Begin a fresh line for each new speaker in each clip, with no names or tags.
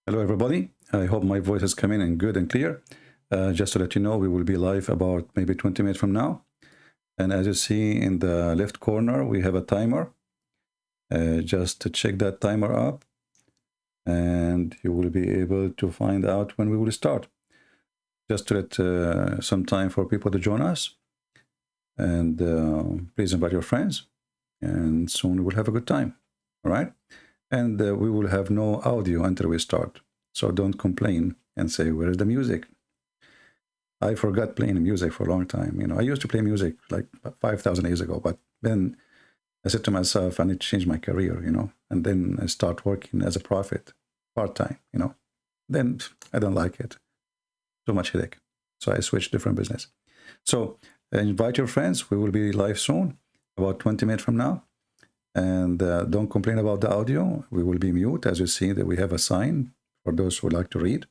Hello, everybody. I hope my voice is coming in good and clear. Just to let you know, we will be live about maybe 20 minutes from now. And as you see in the left corner, we have a timer. Just to check that timer up, and you will be able to find out when we will start. Just to let some time for people to join us. And please invite your friends. And soon we'll have a good time. All right. And we will have no audio until we start. So don't complain and say, where is the music? I forgot playing music for a long time. I used to play music like 5,000 years ago, but then I said to myself, I need to change my career. And then I start working as a prophet part-time. Then I don't like it. Too much headache. So I switched different business. So invite your friends. We will be live soon, about 20 minutes from now. And don't complain about the audio. We will be mute. As you see that we have a sign for those who like to read.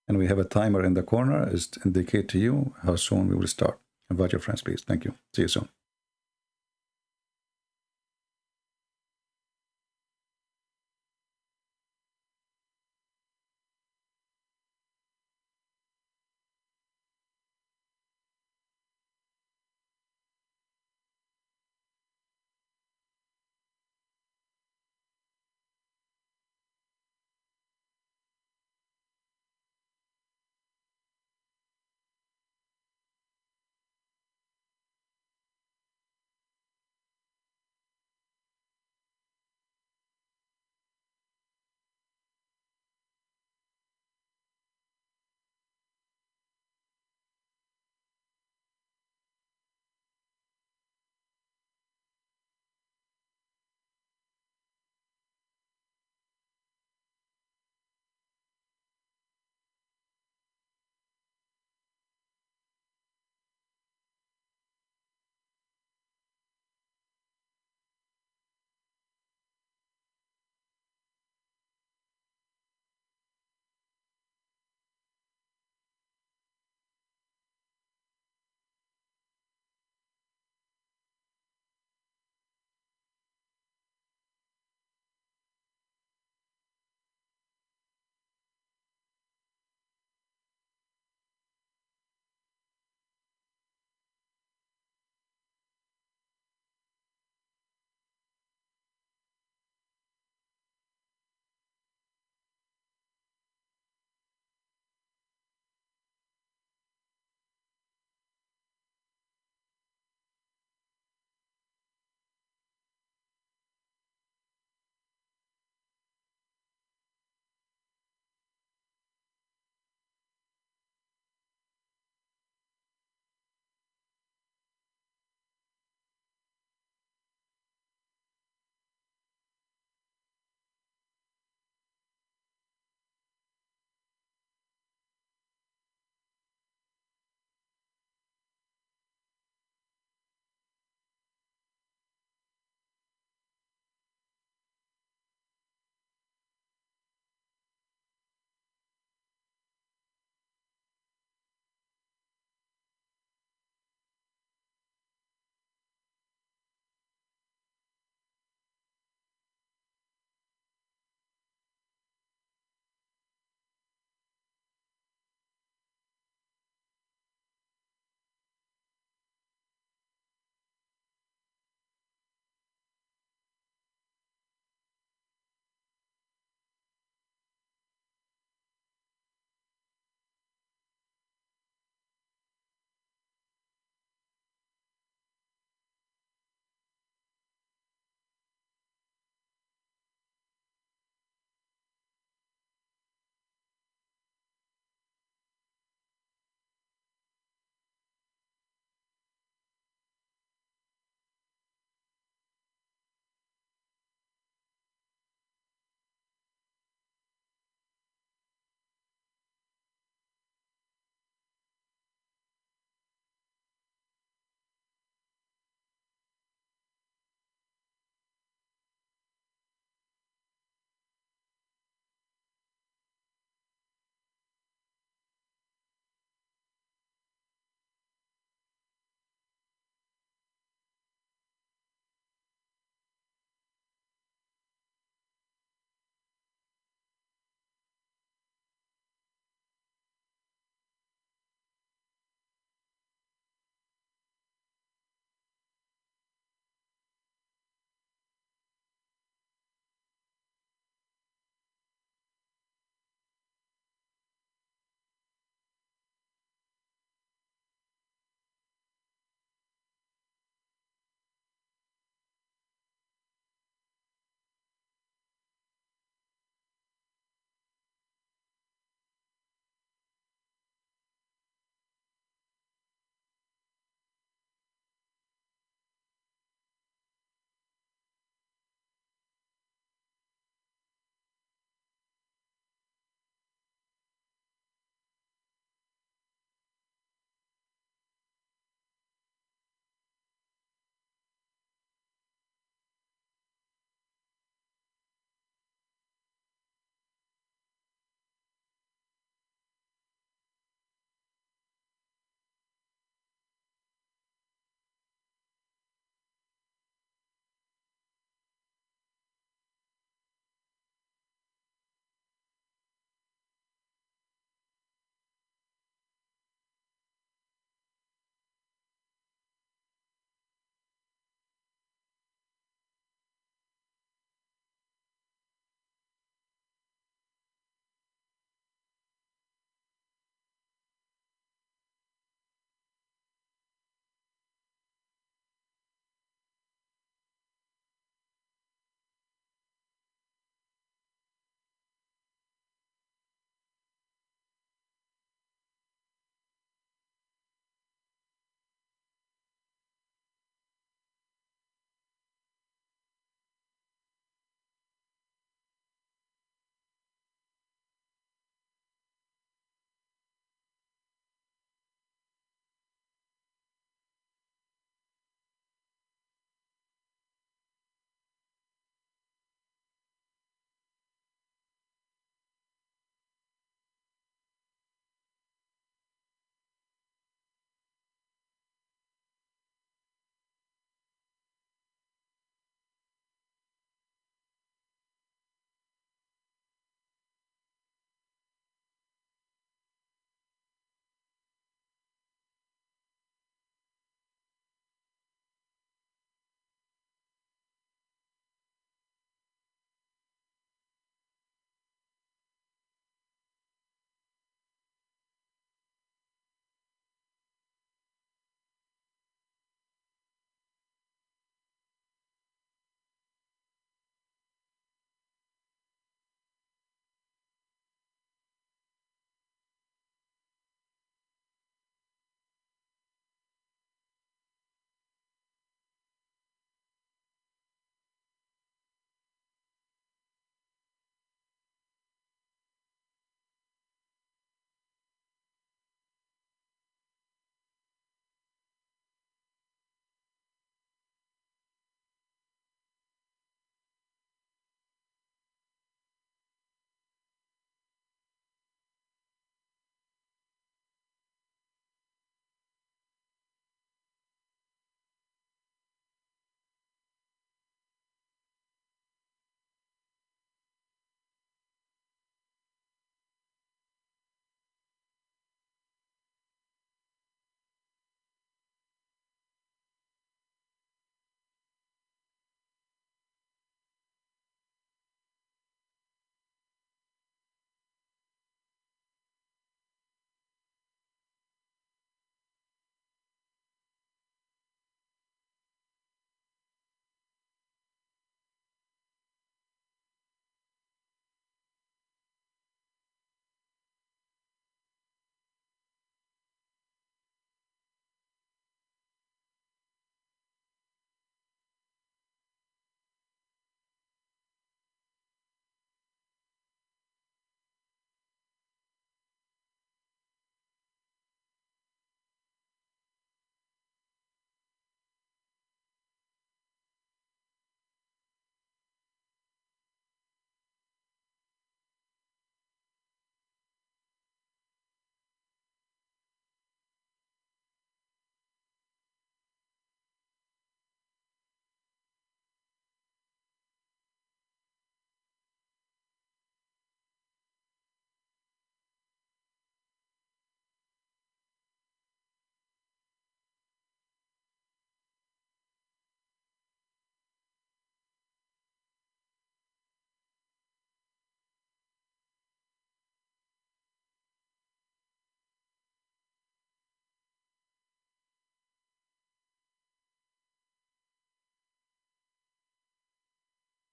And we have a timer in the corner is to indicate to you how soon we will start. Invite your friends, please. Thank you. See you soon.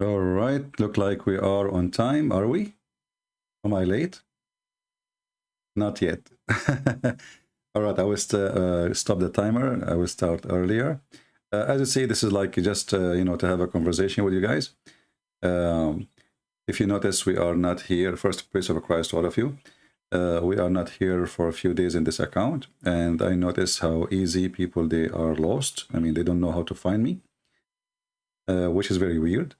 All right, look like we are on time, are we? Am I late? Not yet. All right, I will stop the timer. I will start earlier. As you see, this is like just, to have a conversation with you guys. Um, if you notice, we are not here. First, praise of Christ to all of you. We are not here for a few days in this account. And I notice how easy people, they are lost. I mean, they don't know how to find me, which is very weird.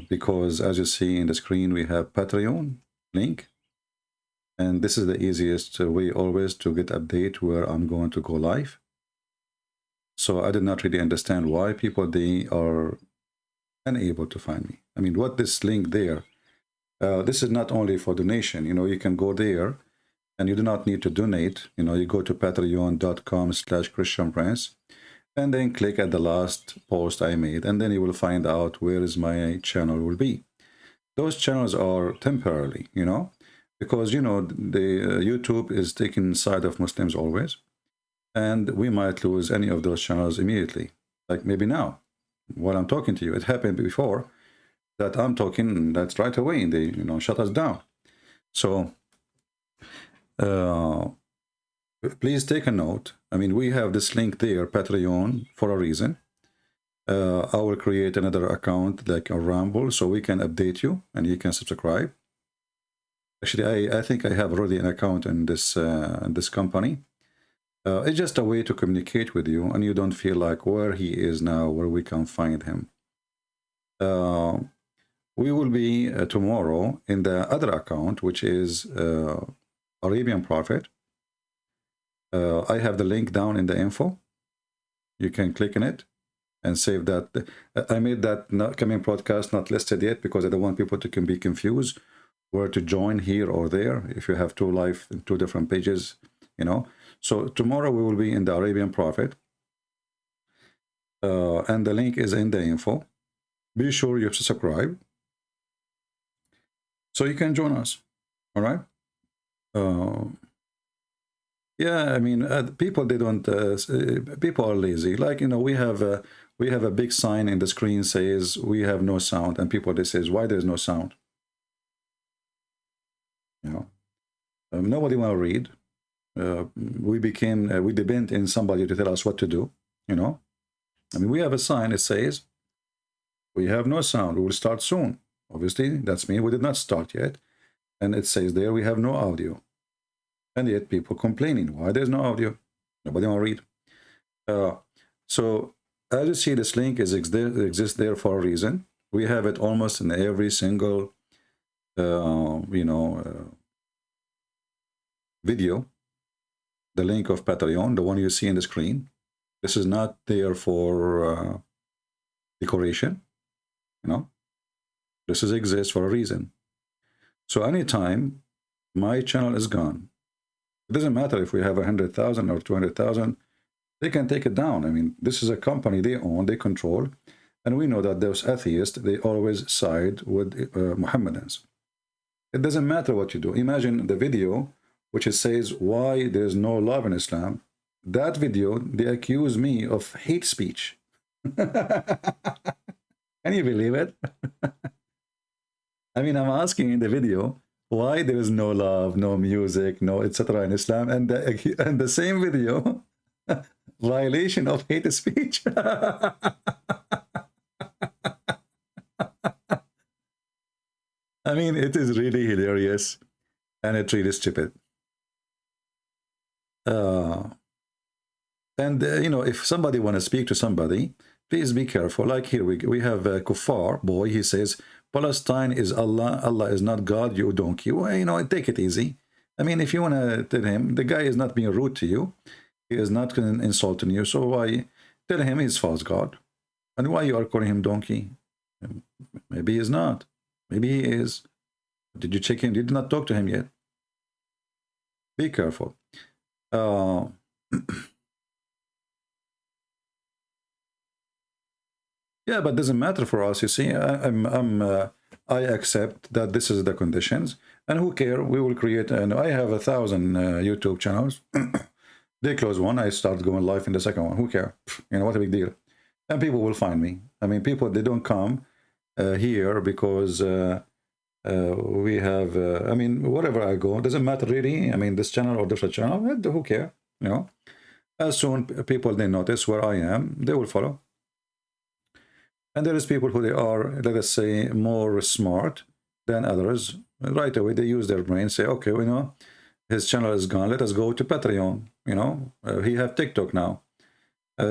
Because as you see in the screen, we have Patreon link. And this is the easiest way always to get update where I'm going to go live. So I did not really understand why people, they are unable to find me. I mean, what this link there, this is not only for donation, you can go there and you do not need to donate. You go to patreon.com/ChristianPrince and then click at the last post I made, and then you will find out where is my channel will be. Those channels are temporarily, because, the YouTube is taking side of Muslims always. And we might lose any of those channels immediately, like maybe now, while I'm talking to you. It happened before that I'm talking, that's right away, they, shut us down. So please take a note. I mean, we have this link there, Patreon, for a reason. I will create another account like a Rumble so we can update you and you can subscribe. Actually, I think I have already an account in this company. It's just a way to communicate with you, and you don't feel like where he is now, where we can find him. We will be tomorrow in the other account, which is Arabian Prophet. I have the link down in the info. You can click on it and save that. I made that coming broadcast not listed yet because I don't want people to be confused where to join here or there if you have two different pages, So tomorrow we will be in the Arabian Prophet, and the link is in the info. Be sure you subscribe so you can join us. All right. Yeah, I mean, people, they don't. People are lazy. Like, we have a big sign in the screen says we have no sound, and people, they says why there's no sound. Nobody want to read. We depend in somebody to tell us what to do. I mean, we have a sign. It says we have no sound. We will start soon. Obviously, that's me. We did not start yet, and it says there we have no audio. And yet people complaining, why there's no audio? Nobody want to read. So as you see, this link exists there for a reason. We have it almost in every single, video. The link of Patreon, the one you see in the screen. This is not there for decoration. This exists for a reason. So anytime my channel is gone, it doesn't matter if we have 100,000 or 200,000, they can take it down. I mean, this is a company they own, they control, and we know that those atheists, they always side with Mohammedans. It doesn't matter what you do. Imagine the video which says why there's no love in Islam. That video, they accuse me of hate speech. Can you believe it? I mean, I'm asking in the video, why there is no love, no music, no etc. in Islam, and the same video, violation of hate speech. I mean, it is really hilarious, and it's really stupid. If somebody want to speak to somebody, please be careful. Like here, we have Kuffar boy. He says, Palestine is Allah. Allah is not God, you donkey. Well, take it easy. I mean, if you want to tell him, the guy is not being rude to you. He is not insulting you. So why tell him he's false God? And why you are calling him donkey? Maybe he's not. Maybe he is. Did you check him? You did not talk to him yet. Be careful. Yeah, but it doesn't matter for us. You see, I accept that this is the conditions, and who care? We will create. And I have 1,000 YouTube channels. They close one, I start going live in the second one. Who care? What a big deal. And people will find me. I mean, people, they don't come here because we have, I mean, wherever I go, doesn't matter really. I mean, this channel or different channel, who care, you know? As soon people they notice where I am, they will follow. And there is people who they are, let us say, more smart than others. Right away, they use their brain, say, okay, you know, his channel is gone. Let us go to Patreon. You know, he have TikTok now.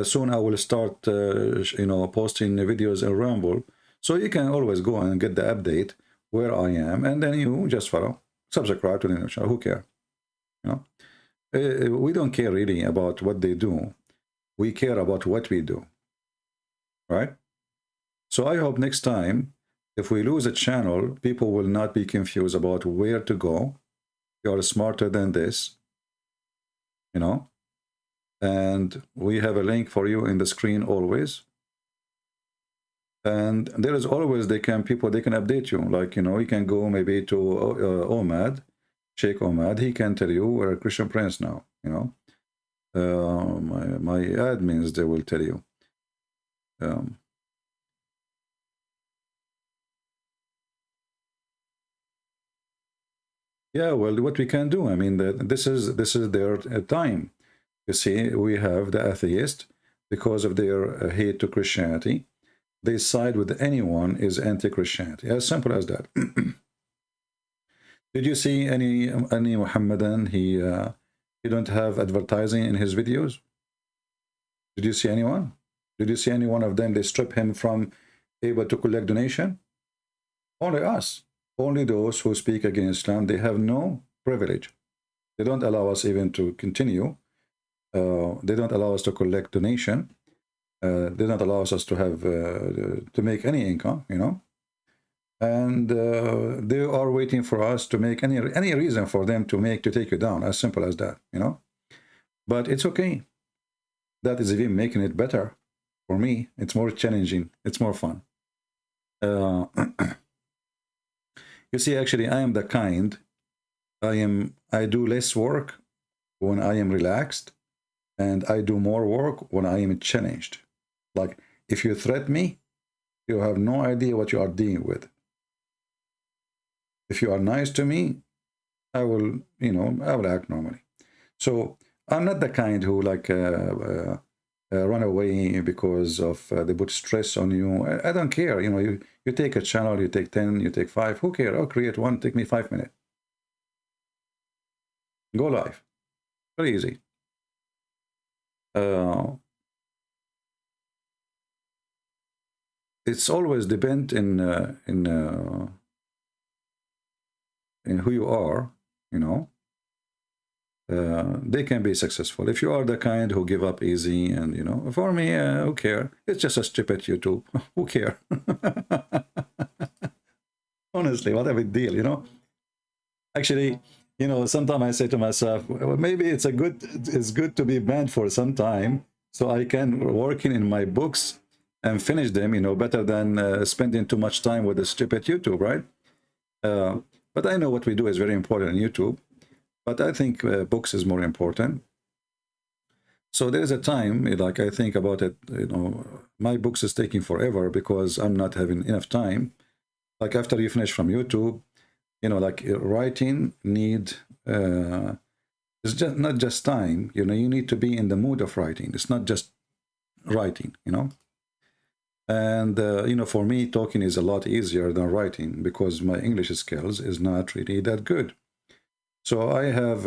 Soon I will start, you know, posting videos in Rumble. So you can always go and get the update where I am, and then you just follow, subscribe to the channel. Who care? You know, we don't care really about what they do. We care about what we do, right? So I hope next time, if we lose a channel, people will not be confused about where to go. You are smarter than this, you know. And we have a link for you in the screen always. And there is always they can update you. Like, you know, you can go maybe to Omad, Sheikh Omad. He can tell you we're a Christian Prince now, you know. My admins, they will tell you. Yeah, well, what we can do, I mean, this is their time. You see, we have the atheist, because of their hate to Christianity, they side with anyone is anti-Christianity. As simple as that. Did you see any Muhammadan? He don't have advertising in his videos. Did you see anyone? Did you see any one of them? They strip him from able to collect donation. Only us. Only those who speak against Islam. They have no privilege. They don't allow us even to continue. They don't allow us to collect donation. They don't allow us to have to make any income, you know. And they are waiting for us to make any reason for them to take you down. As simple as that, you know. But it's okay. That is even making it better for me. It's more challenging. It's more fun. You see, actually, I am the kind. I do less work when I am relaxed, and I do more work when I am challenged. Like, if you threat me, you have no idea what you are dealing with. If you are nice to me, I will, you know, I will act normally. So I'm not the kind who like run away because of they put stress on you. I don't care. You know, you take a channel, you take 10, you take 5. Who cares? I'll create one. Take me 5 minutes. Go live. Very easy. It's always depend in who you are, you know. They can be successful. If you are the kind who give up easy, and you know, for me, who care? It's just a stupid YouTube. Who care? Honestly, what a big deal, you know. Actually, you know, sometimes I say to myself, well, maybe it's good to be banned for some time, so I can working in my books and finish them, you know, better than spending too much time with the stupid YouTube, right? But I know what we do is very important on YouTube, but I think books is more important. So there is a time, like I think about it, you know, my books is taking forever because I'm not having enough time. Like after you finish from YouTube, you know, like writing need, it's just not just time, you know, you need to be in the mood of writing. It's not just writing, you know. And, you know, for me, talking is a lot easier than writing because my English skills is not really that good. So I have,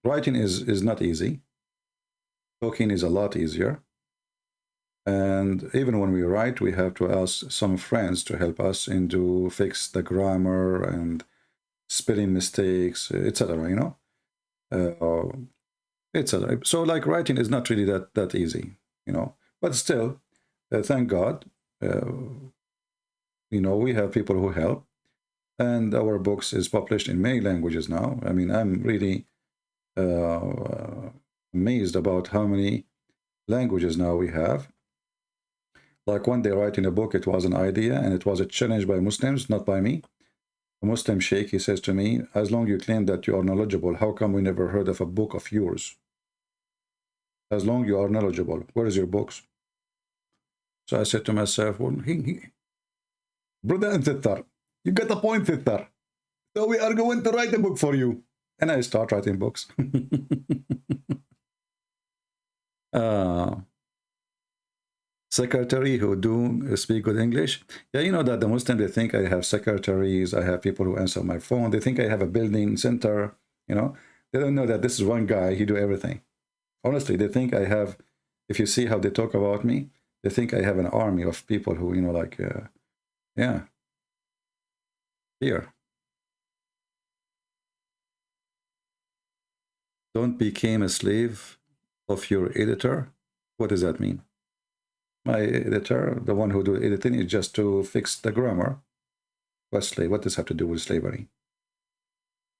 writing is not easy. Talking is a lot easier. And even when we write, we have to ask some friends to help us and to fix the grammar and spelling mistakes, etc., you know. Etc. So like writing is not really that easy, you know. But still, thank God, you know, we have people who help, and our books is published in many languages now. I mean, I'm really amazed about how many languages now we have. Like one day writing a book, it was an idea, and it was a challenge by Muslims, not by me. A Muslim sheikh, he says to me, as long as you claim that you are knowledgeable, how come we never heard of a book of yours? As long as you are knowledgeable, where is your books? So I said to myself, well, brother and sister, you got a point, sister. So we are going to write a book for you. And I start writing books. uh, Secretary who do speak good English. Yeah, you know that the Muslims, they think I have secretaries, I have people who answer my phone. They think I have a building center, you know. They don't know that this is one guy, he do everything. Honestly, they think I have, if you see how they talk about me, they think I have an army of people who, you know, like, yeah, here. Don't become a slave of your editor. What does that mean? My editor, the one who do editing, is just to fix the grammar. What's slave? What does this have to do with slavery?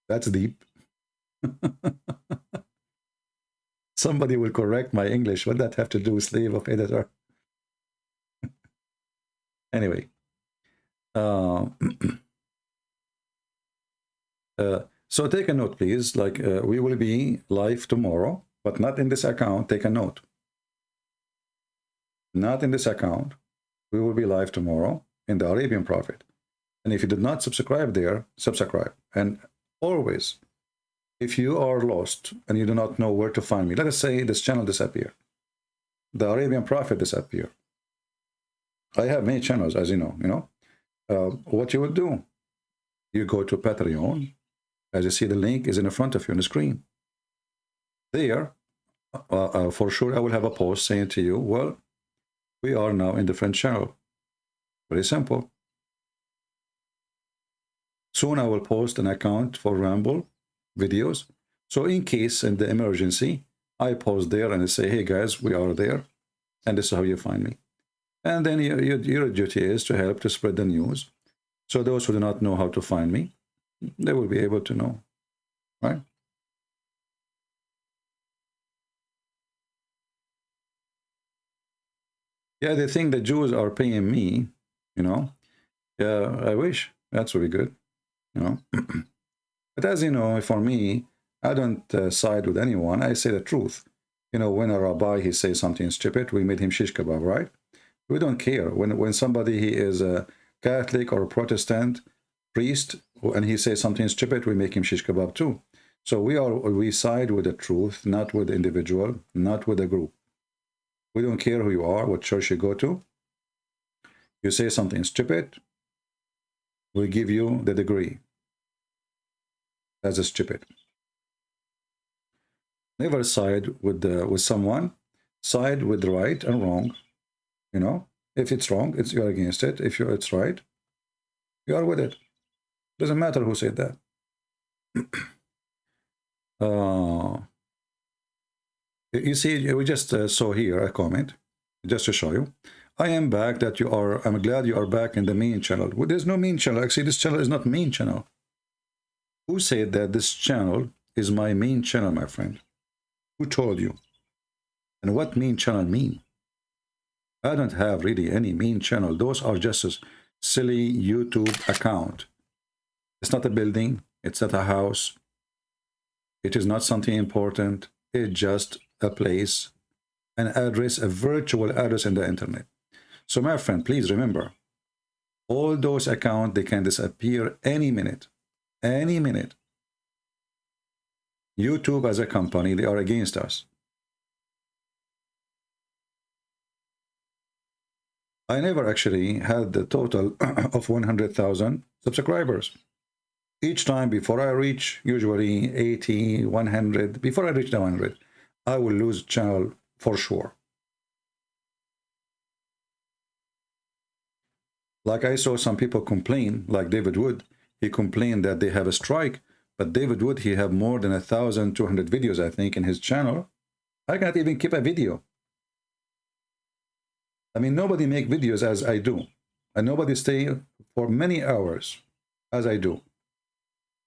That's deep. Somebody will correct my English. What does that have to do with slave of editor? Anyway. So take a note, please. Like we will be live tomorrow, but not in this account. Take a note. Not in this account. We will be live tomorrow in the Arabian Prophet. And if you did not subscribe there, subscribe. And always, if you are lost and you do not know where to find me, let us say this channel disappear. The Arabian Prophet disappear. I have many channels, as you know. What you will do, you go to Patreon. As you see, the link is in front of you on the screen. There, for sure, I will have a post saying to you, well, we are now in different channel. Very simple. Soon I will post an account for Ramble videos. So in case in the emergency, I post there and I say, hey guys, we are there. And this is how you find me. And then your duty is to help to spread the news. So those who do not know how to find me, they will be able to know, right? Yeah, they think the Jews are paying me, you know. Yeah, I wish. That's really good, you know. But as you know, for me, I don't side with anyone. I say the truth. You know, when a rabbi, he says something stupid, we made him shish kebab, right? We don't care. When somebody, he is a Catholic or a Protestant priest, and he says something stupid, we make him shish kebab too. So we side with the truth, not with the individual, not with the group. We don't care who you are, what church you go to. You say something stupid, we give you the degree as a stupid. Never side with someone. Side with right and wrong. You know, if it's wrong, you're against it. If it's right, you are with it. Doesn't matter who said that. You see, we just saw here a comment, just to show you. I am back that you are, I'm glad you are back in the main channel. Well, there's no main channel. Actually, this channel is not main channel. Who said that this channel is my main channel, my friend? Who told you? And what main channel mean? I don't have really any main channel. Those are just a silly YouTube account. It's not a building. It's not a house. It is not something important. It's just a place, an address, a virtual address in the internet. So my friend, please remember, all those accounts, they can disappear any minute. Any minute. YouTube as a company, they are against us. I never actually had the total of 100,000 subscribers. Each time before I reach, usually 80, 100, before I reach the 100, I will lose channel for sure. Like I saw some people complain, like David Wood, he complained that they have a strike, but David Wood, he have more than 1,200 videos, I think, in his channel. I can't even keep a video. I mean, nobody make videos as I do, and nobody stay for many hours as I do.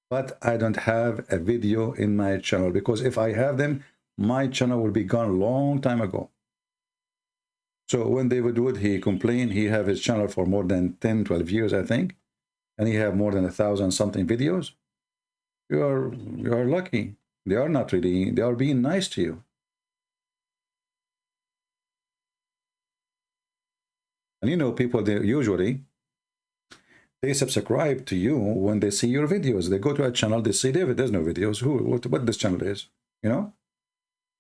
But I don't have a video in my channel, because if I have them, my channel will be gone a long time ago. So when David Wood, he complained, he have his channel for more than 10, 12 years, I think, and he have more than 1,000 something videos. You are lucky. They are not really, they are being nice to you. And you know, people, they usually they subscribe to you when they see your videos. They go to a channel, they see David, there's no videos. What this channel is, you know,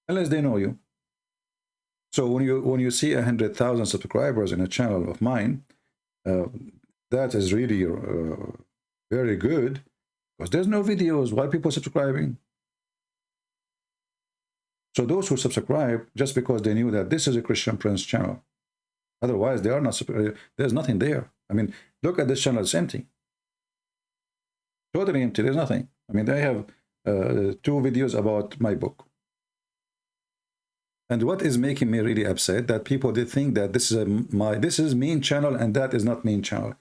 unless they know you. So when you see 100,000 subscribers in a channel of mine, uh, that is really very good, because there's no videos. Why people subscribing? So those who subscribe just because they knew that this is a Christian Prince channel. Otherwise, they are not. There's nothing there. I mean, look at this channel; it's empty, totally empty. There's nothing. I mean, they have 2 videos about my book. And what is making me really upset, that people, they think that this is this is main channel and that is not main channel.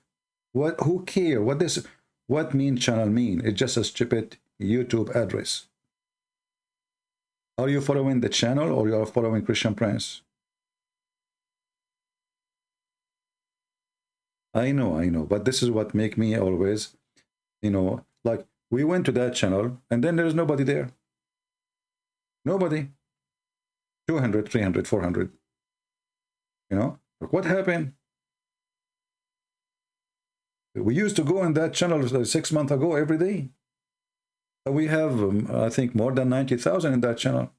What? Who care? What main channel mean? It's just a stupid YouTube address. Are you following the channel, or you are following Christian Prince? I know, but this is what make me always, you know, like, we went to that channel and then there's nobody there. Nobody. 200, 300, 400. You know, like, what happened? We used to go in that channel 6 months ago every day. We have, I think, more than 90,000 in that channel.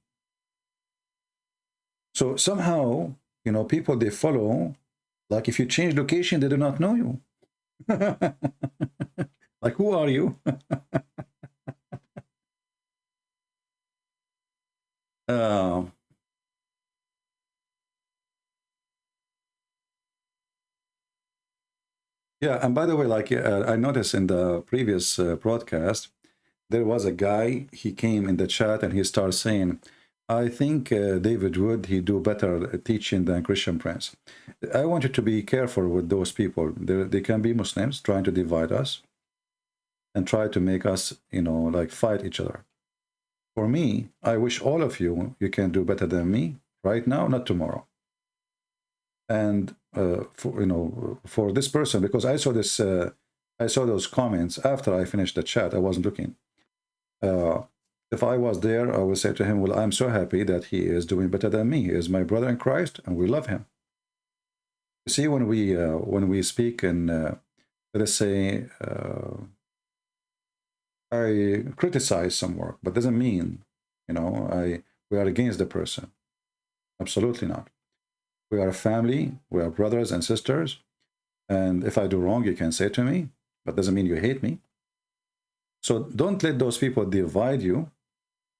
So somehow, you know, people, they follow. Like, if you change location, they do not know you. Like, who are you? Yeah, and by the way, like, I noticed in the previous broadcast, there was a guy, he came in the chat and he started saying, I think David Wood, he do better teaching than Christian Prince. I want you to be careful with those people. They can be Muslims trying to divide us and try to make us, you know, like, fight each other. For me, I wish all of you, you can do better than me right now, not tomorrow. And for, you know, for this person, because I saw this, I saw those comments after I finished the chat. I wasn't looking. If I was there, I would say to him, well, I'm so happy that he is doing better than me. He is my brother in Christ, and we love him. You see, when we speak and let us say, I criticize some work, but doesn't mean, you know, we are against the person. Absolutely not. We are a family. We are brothers and sisters. And if I do wrong, you can say to me, but doesn't mean you hate me. So don't let those people divide you,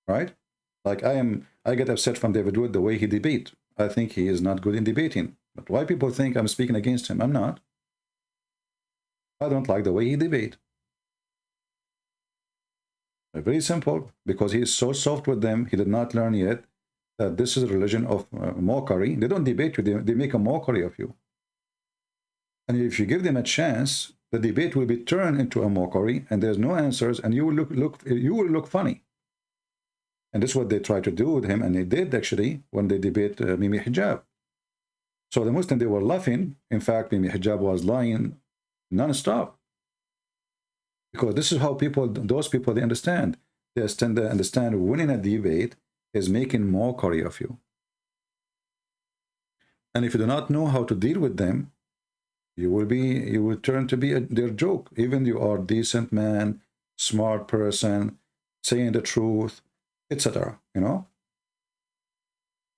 right? Like, I get upset from David Wood the way he debate. I think he is not good in debating. But why people think I'm speaking against him? I'm not. I don't like the way he debate. Very simple, because he is so soft with them. He did not learn yet that this is a religion of mockery. They don't debate you. They make a mockery of you. And if you give them a chance, the debate will be turned into a mockery, and there's no answers, and you will look funny. And this is what they try to do with him, and they did actually when they debate Mimi Hijab. So the Muslims, they were laughing. In fact, Mimi Hijab was lying non-stop. Because this is how those people, they understand. They understand winning a debate is making mockery of you. And if you do not know how to deal with them, you will turn to be their joke. Even you are decent man, smart person, saying the truth, etc. You know,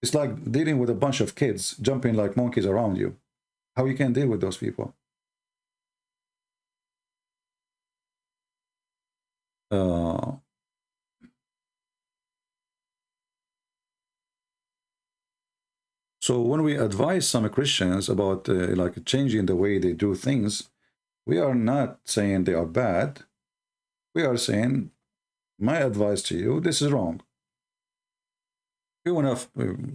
it's like dealing with a bunch of kids jumping like monkeys around you. How you can deal with those people? So when we advise some Christians about like changing the way they do things, we are not saying they are bad. We are saying, my advice to you, this is wrong. You want to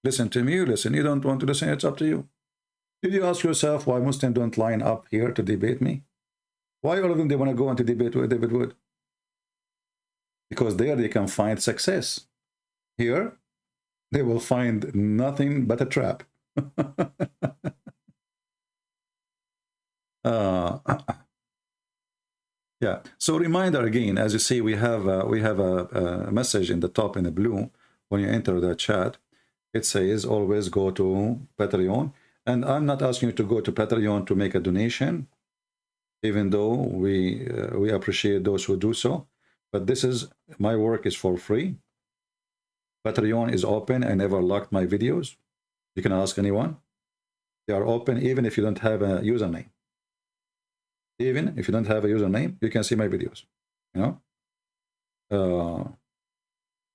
listen to me, you listen. You don't want to listen, it's up to you. Did you ask yourself why Muslims don't line up here to debate me? Why all of them, they want to go into debate with David Wood? Because there they can find success. Here, they will find nothing but a trap. Yeah. So reminder again, as you see, we have a message in the top in the blue when you enter the chat. It says always go to Patreon. And I'm not asking you to go to Patreon to make a donation, even though we appreciate those who do so. But this is, my work is for free. Patreon is open. I never locked my videos. You can ask anyone. They are open even if you don't have a username. Even if you don't have a username, you can see my videos, you know?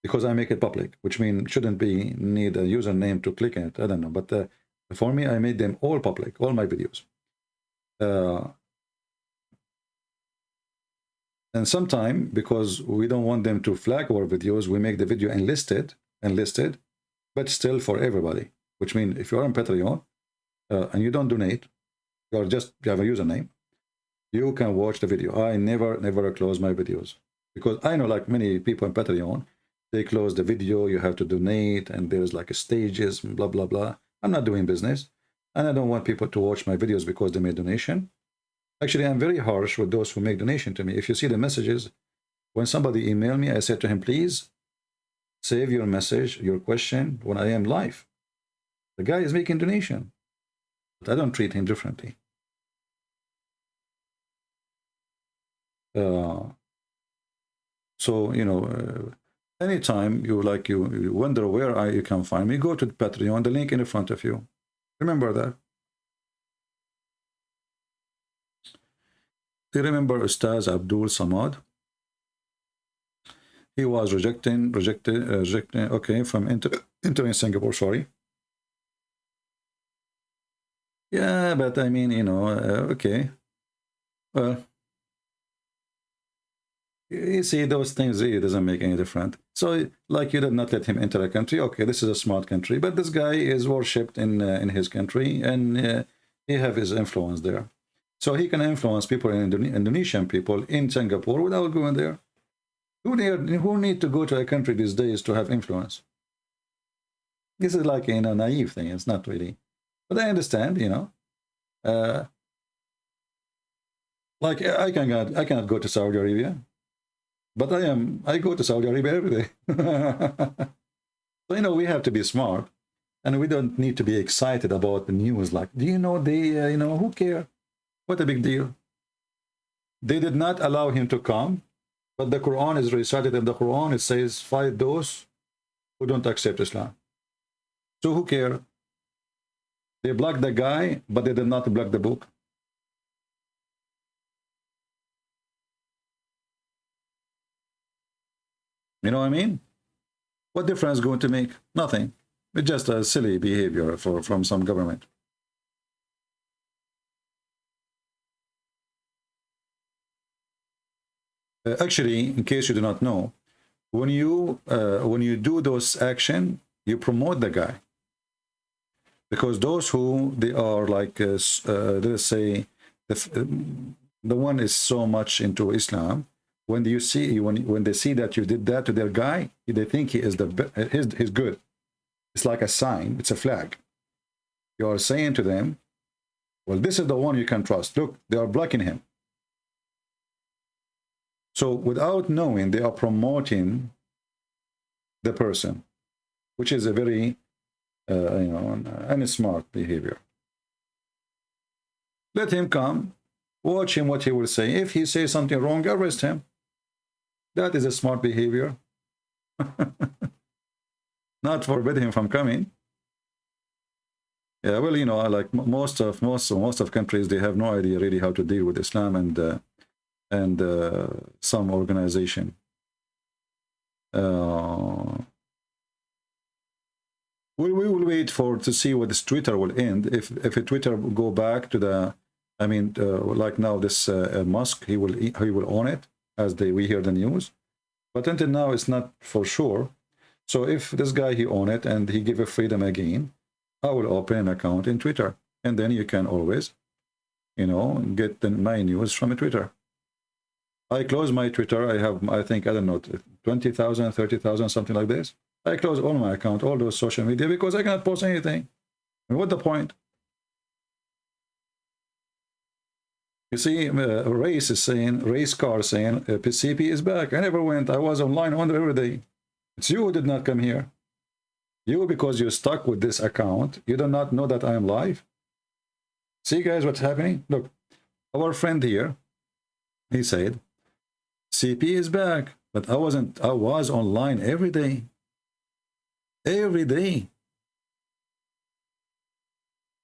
Because I make it public, which means shouldn't be need a username to click it. I don't know. But for me, I made them all public, all my videos. And sometime, because we don't want them to flag our videos, we make the video enlisted, but still for everybody. Which means if you're on Patreon and you don't donate, you have a username, you can watch the video. I never close my videos, because I know, like many people on Patreon, they close the video, you have to donate, and there's like a stages, blah, blah, blah. I'm not doing business, and I don't want people to watch my videos because they made donation. Actually, I'm very harsh with those who make donation to me. If you see the messages, when somebody email me, I said to him, please save your message, your question, when I am live. The guy is making donation, but I don't treat him differently. So, you know, anytime you wonder where you can find me, go to the Patreon, the link in front of you. Remember that. Do you remember Ustaz Abdul Samad? He was rejected, okay, from entering Singapore, sorry. Yeah, but I mean, you know, okay. Well, you see, those things, it doesn't make any difference. So, like, you did not let him enter a country. Okay, this is a smart country, but this guy is worshipped in his country, and he have his influence there. So he can influence people in Indonesian people in Singapore without going there. Who need to go to a country these days to have influence? This is like, you know, naive thing. It's not really. But I understand, you know. Like, I cannot go to Saudi Arabia, but I go to Saudi Arabia every day. So, you know, we have to be smart, and we don't need to be excited about the news. Like, do you know you know, who cares? What a big deal. They did not allow him to come, but the Quran is recited in the Quran. It says, fight those who don't accept Islam. So who cares? They blocked the guy, but they did not block the book. You know what I mean? What difference is going to make? Nothing. It's just a silly behavior from some government. Actually, in case you do not know, when you do those action, you promote the guy, because those who they are like, let's say, the one is so much into Islam. When you see when they see that you did that to their guy, they think he is he's good. It's like a sign. It's a flag. You are saying to them, well, this is the one you can trust. Look, they are blocking him. So without knowing, they are promoting the person, which is a very, you know, unsmart behavior. Let him come, watch him what he will say. If he says something wrong, arrest him. That is a smart behavior. Not forbid him from coming. Yeah, well, you know, like most of countries, they have no idea really how to deal with Islam and some organization. We will wait to see what this Twitter will end. If Twitter go back to the, I mean, like now this Musk, he will own it, as we hear the news. But until now, it's not for sure. So if this guy, he own it and he give a freedom again, I will open an account in Twitter, and then you can always, you know, get my news from Twitter. I close my Twitter. I have, I think, I don't know, 20,000, 30,000, something like this. I close all my account, all those social media, because I cannot post anything. And what's the point? You see, race car saying, PCP is back. I never went. I was online every day. It's you who did not come here. You, because you're stuck with this account, you do not know that I am live. See, guys, what's happening? Look, our friend here, he said, CP is back, but I was online every day. Every day.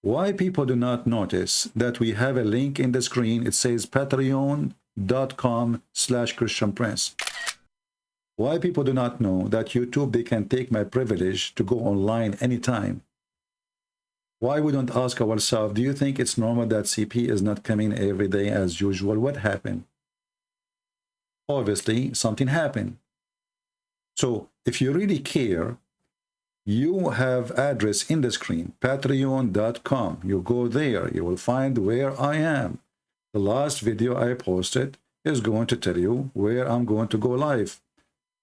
Why people do not notice that we have a link in the screen? It says patreon.com/Christian Prince. Why people do not know that YouTube, they can take my privilege to go online anytime? Why we don't ask ourselves, do you think it's normal that CP is not coming every day as usual? What happened? Obviously, something happened. So if you really care, you have address in the screen, patreon.com. You go there, you will find where I am. The last video I posted is going to tell you where I'm going to go live.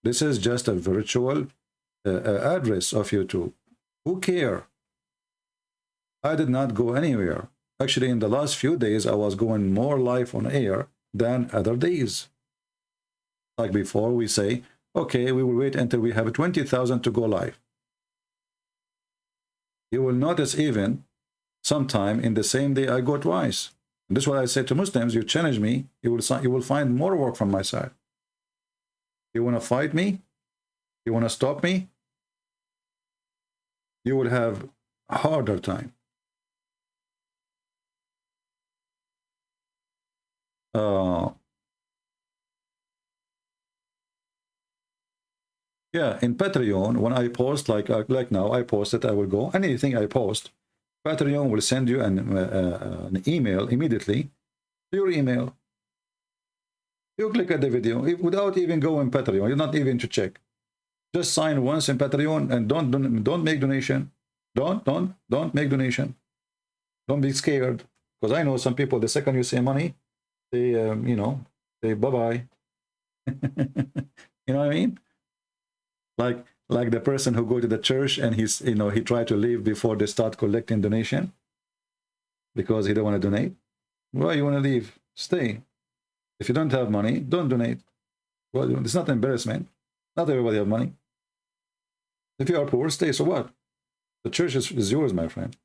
This is just a virtual address of YouTube. Who care? I did not go anywhere. Actually, in the last few days, I was going more live on air than other days. Like before, we say, okay, we will wait until we have 20,000 to go live. You will notice even sometime in the same day I go twice. And this is what I say to Muslims, you challenge me, you will find more work from my side. You want to fight me? You want to stop me? You will have a harder time. Yeah, in Patreon, when I post, like now, I posted, I will go, anything I post, Patreon will send you an email immediately to your email. You click at the video without even going Patreon. You're not even to check. Just sign once in Patreon and don't make donation. Don't make donation. Don't be scared, because I know some people, the second you say money, they you know, say bye-bye. You know what I mean? Like the person who go to the church and he's, you know, he tried to leave before they start collecting donation because he don't want to donate. Well, you want to leave, stay. If you don't have money, don't donate. Well, it's not embarrassment. Not everybody have money. If you are poor, stay. So what? The church is yours, my friend.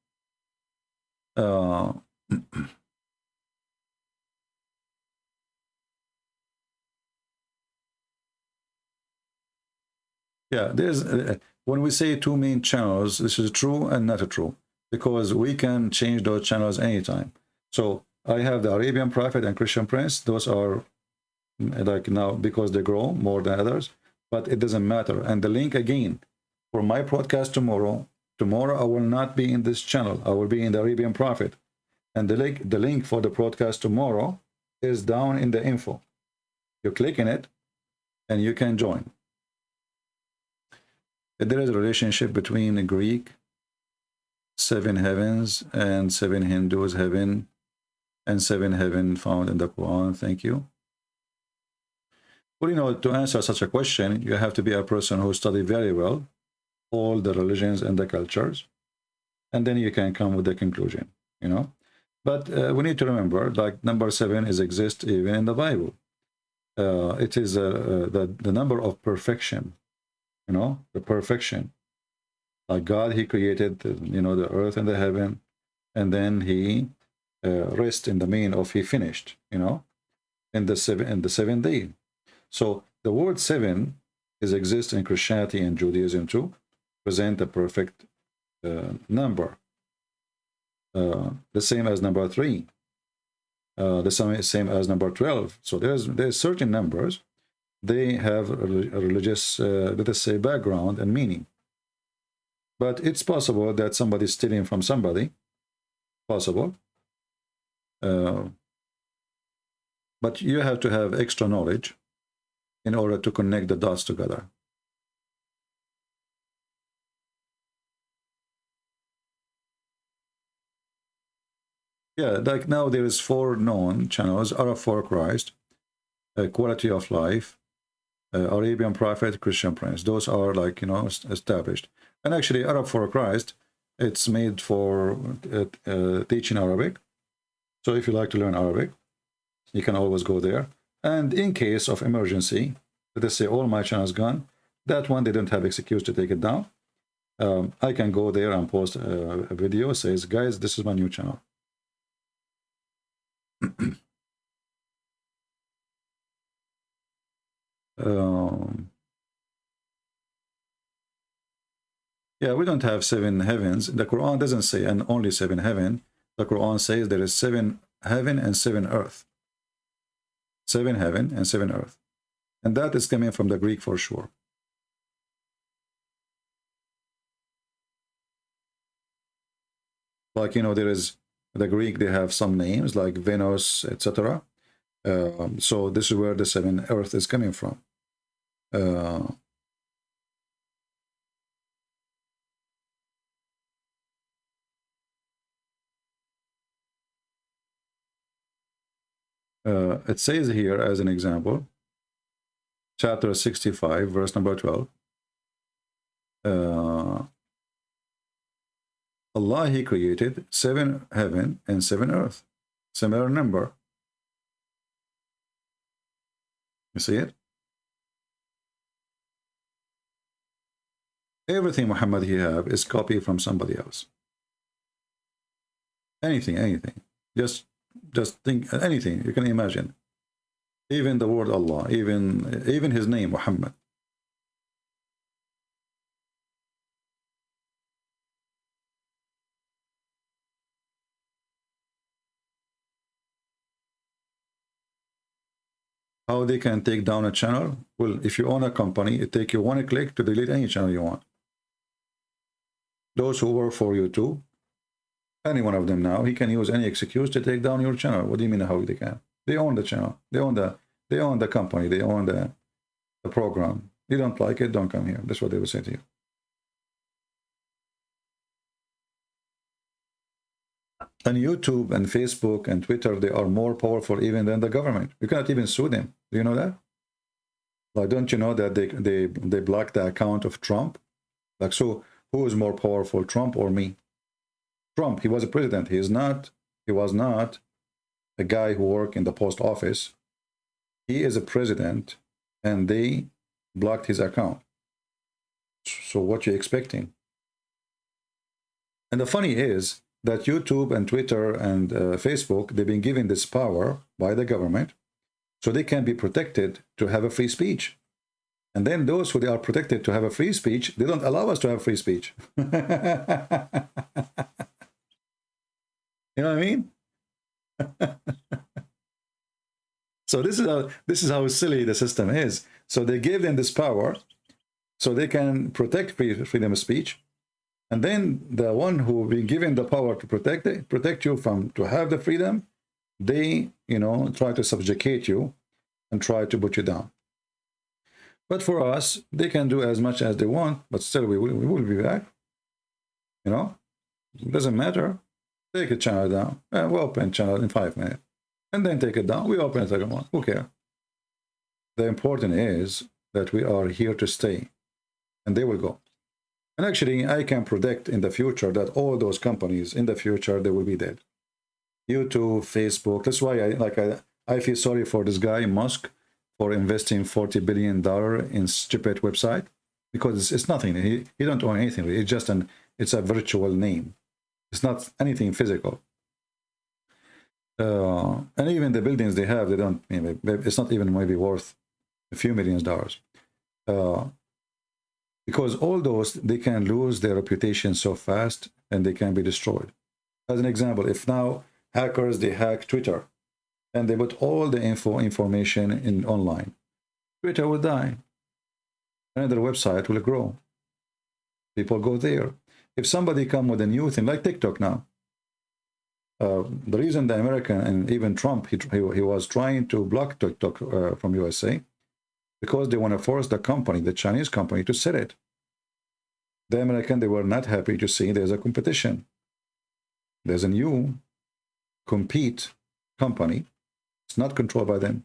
Yeah, there's when we say two main channels, this is true and not true, because we can change those channels anytime. So I have the Arabian Prophet and Christian Prince. Those are like now because they grow more than others, but it doesn't matter. And the link again for my broadcast tomorrow I will not be in this channel. I will be in the Arabian Prophet, and the link for the broadcast tomorrow is down in the info. You click in it and you can join. There is a relationship between the Greek 7 heavens and 7 Hindus heaven and 7 heaven found in the Quran. Thank you. Well, you know, to answer such a question, you have to be a person who studied very well all the religions and the cultures, and then you can come with the conclusion, you know. But we need to remember, like, number 7 exists even in the Bible. It is the number of perfection, you know, the perfection. Like God, he created, you know, the earth and the heaven, and then he rest in the mean of he finished, you know, in the seventh day. So the word 7 exists in Christianity and Judaism too, present a perfect number. The same as number 3, the same as number 12. So there's certain numbers, they have a religious, let us say, background and meaning. But it's possible that somebody's stealing from somebody, possible. But you have to have extra knowledge in order to connect the dots together. Yeah, like now there is 4 known channels: Arab for Christ, Quality of Life, Arabian Prophet, Christian Prince. Those are, like, you know, established. And actually Arab for Christ, it's made for teaching Arabic. So if you like to learn Arabic, you can always go there. And in case of emergency, let us say all my channels gone, that one they don't have excuse to take it down, I can go there and post a video, says, guys, this is my new channel. um, yeah, we don't have 7 heavens. The Quran doesn't say and only 7 heaven. The Quran says there is 7 heaven and 7 earth. 7 heaven and 7 earth. And that is coming from the Greek for sure. Like, you know, there is the Greek, they have some names like Venus, etc. So this is where the 7 earth is coming from. It says here as an example, chapter 65, verse number 12. Allah, he created 7 heaven and 7 earth. Similar number. You see it? Everything Muhammad he have is copied from somebody else. Anything. Just think anything you can imagine. Even the word Allah, even his name Muhammad. How they can take down a channel? Well, if you own a company, it takes you 1 click to delete any channel you want. Those who work for YouTube, any one of them now, he can use any excuse to take down your channel. What do you mean how they can? They own the channel. They own the company. They own the program. You don't like it, don't come here. That's what they will say to you. And YouTube and Facebook and Twitter, they are more powerful even than the government. You cannot even sue them. Do you know that? Like, don't you know that they blocked the account of Trump? Like, so who is more powerful, Trump or me? Trump, he was a president. He was not a guy who worked in the post office. He is a president, and they blocked his account. So what you expecting? And the funny is that YouTube and Twitter and Facebook, they've been given this power by the government so they can be protected to have a free speech. And then those who they are protected to have a free speech, they don't allow us to have free speech. You know what I mean? So this is how silly the system is. So they gave them this power so they can protect freedom of speech. And then the one who been given the power to protect you from to have the freedom, they, you know, try to subjugate you and try to put you down. But for us, they can do as much as they want, but still we will be back. You know, it doesn't matter. Take a channel down, and we'll open channel in 5 minutes. And then take it down, we open a second one. Who cares? The important is that we are here to stay, and they will go. And actually, I can predict in the future that all those companies in the future, they will be dead. YouTube, Facebook. That's why I feel sorry for this guy, Musk, for investing $40 billion in stupid website, because it's nothing. He don't own anything. It's just it's a virtual name. It's not anything physical. And even the buildings they have, they don't. It's not even maybe worth a few million dollars. Because all those, they can lose their reputation so fast and they can be destroyed. As an example, if now hackers, they hack Twitter and they put all the information in online, Twitter will die. Another website will grow. People go there. If somebody come with a new thing, like TikTok now, the reason the American and even Trump, he was trying to block TikTok from USA, because they want to force the company, the Chinese company, to sell it. The American, they were not happy to see there's a competition. There's a new compete company. It's not controlled by them.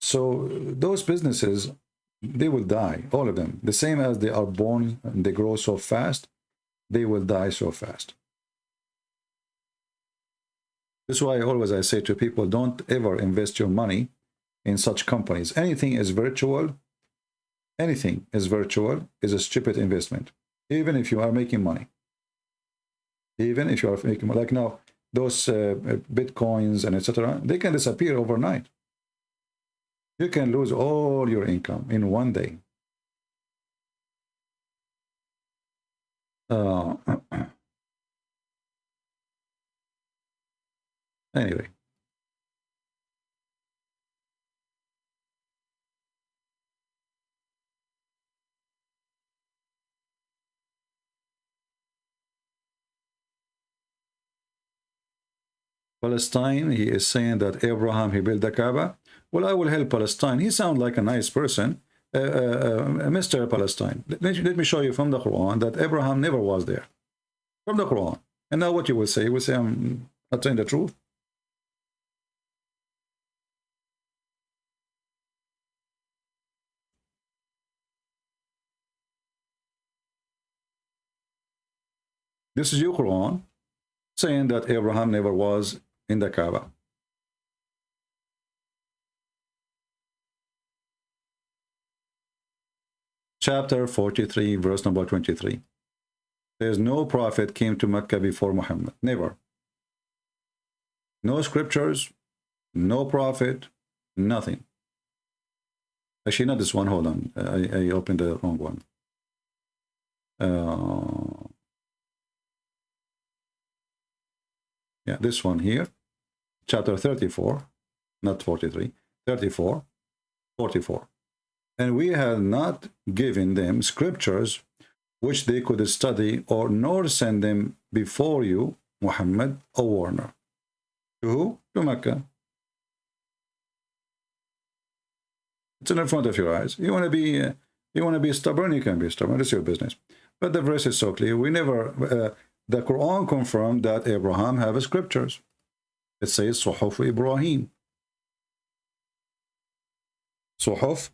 So those businesses, they will die, all of them. The same as they are born and they grow so fast, they will die so fast. That's why I say to people, don't ever invest your money in such companies. Anything is virtual is a stupid investment, even if you are making money. Even if you are making, like now, those bitcoins and etc., they can disappear overnight. You can lose all your income in one day. Uh, anyway, Palestine, he is saying that Abraham, he built the Kaaba. Well, I will help Palestine. He sounds like a nice person. Mr. Palestine, let me show you from the Quran that Abraham never was there. From the Quran. And now what you will say? You will say I'm not saying the truth. This is your Quran saying that Abraham never was in the Kaaba. Chapter 43, verse number 23. There's no prophet came to Mecca before Muhammad. Never. No scriptures, no prophet, nothing. Actually, not this one. Hold on. I opened the wrong one. Yeah, this one here. Chapter 34, not 43. 34, 44. And we have not given them scriptures which they could study, or nor send them before you, Muhammad, a warner. To who? To Mecca. It's in front of your eyes. You want to be stubborn, you can be stubborn. It's your business. But the verse is so clear. We never. The Quran confirmed that Abraham have scriptures. It says Suhuf Ibrahim. Suhuf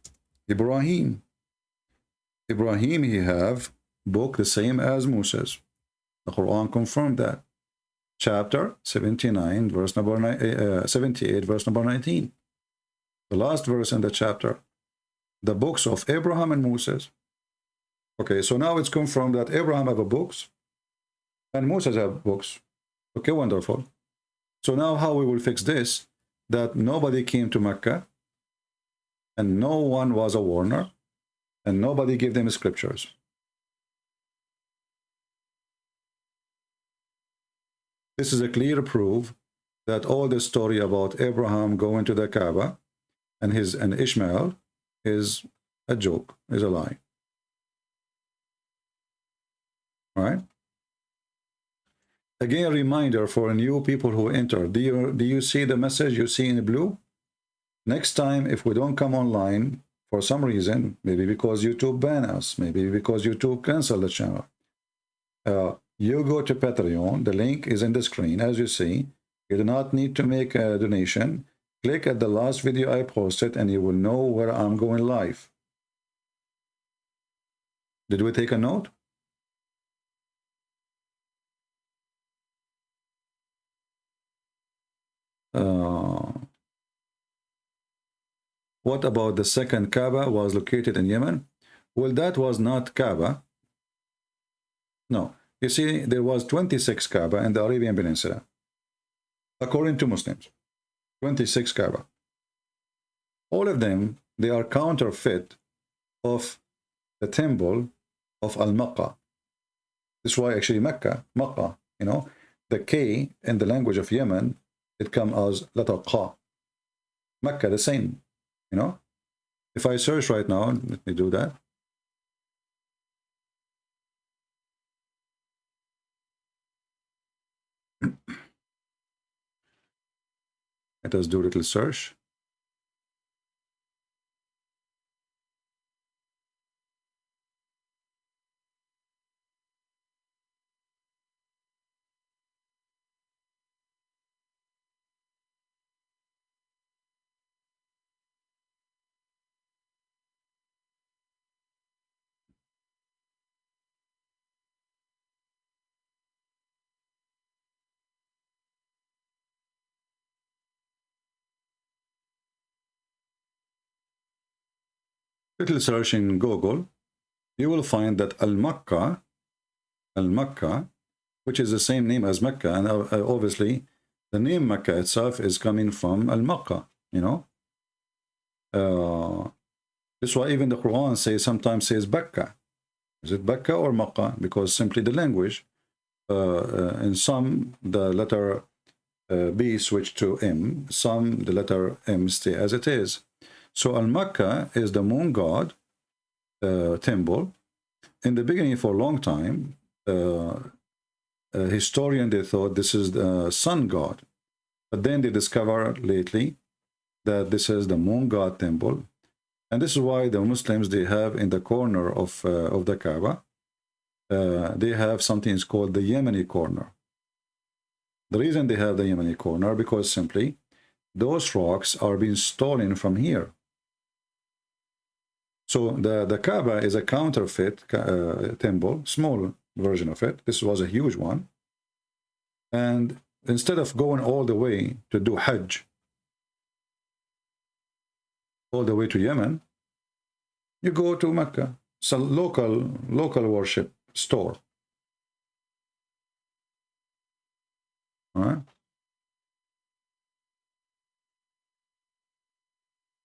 Ibrahim. Ibrahim, he have book the same as Moses. The Quran confirmed that. Chapter 79, verse number 78, verse number 19. The last verse in the chapter. The books of Abraham and Moses. Okay, so now it's confirmed that Abraham have books and Moses have books. Okay, wonderful. So now how we will fix this? That nobody came to Mecca and no one was a warner and nobody gave them scriptures. This is a clear proof that all the story about Abraham going to the Kaaba and Ishmael is a joke, is a lie. All right? Again, a reminder for new people who enter. Do you see the message you see in blue? Next time, if we don't come online for some reason, maybe because YouTube ban us, maybe because YouTube cancel the channel, you go to Patreon. The link is in the screen, as you see. You do not need to make a donation. Click at the last video I posted, and you will know where I'm going live. Did we take a note? What about the second Kaaba was located in Yemen? Well, that was not Kaaba. No. You see, there was 26 Kaaba in the Arabian Peninsula. According to Muslims. 26 Kaaba. All of them, they are counterfeit of the temple of Al-Makkah. This is why actually Makkah, you know, the K in the language of Yemen, it comes as letter Qa. Makkah, the same, you know. If I search right now, let me do that. Let us do a little search. Little search in Google, you will find that Al-Makkah which is the same name as Mecca. And obviously, the name Mecca itself is coming from Al-Makkah, you know. That's why even the Quran sometimes says Bakka. Is it Bakka or Makkah? Because simply the language, in some, the letter B switched to M, some, the letter M stay as it is. So Al-Makkah is the moon god temple. In the beginning, for a long time, historian, they thought this is the sun god. But then they discovered lately that this is the moon god temple. And this is why the Muslims, they have in the corner of the Kaaba, they have something is called the Yemeni corner. The reason they have the Yemeni corner, because simply those rocks are being stolen from here. So the Kaaba is a counterfeit temple, small version of it. This was a huge one. And instead of going all the way to do Hajj, all the way to Yemen, you go to Mecca. It's a local worship store. All right.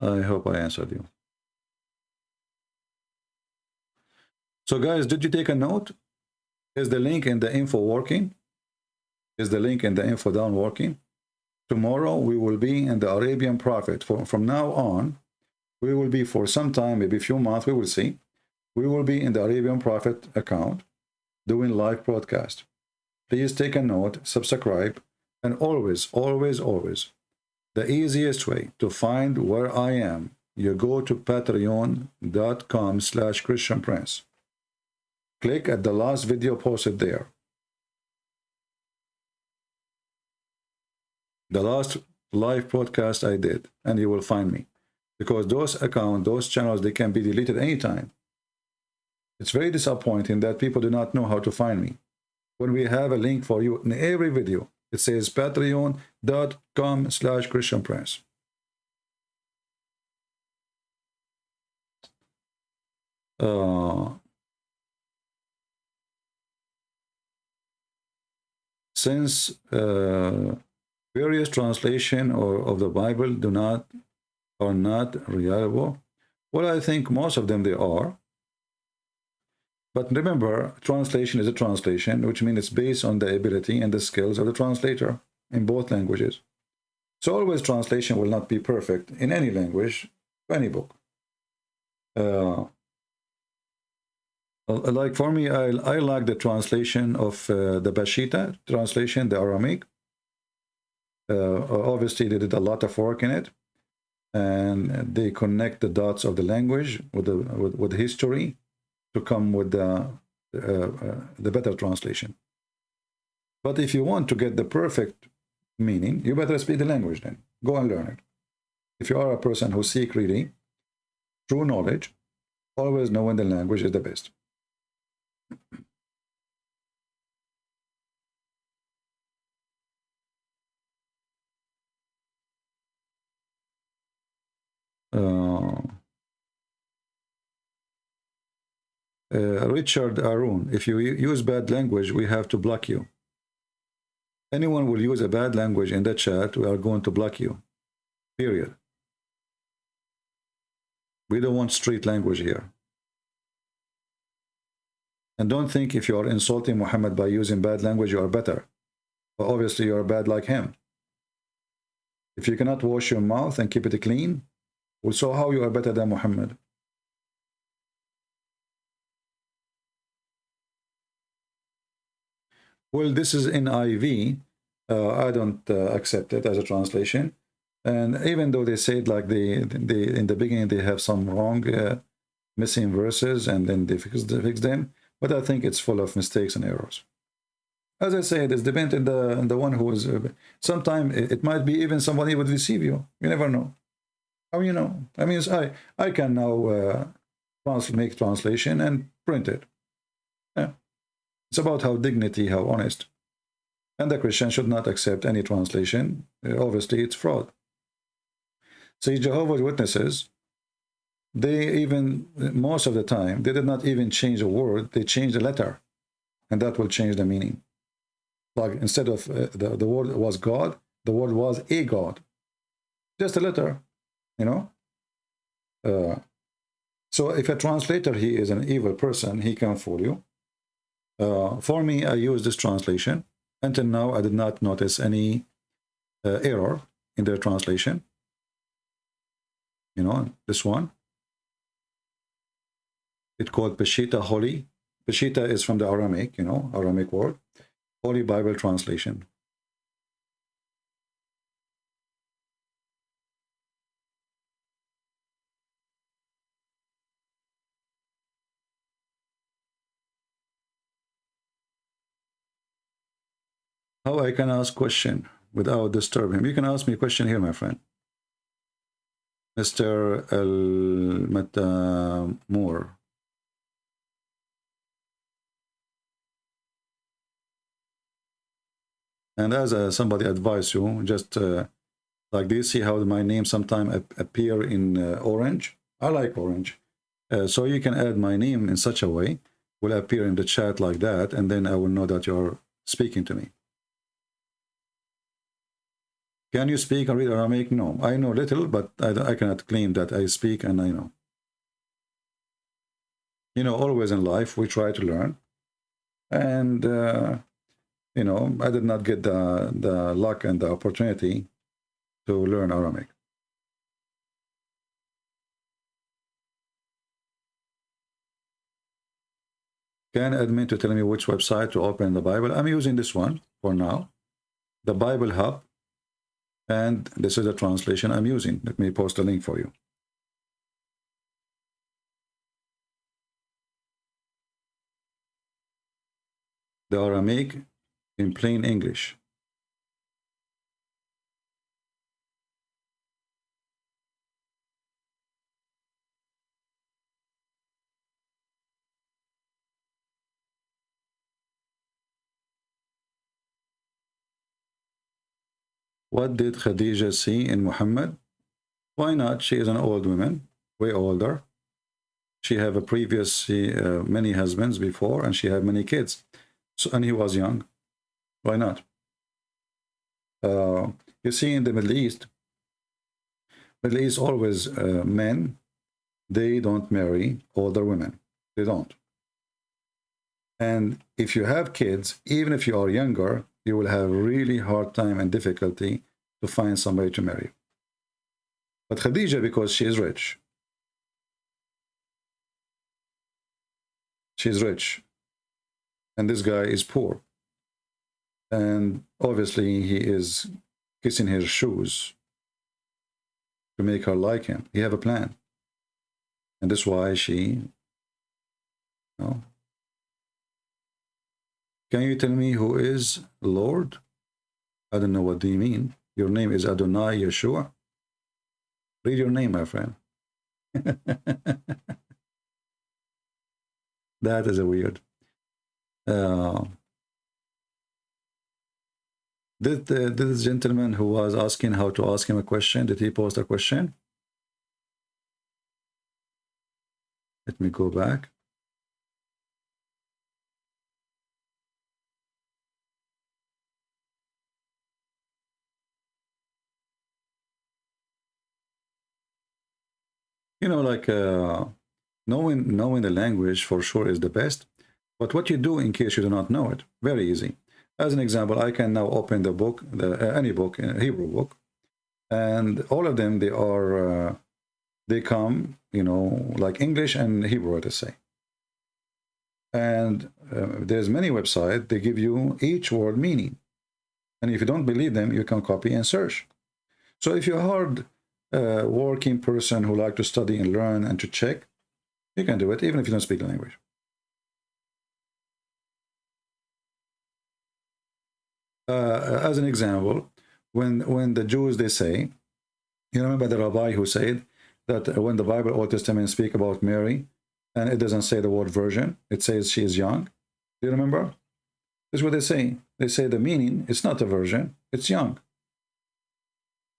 I hope I answered you. So guys, did you take a note? Is the link in the info working? Is the link in the info down working? Tomorrow we will be in the Arabian Prophet. From now on, we will be for some time, maybe a few months, we will see. We will be in the Arabian Prophet account doing live broadcast. Please take a note, subscribe, and always, always, always, the easiest way to find where I am, you go to patreon.com/ChristianPrince. Click at the last video posted there. The last live broadcast I did, and you will find me. Because those accounts, those channels, they can be deleted anytime. It's very disappointing that people do not know how to find me. When we have a link for you in every video, it says patreon.com/ChristianPrince. Since various translation of the Bible are not reliable, well, I think most of them they are. But remember, translation is a translation, which means it's based on the ability and the skills of the translator in both languages. So always translation will not be perfect in any language, any book. Like for me, I like the translation of the Bashita translation, the Aramaic. Obviously, they did a lot of work in it, and they connect the dots of the language with history to come with the better translation. But if you want to get the perfect meaning, you better speak the language then. Go and learn it. If you are a person who seek really true knowledge, always know when the language is the best. Richard Arun, if you use bad language, we have to block you. Anyone will use a bad language in the chat, we are going to block you. Period. We don't want street language here. And don't think if you are insulting Muhammad by using bad language, you are better. Well, obviously, you are bad like him. If you cannot wash your mouth and keep it clean, well, so how you are better than Muhammad? Well, this is NIV. I don't accept it as a translation. And even though they said like in the beginning they have some wrong missing verses and then they fix them, but I think it's full of mistakes and errors. As I said, it's dependent on the one who is. Sometimes it might be even somebody would deceive you. You never know. How you know? I mean, I can now make translation and print it. Yeah. It's about how dignity, how honest. And the Christian should not accept any translation. Obviously, it's fraud. See, Jehovah's Witnesses, they even, most of the time, they did not even change a word. They changed a letter. And that will change the meaning. Like instead of the word was God, the word was a God. Just a letter, you know. So if a translator, he is an evil person, he can fool you. For me, I use this translation. Until now, I did not notice any error in their translation. You know, this one. It's called Peshitta Holy. Peshitta is from the Aramaic, you know, Aramaic word. Holy Bible Translation. How I can ask question without disturbing him? You can ask me a question here, my friend. Mr. Moore. And as somebody advised you, just like, do you see how my name sometimes appear in orange? I like orange. So you can add my name in such a way, will appear in the chat like that, and then I will know that you're speaking to me. Can you speak and read Aramaic? No, I know little, but I cannot claim that I speak and I know. You know, always in life, we try to learn. And, you know, I did not get the luck and the opportunity to learn Aramaic. Can admin to tell me which website to open the Bible? I'm using this one for now, the Bible Hub. And this is the translation I'm using. Let me post a link for you. The Aramaic in plain English. What did Khadija see in Muhammad? Why not? She is an old woman, way older. She have a previous many husbands before, and she had many kids. So, and he was young. Why not? You see, in the Middle East always men, they don't marry older women. They don't. And if you have kids, even if you are younger, you will have really hard time and difficulty to find somebody to marry. But Khadija, because she is rich, she's rich, and this guy is poor, and obviously he is kissing her shoes to make her like him. He have a plan, and that's why she, you know. Can you tell me who is Lord? I don't know, what do you mean? Your name is Adonai Yeshua? Read your name, my friend. That is a weird. Did this gentleman who was asking how to ask him a question, did he post a question? Let me go back. You know, like knowing the language for sure is the best. But what you do in case you do not know it, very easy. As an example, I can now open the book, any book, a Hebrew book, and all of them, they are, they come, you know, like English and Hebrew, let us say. And there's many websites, they give you each word meaning. And if you don't believe them, you can copy and search. So if you're a hard working person who like to study and learn and to check, you can do it, even if you don't speak the language. As an example, when the Jews, they say, you remember the rabbi who said that when the Bible, Old Testament, speak about Mary, and it doesn't say the word virgin, it says she is young. Do you remember? This is what they say. They say the meaning, it's not a virgin, it's young.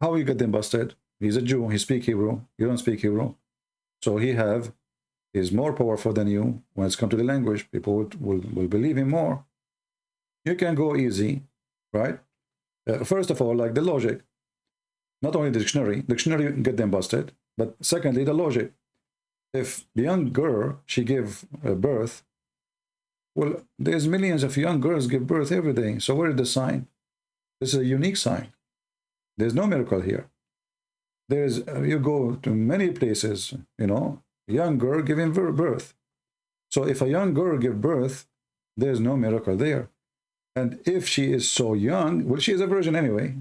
How you get them busted? He's a Jew, he speaks Hebrew, you don't speak Hebrew. So he's more powerful than you when it's come to the language. People will believe him more. You can go easy, right? First of all, like the logic, not only the dictionary you can get them busted, but secondly, the logic. If the young girl, she give birth, well, there's millions of young girls give birth every day. So where is the sign? This is a unique sign. There's no miracle here. There's, you go to many places, you know, young girl giving birth. So if a young girl give birth, there's no miracle there. And if she is so young, well, she is a virgin anyway.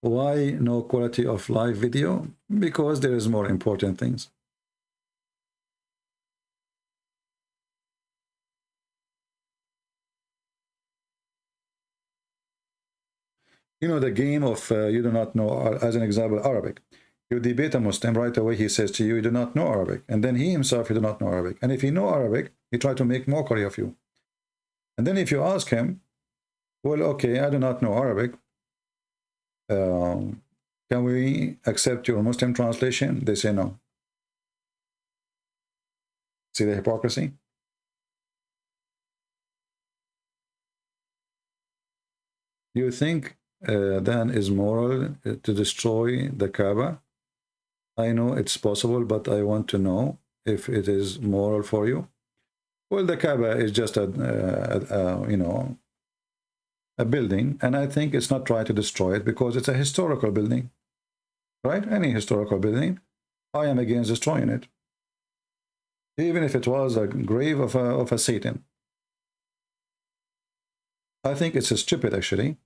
Why no quality of live video? Because there is more important things. You know, the game of you do not know, as an example, Arabic. You debate a Muslim, right away he says to you, you do not know Arabic. And then he himself, he do not know Arabic. And if he know Arabic, he try to make mockery of you. And then if you ask him, well, okay, I do not know Arabic. Can we accept your Muslim translation? They say no. See the hypocrisy? You think then is moral to destroy the Kaaba? I know it's possible, but I want to know if it is moral for you. Well, the Kaaba is just a you know, a building, and I think it's not trying to destroy it because it's a historical building, right? Any historical building, I am against destroying it, even if it was a grave of a Satan. I think it's stupid actually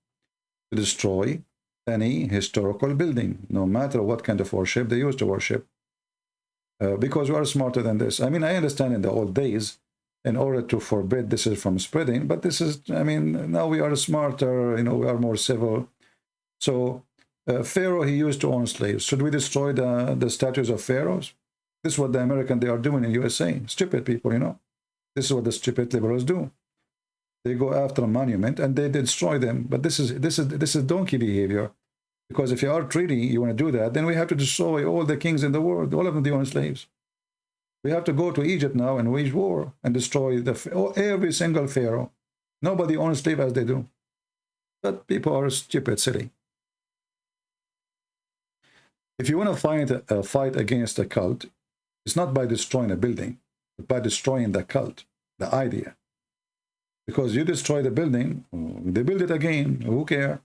to destroy any historical building, no matter what kind of worship they used to worship, because we are smarter than this. I mean, I understand in the old days, in order to forbid this is from spreading, but this is, I mean, now we are smarter, you know, we are more civil. So Pharaoh, he used to own slaves. Should we destroy the statues of pharaohs? This is what the American, they are doing in USA. Stupid people, you know. This is what the stupid liberals do. They go after a monument and they destroy them. But this is donkey behavior. Because if you are treaty, you want to do that, then we have to destroy all the kings in the world. All of them, they own slaves. We have to go to Egypt now and wage war and destroy every single pharaoh. Nobody owns slaves as they do. But people are stupid, silly. If you want to fight a fight against a cult, it's not by destroying a building, but by destroying the cult, the idea. Because you destroy the building, they build it again, who cares?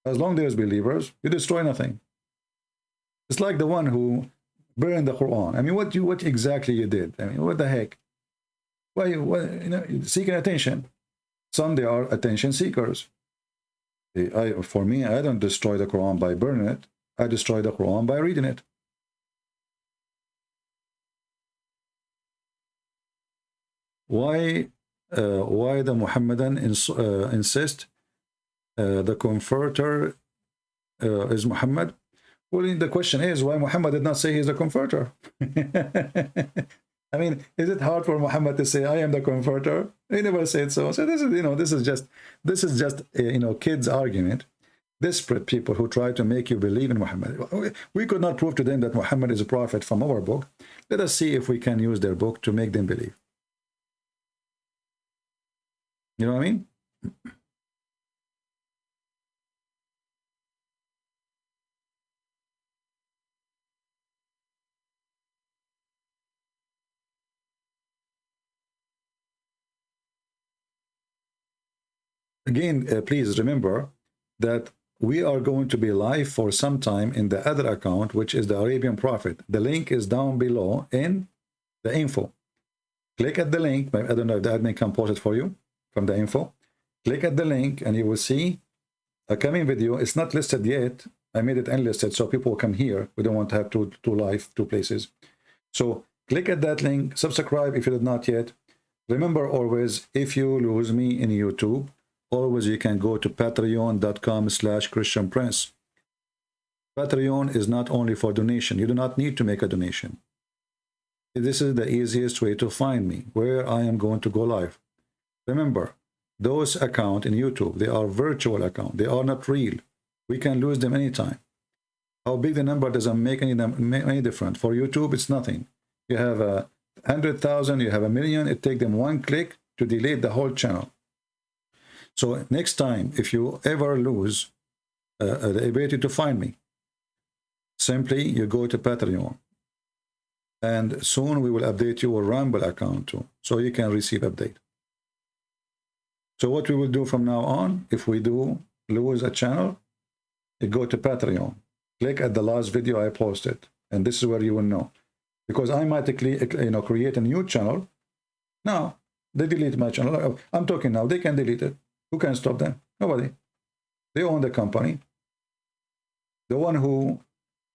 As long as there's believers, you destroy nothing. It's like the one who burned the Quran. I mean, what exactly you did? I mean, what the heck? Why, you know, seeking attention. Some, they are attention seekers. For me, I don't destroy the Quran by burning it. I destroy the Quran by reading it. Why the Muhammadan insist the comforter is Muhammad? Well, the question is why Muhammad did not say he's the comforter. I mean, is it hard for Muhammad to say I am the comforter? He never said so. So this is, you know, this is just you know, kids' argument. Desperate people who try to make you believe in Muhammad. We could not prove to them that Muhammad is a prophet from our book. Let us see if we can use their book to make them believe. You know what I mean? Again, please remember that we are going to be live for some time in the other account, which is the Arabian Prophet. The link is down below in the info. Click at the link. I don't know if the admin can post it for you from the info. Click at the link and you will see a coming video. It's not listed yet. I made it unlisted so people come here. We don't want to have two live, two places. So click at that link. Subscribe if you did not yet. Remember always, if you lose me in YouTube, always you can go to patreon.com/ChristianPrince. Patreon is not only for donation. You do not need to make a donation. This is the easiest way to find me, where I am going to go live. Remember, those accounts in YouTube, they are virtual accounts. They are not real. We can lose them anytime. How big the number doesn't make any difference. For YouTube, it's nothing. You have 100,000, you have a million, it takes them one click to delete the whole channel. So next time, if you ever lose the ability to find me, simply you go to Patreon. And soon we will update your Rumble account too, so you can receive update. So what we will do from now on, if we do lose a channel, you go to Patreon, click at the last video I posted, and this is where you will know. Because I might create a new channel. Now, they delete my channel. I'm talking now, they can delete it. Who can stop them? Nobody. They own the company. The one who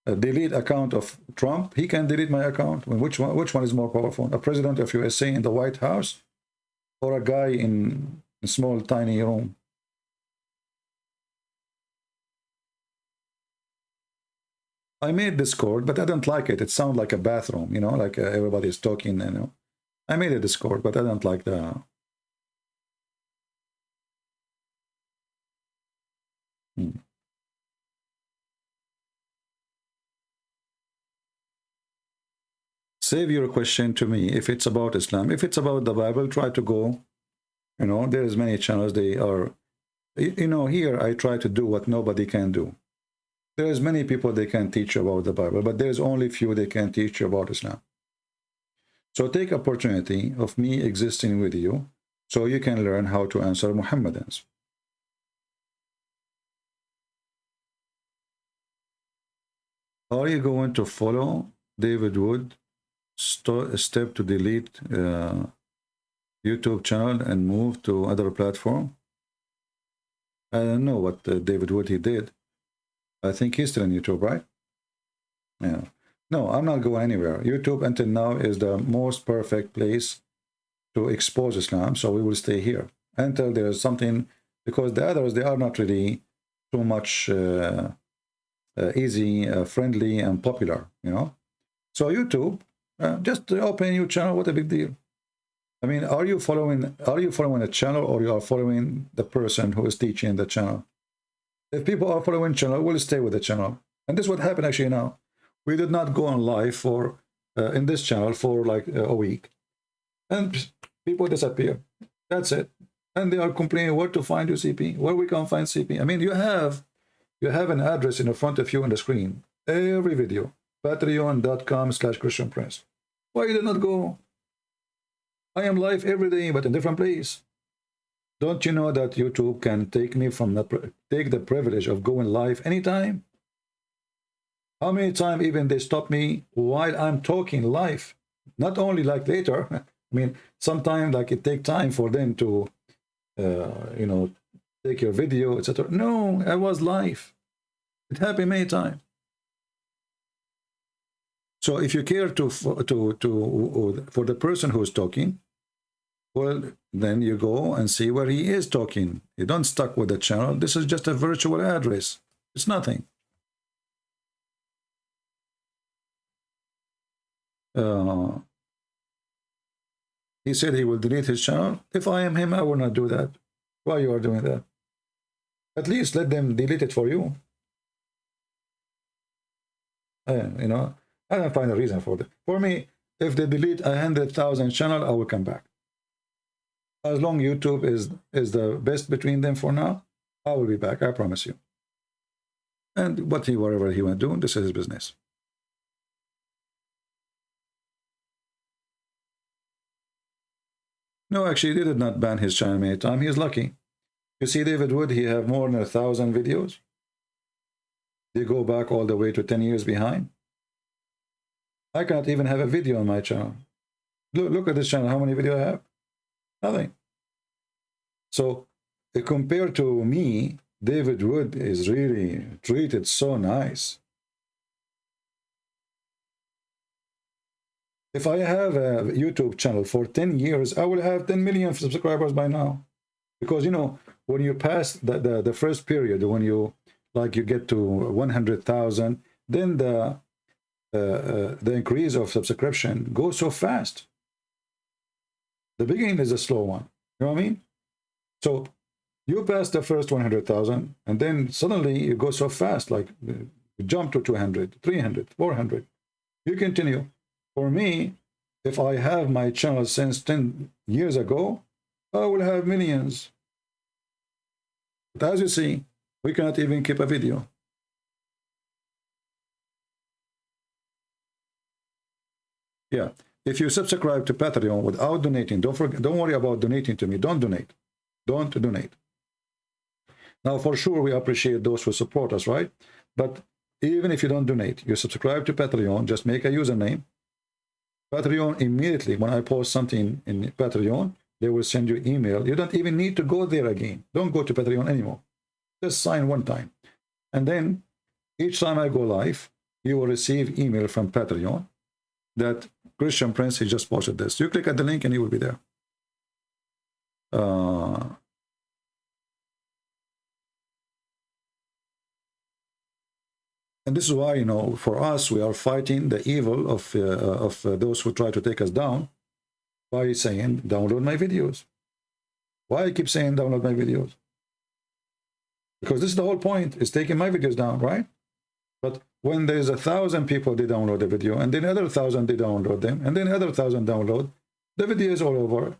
delete account of Trump, he can delete my account. Which one is more powerful? A president of USA in the White House, or a guy in a small tiny room? I made Discord, but I don't like it. It sounds like a bathroom, like everybody's talking. I made a Discord, but I don't like the. Save your question to me if it's about Islam. If it's about the Bible, try to go. There's many channels. They are, here I try to do what nobody can do. There's many people they can teach about the Bible, but there's only few they can teach you about Islam. So take opportunity of me existing with you so you can learn how to answer Muhammadans. Are you going to follow David Wood step to delete YouTube channel and move to other platform? I don't know what David Wood he did. I think he's still on YouTube, right? Yeah. No, I'm not going anywhere. YouTube until now is the most perfect place to expose Islam, so we will stay here until there is something, because the others, they are not really too much easy, friendly, and popular, So YouTube, just open a new channel. What a big deal. I mean, are you following a channel, or you are following the person who is teaching the channel? If people are following channel, we'll stay with the channel. And this is what happened actually now. We did not go on live for in this channel for like a week, and people disappear. That's it. And they are complaining where to find your CP, where we can find CP. I mean, you have an address in front of you on the screen. Every video, patreon.com/ChristianPrince. Why you did not go? I am live every day, but in a different place. Don't you know that YouTube can take me from take the privilege of going live anytime? How many times even they stop me while I'm talking live? Not only like later. I mean, sometimes like it takes time for them to, take your video, etc. No, I was live. It happened many times. So if you care for the person who's talking, well, then you go and see where he is talking. You don't stuck with the channel. This is just a virtual address. It's nothing. He said he will delete his channel. If I am him, I will not do that. Why you are doing that? At least let them delete it for you. I don't find a reason for that. For me, if they delete 100,000 channel, I will come back. As long YouTube is the best between them for now, I will be back. I promise you. And whatever he went doing, this is his business. No, actually, they did not ban his channel many times. He is lucky. You see, David Wood, he have more than 1,000 videos. They go back all the way to 10 years behind. I cannot even have a video on my channel. Look at this channel. How many videos I have? Nothing. So, compared to me, David Wood is really treated so nice. If I have a YouTube channel for 10 years, I will have 10 million subscribers by now. Because, when you pass the first period, when you get to 100,000, then the increase of subscription goes so fast. The beginning is a slow one. You know what I mean? So you pass the first 100,000, and then suddenly you go so fast, like you jump to 200, 300, 400. You continue. For me, If I have my channel since 10 years ago, I will have millions. But as you see, we cannot even keep a video. Yeah. If you subscribe to Patreon without donating, don't worry about donating to me. Don't donate. Don't donate. Now, for sure, we appreciate those who support us, right? But even if you don't donate, you subscribe to Patreon, just make a username. Patreon, immediately, when I post something in Patreon, they will send you email. You don't even need to go there again. Don't go to Patreon anymore. Just sign one time. And then each time I go live, you will receive email from Patreon that Christian Prince, he just posted this. You click at the link and you will be there. And this is why, you know, for us, we are fighting the evil of those who try to take us down by saying, download my videos. Why I keep saying download my videos? Because this is the whole point, is taking my videos down, right? But when there's 1,000 people, they download the video, and then another 1,000, they download them, and then another 1,000 download, the video is all over.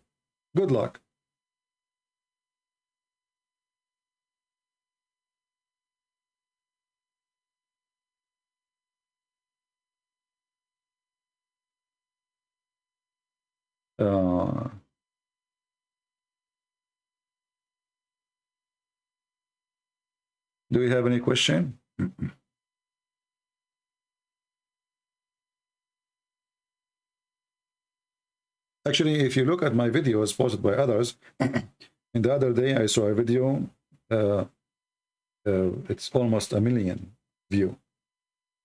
Good luck. Do you have any question? Actually, if you look at my videos posted by others, in the other day I saw a video, it's almost 1 million view.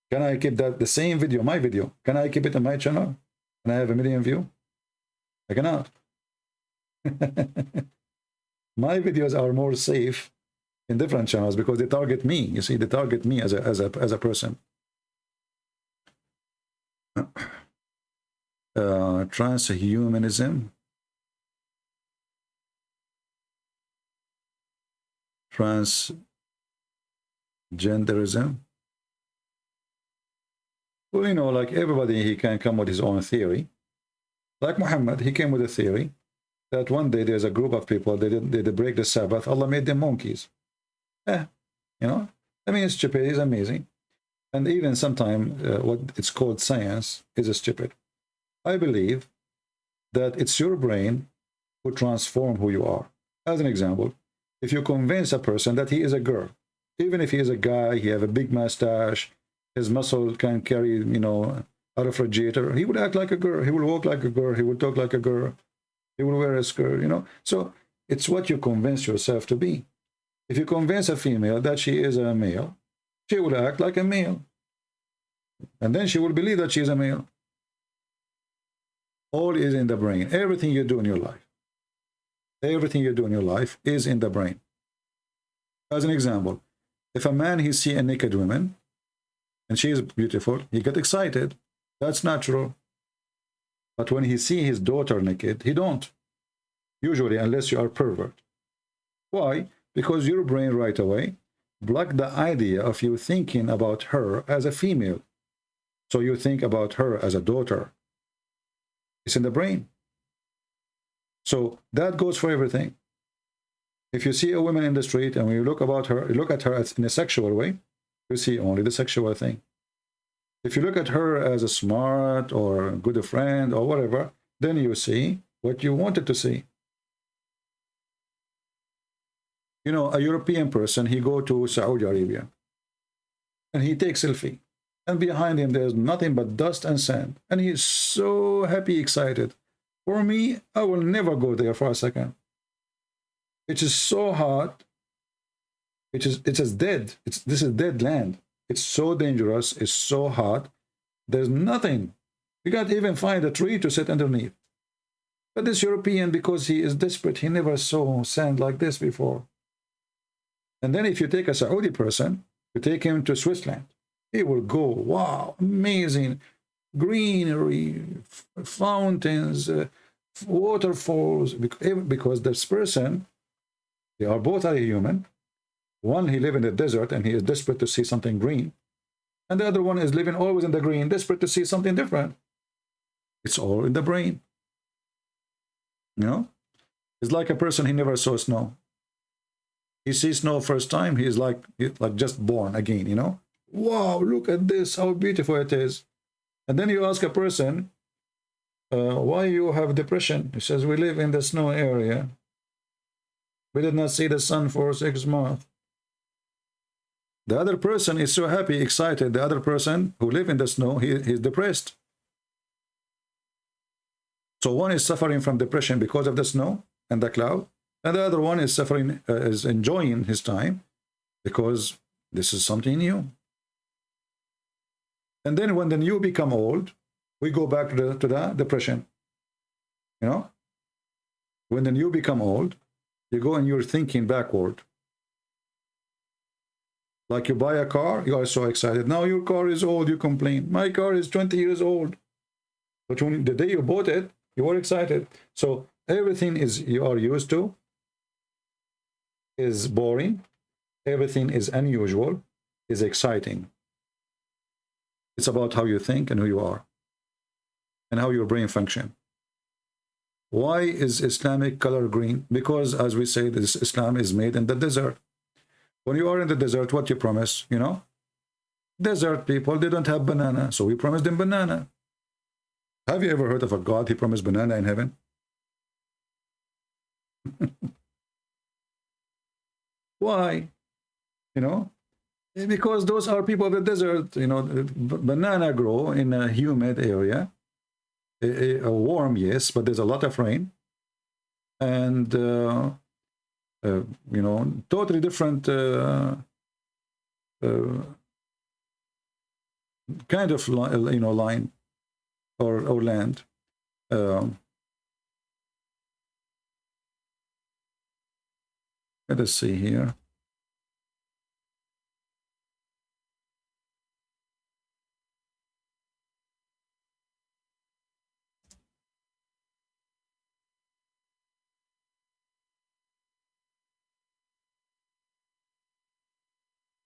Can I keep that, the same video, my video, can I keep it on my channel? Can I have 1 million view? I cannot. My videos are more safe in different channels because they target me. You see, they target me as a person. Transhumanism, transgenderism. Well, you know, like everybody, he can come with his own theory. Like Muhammad, he came with a theory that one day there's a group of people, they break the Sabbath, Allah made them monkeys. You know, I mean, it's stupid, it's amazing. And even sometimes what it's called science is stupid. I believe that it's your brain who transforms who you are. As an example, if you convince a person that he is a girl, even if he is a guy, he have a big mustache, his muscle can carry, you know, a refrigerator, he would act like a girl, he will walk like a girl, he will talk like a girl, he will wear a skirt, you know. So it's what you convince yourself to be. If you convince a female that she is a male, she will act like a male. And then she will believe that she is a male. All is in the brain. Everything you do in your life. Everything you do in your life is in the brain. As an example, if a man, he see a naked woman, and she is beautiful, he get excited. That's natural. But when he see his daughter naked, he don't. Usually, unless you are pervert. Why? Because your brain right away blocked the idea of you thinking about her as a female. So you think about her as a daughter. It's in the brain. So that goes for everything. If you see a woman in the street and when you look at her in a sexual way, you see only the sexual thing. If you look at her as a smart or good friend or whatever, then you see what you wanted to see. You know, a European person, he go to Saudi Arabia and he takes selfie. And behind him, there's nothing but dust and sand. And he's so happy, excited. For me, I will never go there for a second. It is so hot. It's just dead. This is dead land. It's so dangerous. It's so hot. There's nothing. You can't even find a tree to sit underneath. But this European, because he is desperate, he never saw sand like this before. And then if you take a Saudi person, you take him to Switzerland, he will go, wow, amazing, greenery, fountains, waterfalls, because this person, they are both are human. One, he lives in the desert and he is desperate to see something green. And the other one is living always in the green, desperate to see something different. It's all in the brain. You know, it's like a person, he never saw snow. He sees snow first time, he's like just born again, you know. Wow, look at this, how beautiful it is. And then you ask a person, why you have depression? He says, we live in the snow area. We did not see the sun for 6 months. The other person is so happy, excited. The other person who live in the snow, he's depressed. So one is suffering from depression because of the snow and the cloud, and the other one is suffering, is enjoying his time because this is something new. And then when the new become old, we go back to the depression. You know, when the new become old, you go and you're thinking backward. Like you buy a car, you are so excited. Now your car is old, you complain. My car is 20 years old. But when the day you bought it, you were excited. So everything you are used to is boring. Everything is unusual, is exciting. It's about how you think and who you are and how your brain function. Why is Islamic color green? Because, as we say, this Islam is made in the desert. When you are in the desert, what you promise, you know? Desert people, they don't have banana, so we promise them banana. Have you ever heard of a God, he promised banana in heaven? Why? You know? Because those are people of the desert, you know. Banana grow in a humid area. A warm, yes, but there's a lot of rain. And... you know, totally different kind of you know, line or land. Let us see here.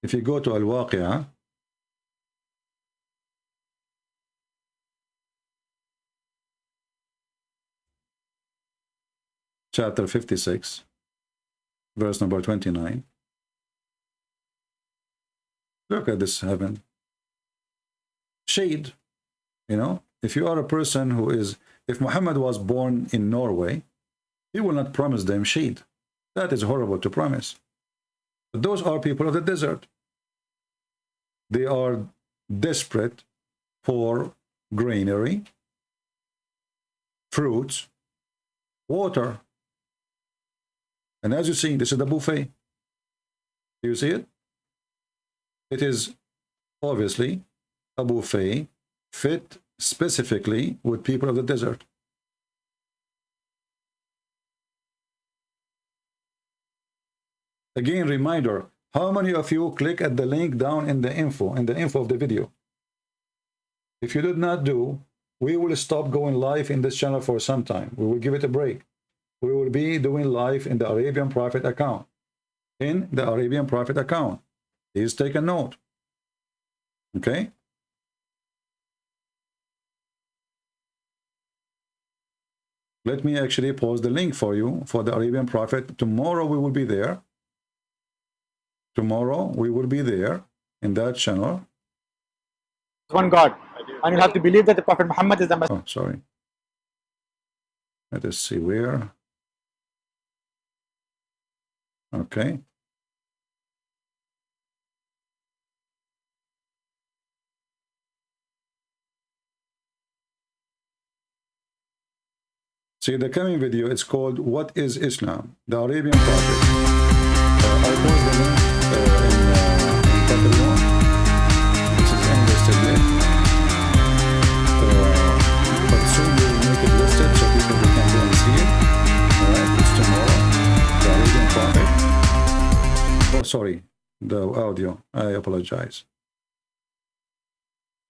If you go to Al-Waqi'ah, chapter 56, verse number 29, look at this heaven. Shade, you know, if you are a person who is, if Muhammad was born in Norway, he will not promise them shade. That is horrible to promise. But those are people of the desert. They are desperate for greenery, fruits, water. And as you see, this is the buffet. Do you see it? It is obviously a buffet fit specifically with people of the desert. Again, reminder, how many of you click at the link down in the info of the video? If you did not do, we will stop going live in this channel for some time. We will give it a break. We will be doing live in the Arabian Prophet account. In the Arabian Prophet account. Please take a note. Okay? Let me actually post the link for you for the Arabian Prophet. Tomorrow we will be there. Tomorrow we will be there in that channel.
One God. And you have to believe that the Prophet Muhammad is the Messenger.
Oh, sorry. Let us see where. Okay. See, the coming video, it's called What is Islam? The Arabian Prophet. I post the link in Catalan. This is unlisted yet. But soon we will make it listed so people can go and see it. Alright, it's tomorrow. The Arabian Prophet. Oh, sorry. The audio. I apologize.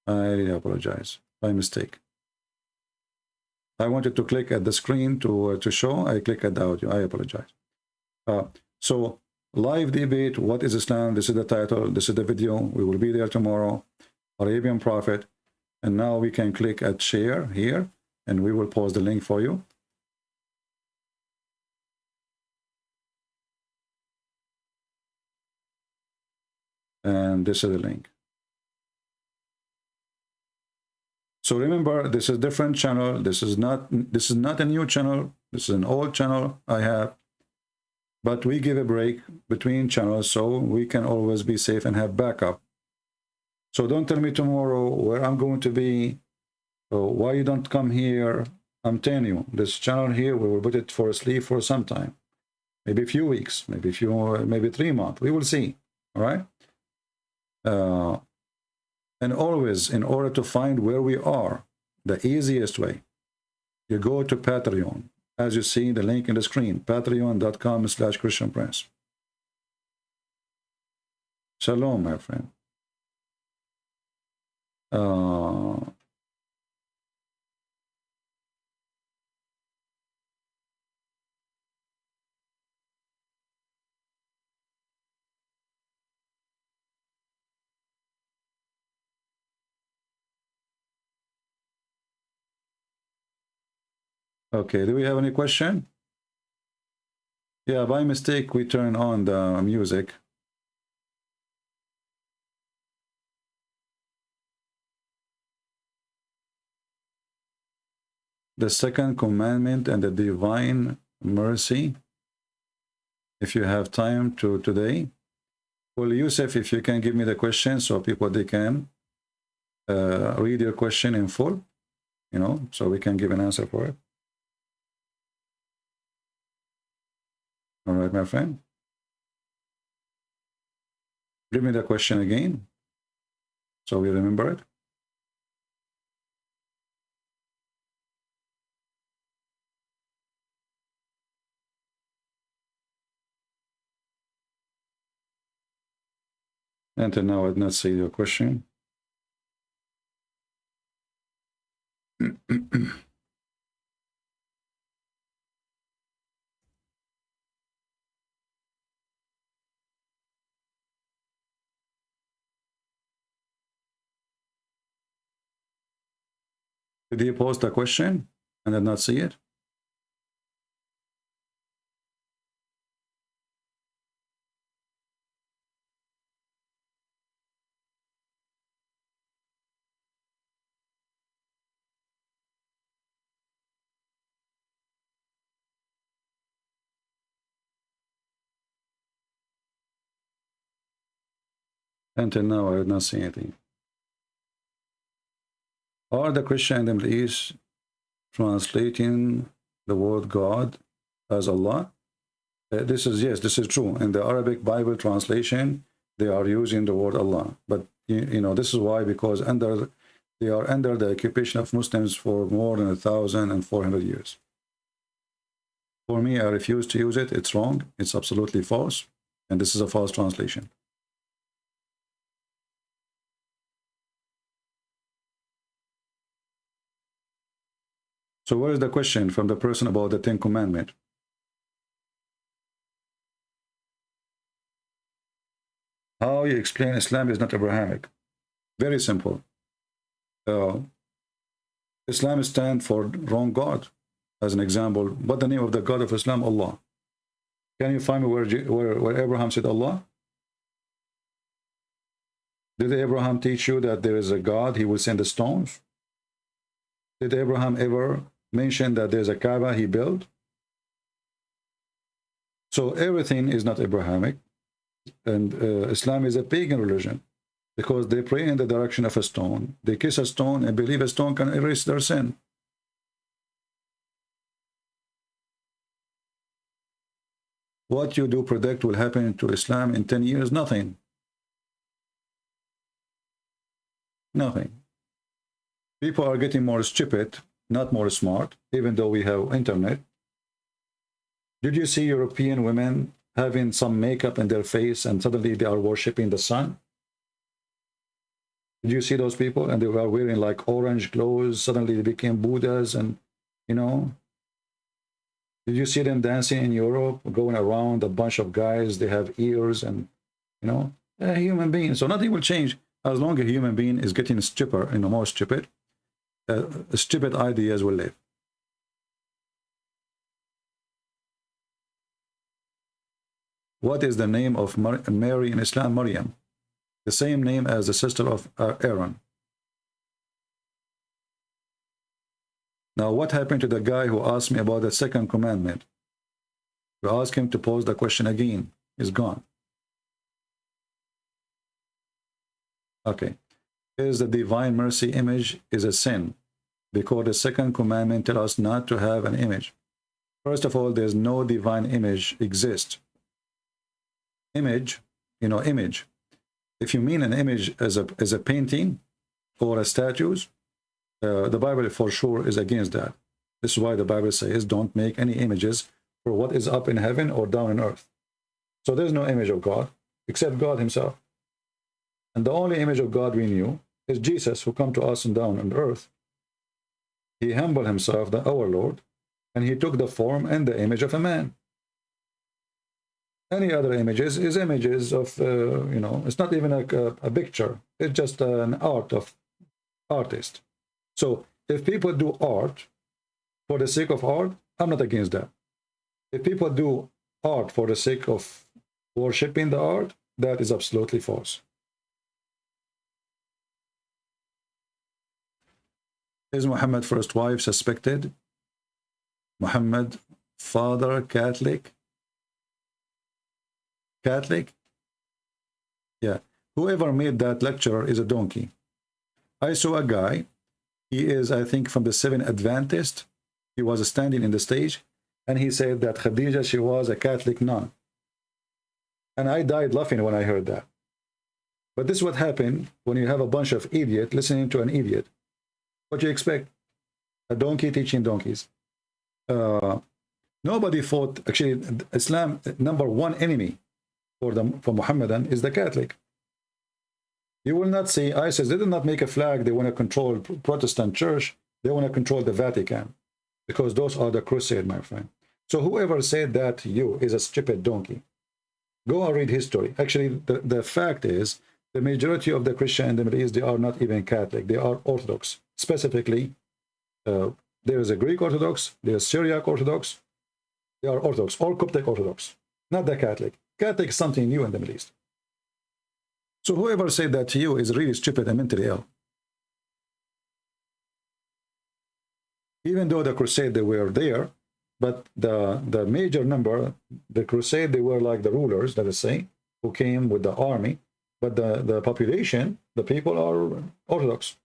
I really apologize. By mistake. I wanted to click at the screen to show. I click at the audio. I apologize. So, live debate, what is Islam? This is the title. This is the video. We will be there tomorrow. Arabian Prophet. And now we can click at share here. and we will post the link for you. And this is the link. So remember, this is a different channel. This is not a new channel. This is an old channel I have. But we give a break between channels so we can always be safe and have backup. So don't tell me tomorrow where I'm going to be, or why you don't come here. I'm telling you, this channel here, we will put it for sleep for some time. Maybe a few weeks, maybe 3 months. We will see. All right. And always, in order to find where we are, the easiest way, you go to Patreon. As you see the link in the screen, patreon.com/ChristianPrince. Shalom, my friend. Okay, do we have any question? Yeah, by mistake, we turn on the music. The second commandment and the divine mercy. If you have time to today. Well, Yusuf, if you can give me the question so people, they can read your question in full, you know, so we can give an answer for it. All right, my friend. Give me the question again, so we remember it. Until now, I did not see your question. Did you post a question and did not see it? Until now, I did not see anything. Are the Christian and the Middle East translating the word God as Allah? This is, yes, this is true. In the Arabic Bible translation, they are using the word Allah. But, you know, this is why, because they are under the occupation of Muslims for more than 1,400 years. For me, I refuse to use it. It's wrong. It's absolutely false. And this is a false translation. So what is the question from the person about the 10 Commandments? How you explain Islam is not Abrahamic? Very simple. Islam stands for wrong God. As an example, what the name of the God of Islam? Allah. Can you find me where Abraham said Allah? Did Abraham teach you that there is a God, he will send the stones? Did Abraham ever mention that there's a Kaaba he built? So everything is not Abrahamic. And Islam is a pagan religion because they pray in the direction of a stone. They kiss a stone and believe a stone can erase their sin. What you do predict will happen to Islam in 10 years? Nothing. Nothing. People are getting more stupid, not more smart, even though we have internet. Did you see European women having some makeup in their face and suddenly they are worshipping the sun? Did you see those people? And they were wearing like orange clothes, suddenly they became Buddhas, and you know. Did you see them dancing in Europe, going around a bunch of guys, they have ears and, you know, a human being. So nothing will change as long as a human being is getting stupider, you know, more stupid. stupid ideas will live. What is the name of Mary in Islam? Maryam. The same name as the sister of Aaron. Now, what happened to the guy who asked me about the second commandment? We asked him to pose the question again. He's gone. Okay. Is the divine mercy image is a sin? Because the second commandment tells us not to have an image. First of all, there's no divine image exist. Image, you know, image. If you mean an image as a painting or a statues, the Bible for sure is against that. This is why the Bible says don't make any images for what is up in heaven or down on earth. So there's no image of God except God himself. And the only image of God we knew is Jesus, who come to us and down on earth. He humbled himself, our Lord, and he took the form and the image of a man. Any other images is images of, you know, it's not even a picture. It's just an art of artist. So if people do art for the sake of art, I'm not against that. If people do art for the sake of worshipping the art, that is absolutely false. Is Muhammad's first wife suspected? Muhammad, father, Catholic? Catholic? Yeah. Whoever made that lecture is a donkey. I saw a guy. He is, I think, from the Seventh Adventist. He was standing in the stage, and he said that Khadija, she was a Catholic nun. And I died laughing when I heard that. But this is what happened when you have a bunch of idiots listening to an idiot. What do you expect? A donkey teaching donkeys. Nobody fought. Actually, Islam, number one enemy for Muhammadan is the Catholic. You will not see ISIS. They did not make a flag. They want to control Protestant church. They want to control the Vatican, because those are the crusade, my friend. So whoever said that to you is a stupid donkey. Go and read history. Actually, the fact is, the majority of the Christian in the Middle East, they are not even Catholic. They are Orthodox. Specifically, there is a Greek Orthodox, there is Syriac Orthodox. They are Orthodox, or Coptic Orthodox, not the Catholic. Catholic is something new in the Middle East. So whoever said that to you is really stupid and mentally ill. Even though the crusade, they were there, but the major number, the crusade, they were like the rulers, let us say, who came with the army, but the population, the people are Orthodox.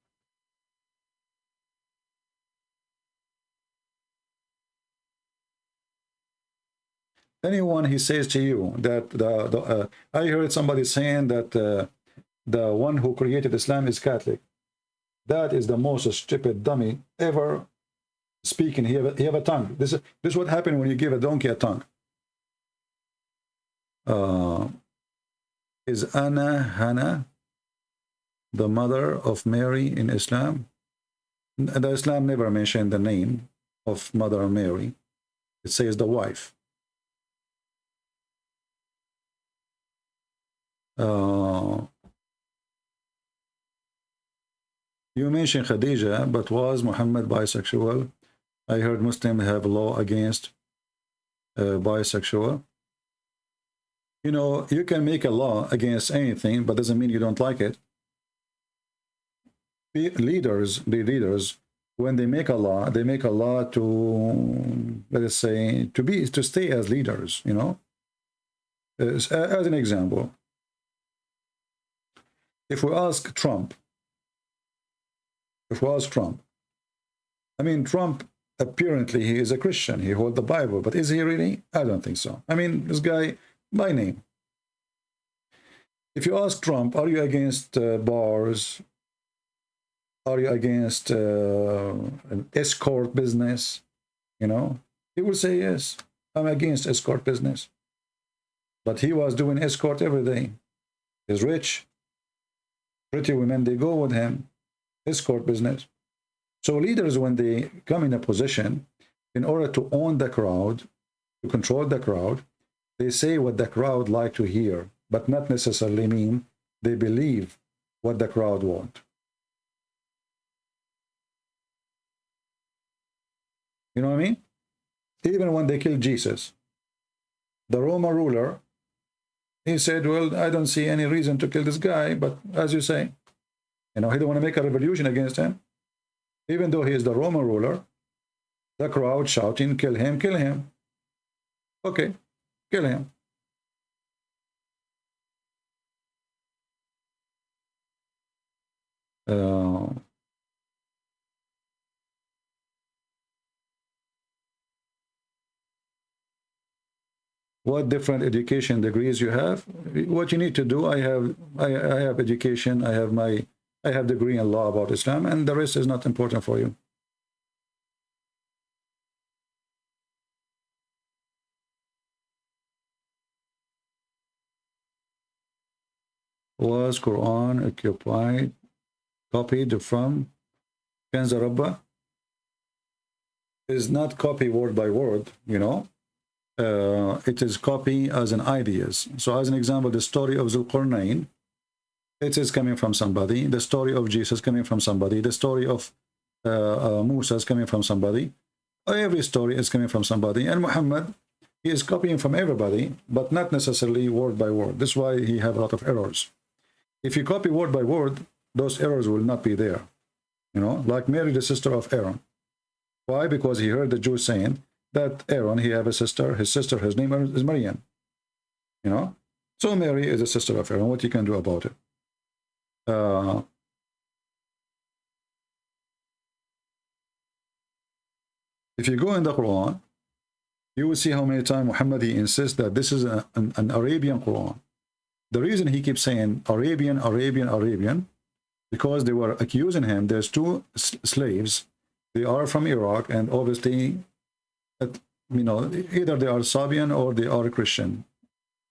Anyone he says to you that I heard somebody saying that the one who created Islam is Catholic. That is the most stupid dummy ever speaking. He have a tongue. This is what happened when you give a donkey a tongue. Is Hannah the mother of Mary in Islam? The Islam never mentioned the name of Mother Mary. It says the wife. You mentioned Khadija, but was Muhammad bisexual? I heard Muslims have a law against bisexual. You know, you can make a law against anything, but doesn't mean you don't like it. The leaders, when they make a law to, let us say, to stay as leaders, you know. As an example, if we ask Trump, I mean, Trump, apparently he is a Christian, he holds the Bible, but is he really? I don't think so. I mean, this guy, by name. If you ask Trump, are you against bars? Are you against an escort business? You know, he will say, yes, I'm against escort business. But he was doing escort every day. He's rich. Pretty women, they go with him. Escort business. So leaders, when they come in a position, in order to own the crowd, to control the crowd, they say what the crowd like to hear, but not necessarily mean they believe what the crowd want. You know what I mean? Even when they killed Jesus, the Roman ruler, he said, well, I don't see any reason to kill this guy, but as you say, he didn't want to make a revolution against him. Even though he is the Roman ruler, the crowd shouting, kill him, kill him. Okay, kill him. What different education degrees you have? What you need to do, I have education, I have degree in law about Islam, and the rest is not important for you. Was Quran copied from Kanza Rabba? Is not copy word by word, it is copy as an ideas. So as an example, the story of Zulqarnain, it is coming from somebody. The story of Jesus coming from somebody. The story of Musa is coming from somebody. Every story is coming from somebody. And Muhammad, he is copying from everybody, but not necessarily word by word. This is why he have a lot of errors. If you copy word by word, those errors will not be there. Like Mary, the sister of Aaron. Why? Because he heard the Jews saying that Aaron, he have a sister, his name is Maryam. So Mary is a sister of Aaron. What you can do about it? If you go in the Quran, you will see how many times Muhammad, he insists that this is an Arabian Quran. The reason he keeps saying Arabian, Arabian, Arabian, because they were accusing him. There's two slaves. They are from Iraq, and obviously, either they are Sabian or they are Christian.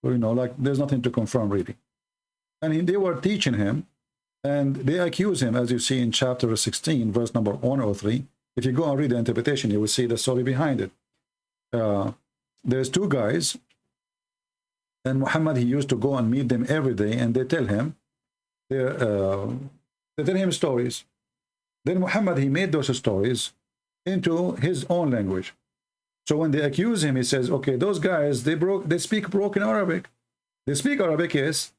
Like there's nothing to confirm really. And they were teaching him, and they accuse him, as you see in chapter 16, verse number 103. If you go and read the interpretation, you will see the story behind it. There's two guys, and Muhammad, he used to go and meet them every day, and they tell him, they tell him stories. Then Muhammad, he made those stories into his own language. So when they accuse him, he says, okay, those guys, they speak broken Arabic. They speak Arabic, yes,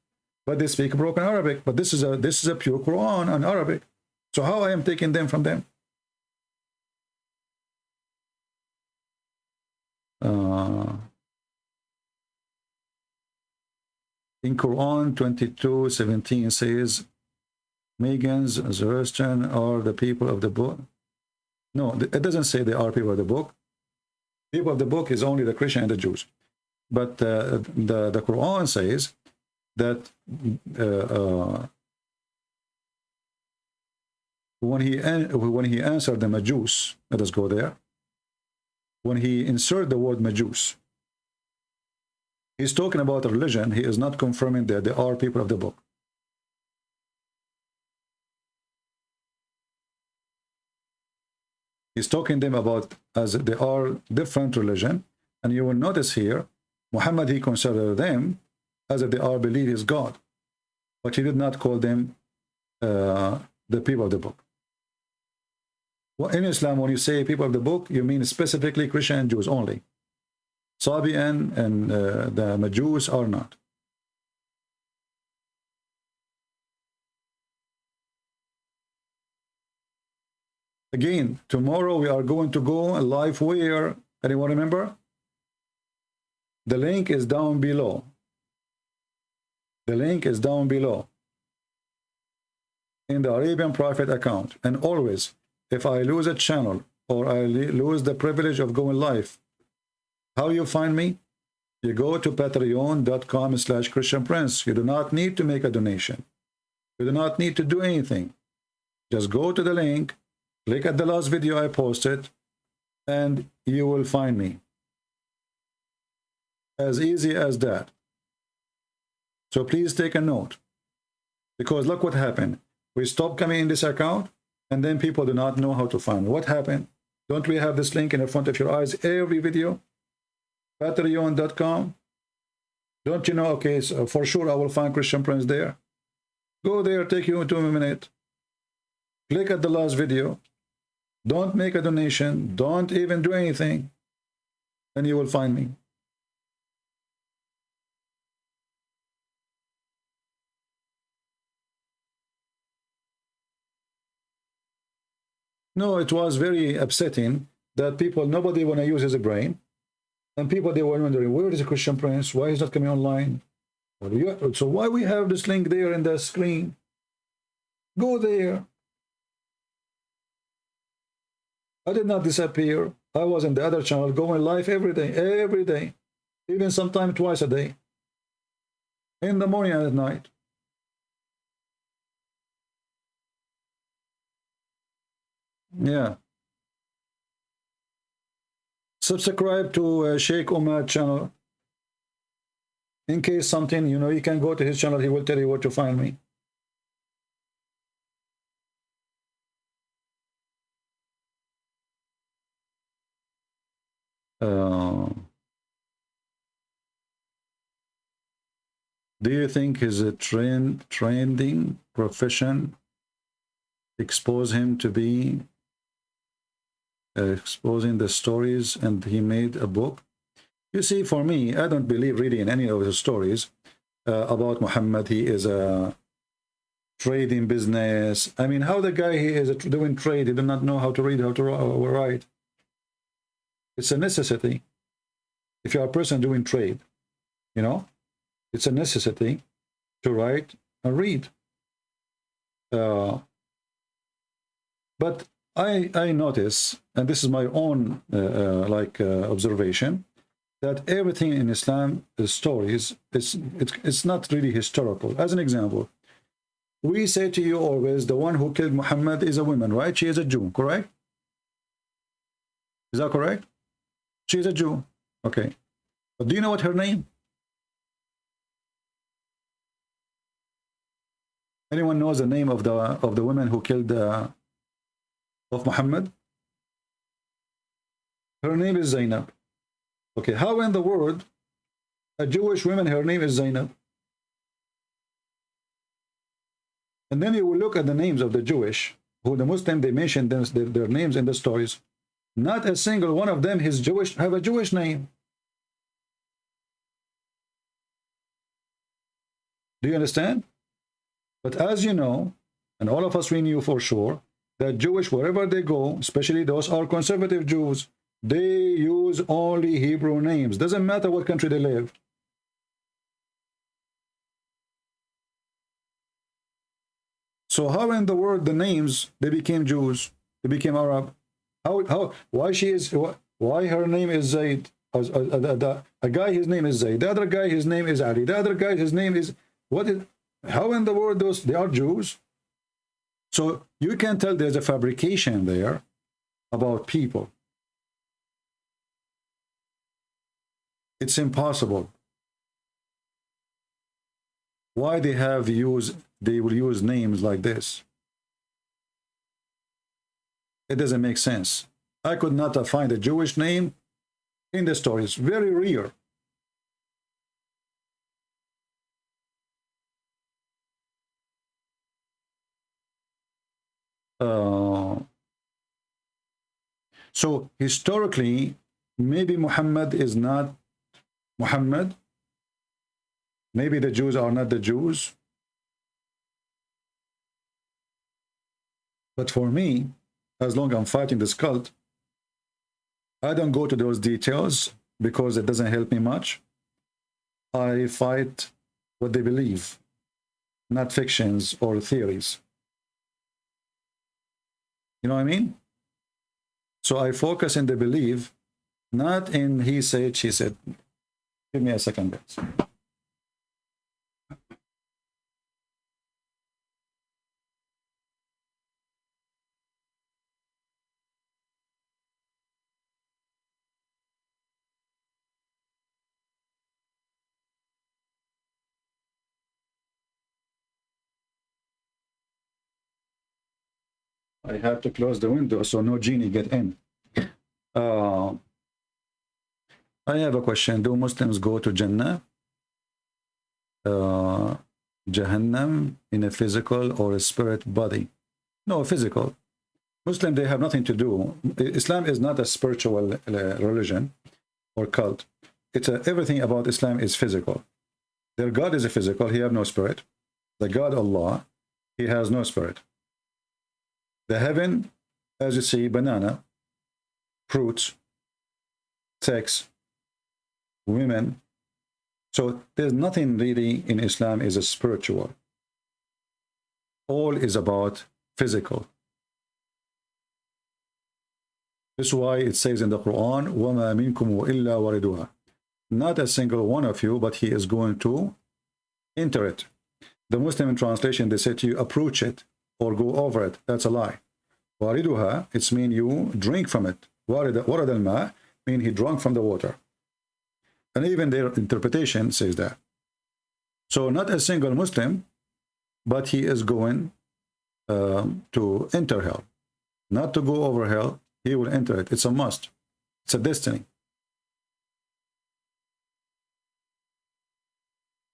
but they speak broken Arabic. But this is a pure Quran in Arabic. So how I am taking them from them? In Quran 22:17 says, Megans, Zoroastrian are the people of the book. No, it doesn't say they are people of the book. People of the book is only the Christian and the Jews. But the Quran says that when he answered the Majus, let us go there. When he inserted the word Majus, he's talking about a religion. He is not confirming that they are people of the book. He's talking to them about as they are different religion, and you will notice here, Muhammad, he considered them as if they are believe is God, but he did not call them the people of the book. Well, in Islam, when you say people of the book, you mean specifically Christian and Jews only. Sabian and the Majus are not. Again, tomorrow we are going to go live where? Anyone remember? The link is down below. The link is down below in the Arabian Prophet account. And always, if I lose a channel or I lose the privilege of going live, how you find me? You go to patreon.com/Christian Prince. You do not need to make a donation. You do not need to do anything. Just go to the link, click at the last video I posted, and you will find me. As easy as that. So please take a note. Because look what happened. We stopped coming in this account, and then people do not know how to find me. What happened? Don't we have this link in the front of your eyes every video? Patreon.com. Don't you know? Okay, so for sure I will find Christian Prince there. Go there, take you into a minute. Click at the last video. Don't make a donation. Don't even do anything. And you will find me. No, it was very upsetting that people, nobody want to use his brain. And people, they were wondering, where is the Christian Prince? Why is not coming online? So why we have this link there in the screen? Go there. I did not disappear. I was in the other channel going live every day, even sometimes twice a day, in the morning and at night. Yeah. Subscribe to Sheikh Umar channel. In case something, you know, you can go to his channel. He will tell you where to find me. Do you think his trending profession expose him to be exposing the stories and he made a book? You see, for me, I don't believe really in any of the stories about Muhammad. He is a trading business. I mean, how the guy he is doing trade, he do not know how to read, how to write. It's a necessity. If you are a person doing trade, you know, it's a necessity to write and read. But I notice, and this is my own observation, that everything in Islam is stories. It's not really historical. As an example, we say to you always, the one who killed Muhammad is a woman, right? She is a Jew, correct? Is that correct? She is a Jew. Okay. But do you know what her name? Anyone knows the name of the woman who killed of Muhammad? Her name is Zainab. Okay, how in the world a Jewish woman, her name is Zainab? And then you will look at the names of the Jewish, who the Muslim, they mention their names in the stories. Not a single one of them is Jewish, have a Jewish name. Do you understand? But as you know, and all of us, we knew for sure, that Jewish, wherever they go, especially those are conservative Jews, they use only Hebrew names. Doesn't matter what country they live. So how in the world the names, they became Jews, they became Arab? Why her name is Zaid? A guy, his name is Zaid. The other guy, his name is Ali. The other guy, his name is, how in the world they are Jews? So you can tell there's a fabrication there about people. It's impossible. Why they will use names like this? It doesn't make sense. I could not find a Jewish name in the story. It's very rare. So historically, maybe Muhammad is not Muhammad. Maybe the Jews are not the Jews. But for me, as long as I'm fighting this cult, I don't go to those details because it doesn't help me much. I fight what they believe, not fictions or theories. You know what I mean? So I focus in the belief, not in he said, she said. Give me a second, guys. I have to close the window so no genie get in. I have a question. Do Muslims go to Jannah, Jahannam, in a physical or a spirit body? No, physical. Muslim, they have nothing to do. Islam is not a spiritual religion or cult. It's everything about Islam is physical. Their God is a physical. He has no spirit. The God Allah, he has no spirit. The heaven, as you see, banana, fruits, sex, women. So there's nothing really in Islam is a spiritual. All is about physical. This is why it says in the Quran, وَمَا مِنْكُمْ إِلَّا وَرِدُهَا. Not a single one of you, but he is going to enter it. The Muslim translation, they say to you, approach it or go over it. That's a lie. وَرِدُهَا, it's mean you drink from it. وَرِدَ الْمَاء, mean he drank from the water. And even their interpretation says that. So not a single Muslim, but he is going to enter hell. Not to go over hell, he will enter it. It's a must. It's a destiny.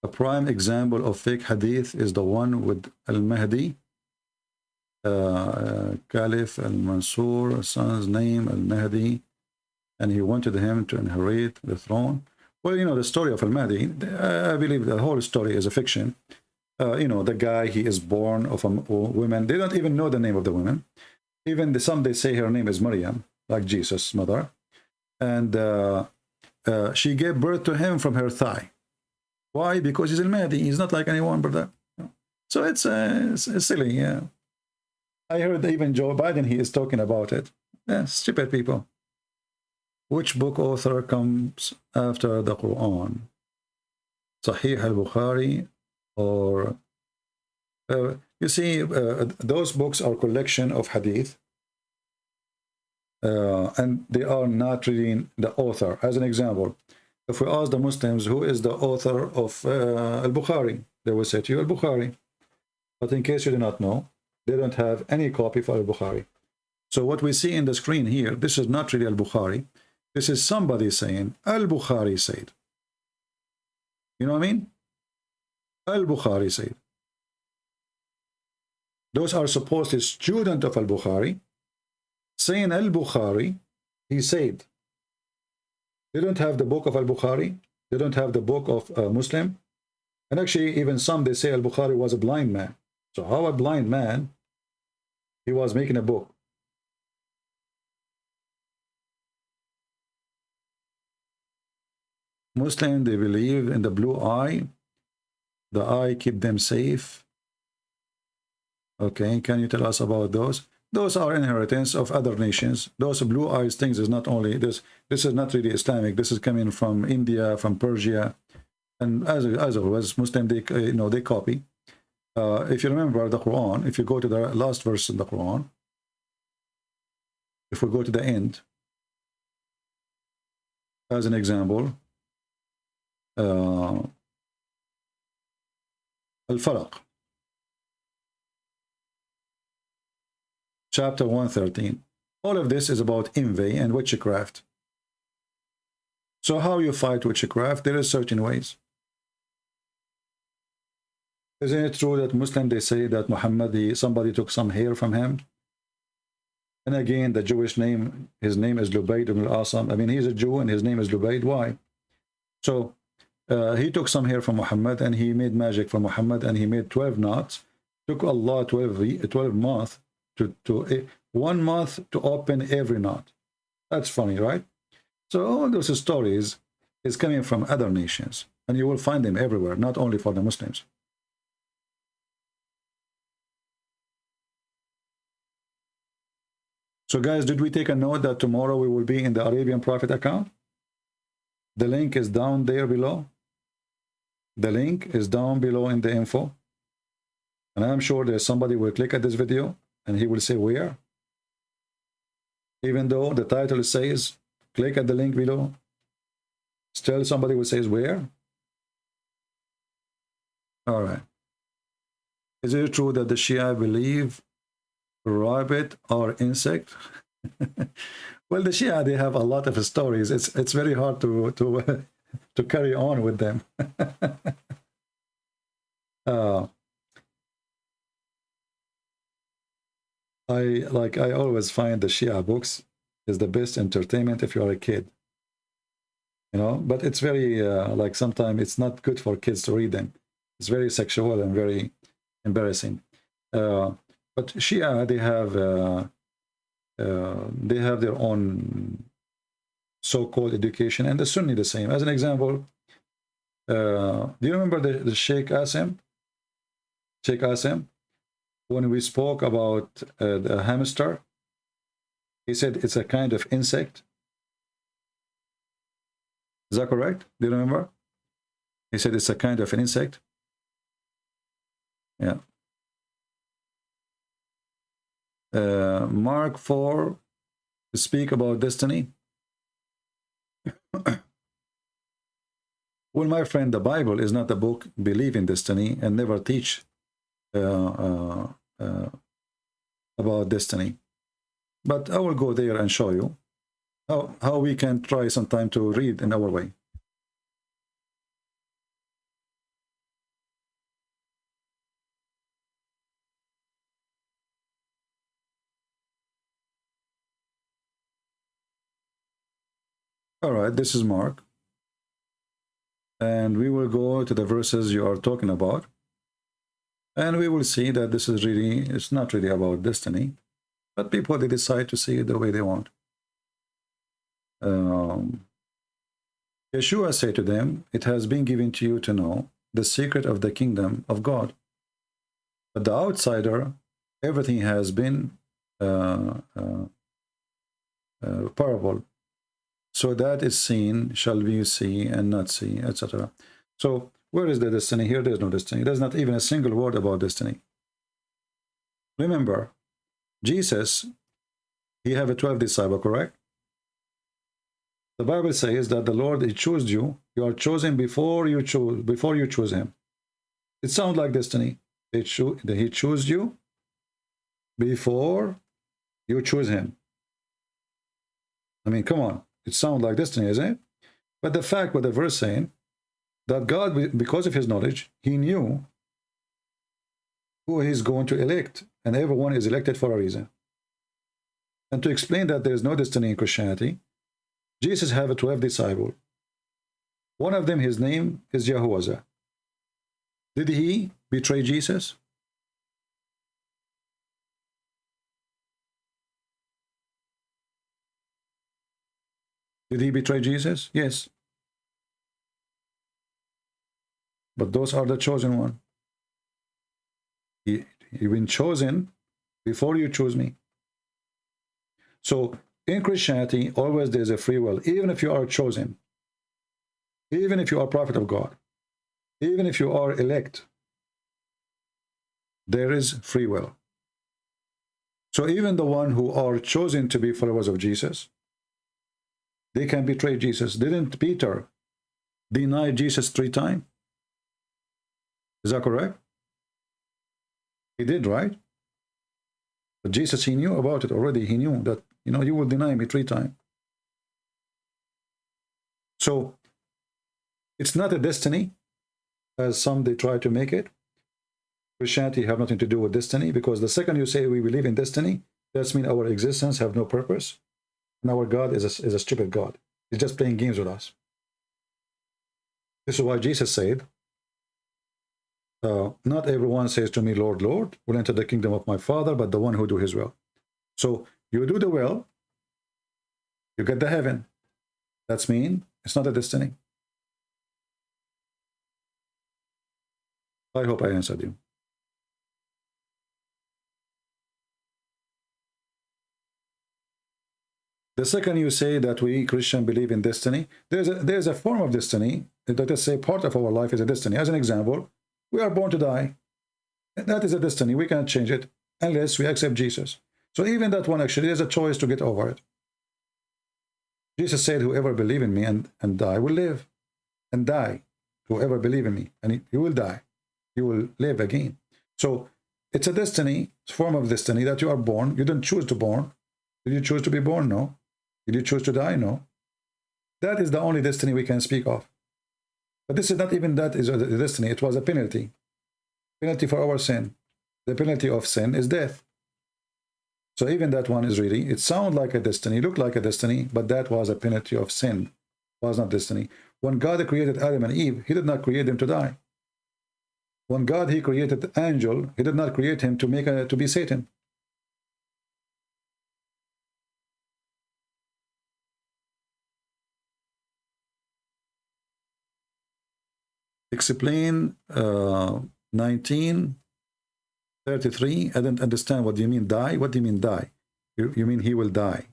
A prime example of fake hadith is the one with Al-Mahdi, Caliph Al-Mansur, son's name Al-Mahdi, and he wanted him to inherit the throne. Well, you know, the story of Al-Mahdi, I believe the whole story is a fiction. You know, the guy, he is born of a woman. They don't even know the name of the woman. Even some, they say her name is Maryam, like Jesus' mother. And she gave birth to him from her thigh. Why? Because he's Al-Mahdi. He's not like anyone, brother. So it's silly, yeah. I heard even Joe Biden, he is talking about it. Yeah, stupid people. Which book author comes after the Quran? Sahih al-Bukhari or... you see, those books are collection of hadith. And they are not reading the author. As an example, if we ask the Muslims who is the author of al-Bukhari, they will say to you al-Bukhari. But in case you do not know, they don't have any copy for al-Bukhari. So what we see in the screen here, this is not really al-Bukhari. This is somebody saying al-Bukhari said. You know what I mean? Al-Bukhari said. Those are supposedly students of al-Bukhari saying al-Bukhari, he said. They don't have the book of al-Bukhari. They don't have the book of Muslim. And actually, even some, they say al-Bukhari was a blind man. So how a blind man, he was making a book? Muslim, they believe in the blue eye. The eye keep them safe. Okay, can you tell us about those? Those are inheritance of other nations. Those blue eyes things is not only this. This is not really Islamic. This is coming from India, from Persia, and as always, Muslim they they copy. If you remember the Quran, if you go to the last verse in the Quran, if we go to the end, as an example, Al-Falaq. Chapter 113. All of this is about envy and witchcraft. So how you fight witchcraft? There are certain ways. Isn't it true that Muslim, they say that Muhammad, somebody took some hair from him? And again, the Jewish name, his name is Lubayd ibn al-Asam. I mean, he's a Jew and his name is Lubayd. Why? So he took some hair from Muhammad and he made magic for Muhammad and he made 12 knots. Took Allah 12 months to 1 month to open every knot. That's funny, right? So all those stories is coming from other nations, and you will find them everywhere, not only for the Muslims. So guys, did we take a note that tomorrow we will be in the Arabian Prophet account? The link is down there below. The link is down below in the info. And I'm sure there's somebody will click at this video and he will say where. Even though the title says, click at the link below, still somebody will say where. All right. Is it true that the Shia believe rabbit or insect? Well, the Shia, they have a lot of stories. It's very hard to carry on with them. I always find the Shia books is the best entertainment if you are a kid, you know. But it's very like sometimes it's not good for kids to read them. It's very sexual and very embarrassing. Uh, but Shia, they have their own so-called education, and the Sunni the same. As an example, do you remember the Sheikh Asim? Sheikh Asim, when we spoke about the hamster, he said it's a kind of insect. Is that correct? Do you remember? He said it's a kind of an insect. Yeah. Mark 4, speak about destiny. Well, my friend, the Bible is not a book believe in destiny and never teach about destiny. But I will go there and show you how we can try sometime to read in our way. All right, this is Mark. And we will go to the verses you are talking about. And we will see that this is really, it's not really about destiny, but people, they decide to see it the way they want. Yeshua said to them, it has been given to you to know the secret of the kingdom of God. But the outsider, everything has been parable. So that is seen, shall we see and not see, etc. So where is the destiny here? There's no destiny. There's not even a single word about destiny. Remember, Jesus, he have a 12 disciple, correct? The Bible says that the Lord, he chose you. You are chosen before you choose him. It sounds like destiny. He chose you before you choose him. I mean, come on. It sounds like destiny, isn't it? But the fact what the verse saying, that God, because of his knowledge, he knew who he's going to elect, and everyone is elected for a reason. And to explain that there is no destiny in Christianity, Jesus have a 12 disciple. One of them, his name is Yahuwah. Did he betray Jesus? Did he betray Jesus? Yes. But those are the chosen one. You've been chosen before you choose me. So in Christianity, always there's a free will. Even if you are chosen, even if you are prophet of God, even if you are elect, there is free will. So even the one who are chosen to be followers of Jesus, they can betray Jesus. Didn't Peter deny Jesus 3 times? Is that correct? He did, right? But Jesus, he knew about it already. He knew that, you know, you will deny me 3 times. So it's not a destiny, as some they try to make it. Christianity have nothing to do with destiny, because the second you say we believe in destiny, that means our existence have no purpose. And our God is a stupid God. He's just playing games with us. This is why Jesus said, not everyone says to me, Lord, Lord, will enter the kingdom of my Father, but the one who do his will. So you do the will, you get the heaven. That's mean it's not a destiny. I hope I answered you. The second you say that we Christian believe in destiny, there's a form of destiny that is say part of our life is a destiny. As an example, we are born to die. That is a destiny. We can't change it unless we accept Jesus. So even that one actually is a choice to get over it. Jesus said, whoever believe in me and die will live and die. Whoever believe in me and he will die. You will live again. So it's a destiny, it's a form of destiny that you are born. You didn't choose to born. Did you choose to be born? No. Did you choose to die? No. That is the only destiny we can speak of. But this is not even that is a destiny. It was a penalty. Penalty for our sin. The penalty of sin is death. So even that one is really, it sounds like a destiny, looked like a destiny, but that was a penalty of sin, was not destiny. When God created Adam and Eve, he did not create them to die. When God, he created the angel, he did not create him to be Satan. Explain 1933. I don't understand. What do you mean die? What do you mean die? You mean he will die?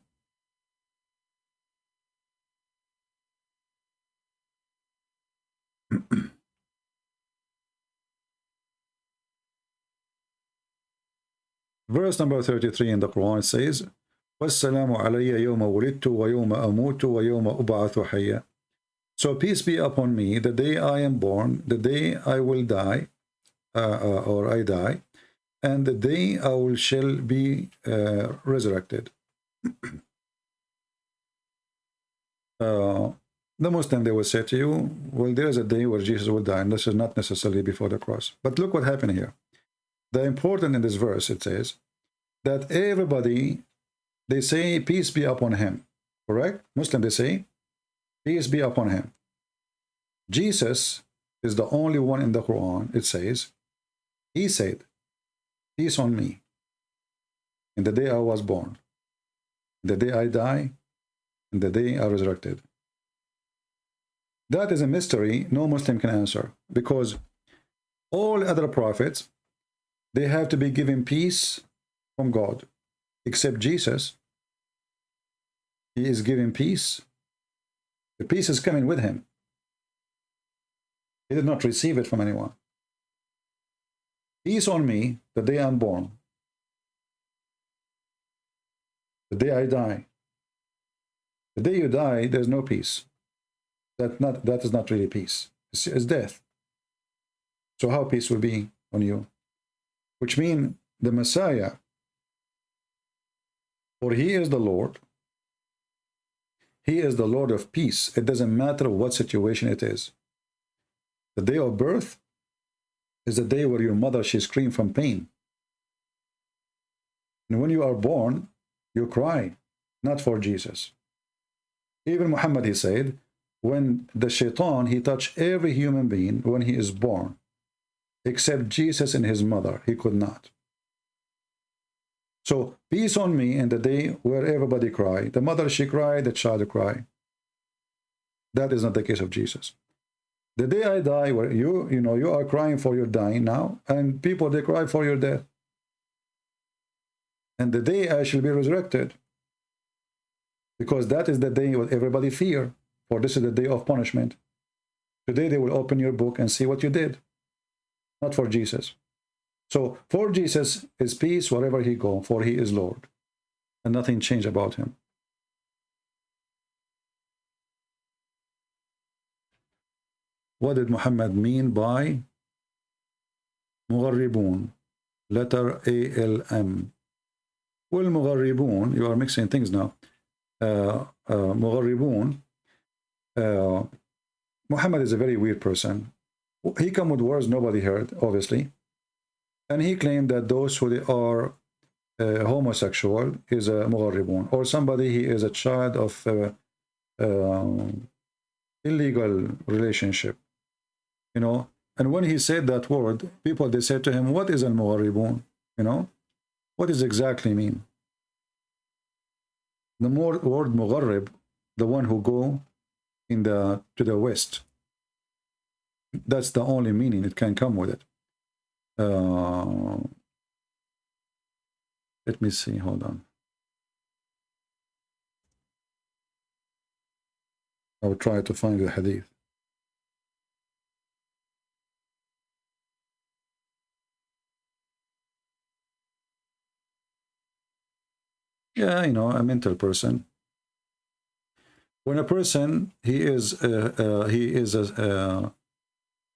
Verse number 33 in the Quran says, وَالسَّلَامُ عَلَيَّ يَوْمَ وُلِدْتُ وَيَوْمَ أَمُوتُ وَيَوْمَ أُبْعَثُ حَيًّا. So peace be upon me, the day I am born, the day I will die, or I die, and the day I shall be resurrected. The Muslim, they will say to you, well, there is a day where Jesus will die, and this is not necessarily before the cross. But look what happened here. The important in this verse, it says that everybody, they say, peace be upon him. Correct? Muslim, they say, peace be upon him. Jesus is the only one in the Quran, it says, he said, peace on me in the day I was born, the day I die, and the day I resurrected. That is a mystery no Muslim can answer, because all other prophets, they have to be given peace from God, except Jesus. He is given peace. The peace is coming with him. He did not receive it from anyone. Peace on me the day I'm born, the day I die. The day you die, there's no peace. That is not really peace. It's death. So how peace will be on you? Which means the Messiah, for he is the Lord. He is the Lord of peace. It doesn't matter what situation it is. The day of birth is the day where your mother, she screamed from pain. And when you are born, you cry, not for Jesus. Even Muhammad, he said, when the shaitan, he touched every human being when he is born, except Jesus and his mother, he could not. So peace on me in the day where everybody cried. The mother, she cried, the child cried. That is not the case of Jesus. The day I die, where you are crying for your dying now, and people, they cry for your death. And the day I shall be resurrected, because that is the day what everybody fear, for this is the day of punishment. Today they will open your book and see what you did, not for Jesus. So for Jesus is peace wherever he go, for he is Lord, and nothing changed about him. What did Muhammad mean by مغربون? Letter ALM. Well, مغربون, you are mixing things now. مغربون. Muhammad is a very weird person. He come with words nobody heard, obviously. And he claimed that those who are homosexual is a مغربون, or somebody, he is a child of illegal relationship. And when he said that word, people, they said to him, what is al-mugharribun? What does exactly mean? The word mugharrib, the one who go to the west, that's the only meaning it can come with it. Let me see, hold on. I will try to find the hadith. Yeah, a mental person. When a person,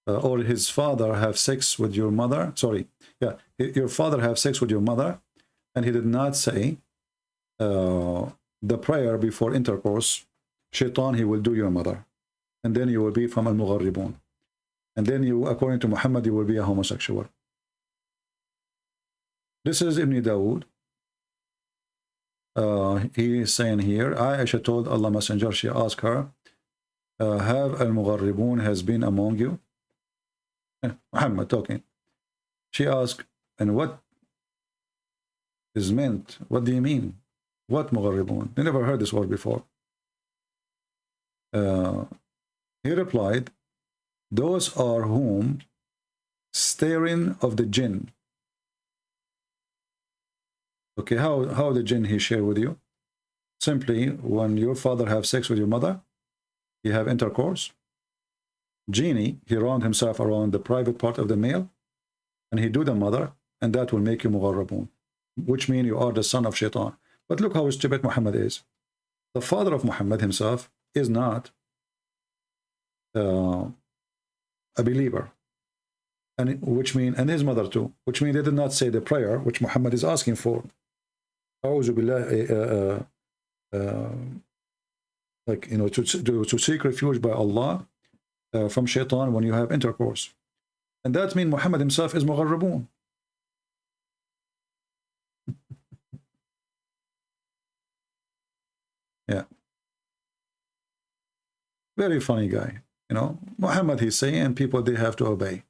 or his father have sex with your mother, sorry, yeah, your father have sex with your mother, and he did not say the prayer before intercourse, shaitan, he will do your mother, and then you will be from al-mugharribun, and then you, according to Muhammad, you will be a homosexual. This is Ibn Dawood. he is saying here, Aisha told Allah Messenger, she asked her, have al-Mugharribun has been among you? Muhammad talking. She asked, and what is meant? What do you mean? What Mugharribun? They never heard this word before. He replied, those are whom staring of the jinn. Okay, how the jinn he share with you? Simply, when your father have sex with your mother, you have intercourse. Genie, he round himself around the private part of the male, and he do the mother, and that will make you Mugharrabun, which means you are the son of Shaitan. But look how stupid Muhammad is. The father of Muhammad himself is not a believer, and which mean, and his mother too, which means they did not say the prayer which Muhammad is asking for. Like, you know, to seek refuge by Allah from Shaitan when you have intercourse, and that means Muhammad himself is Mugharrabun. Yeah, very funny guy. You know, Muhammad he's saying, and people they have to obey.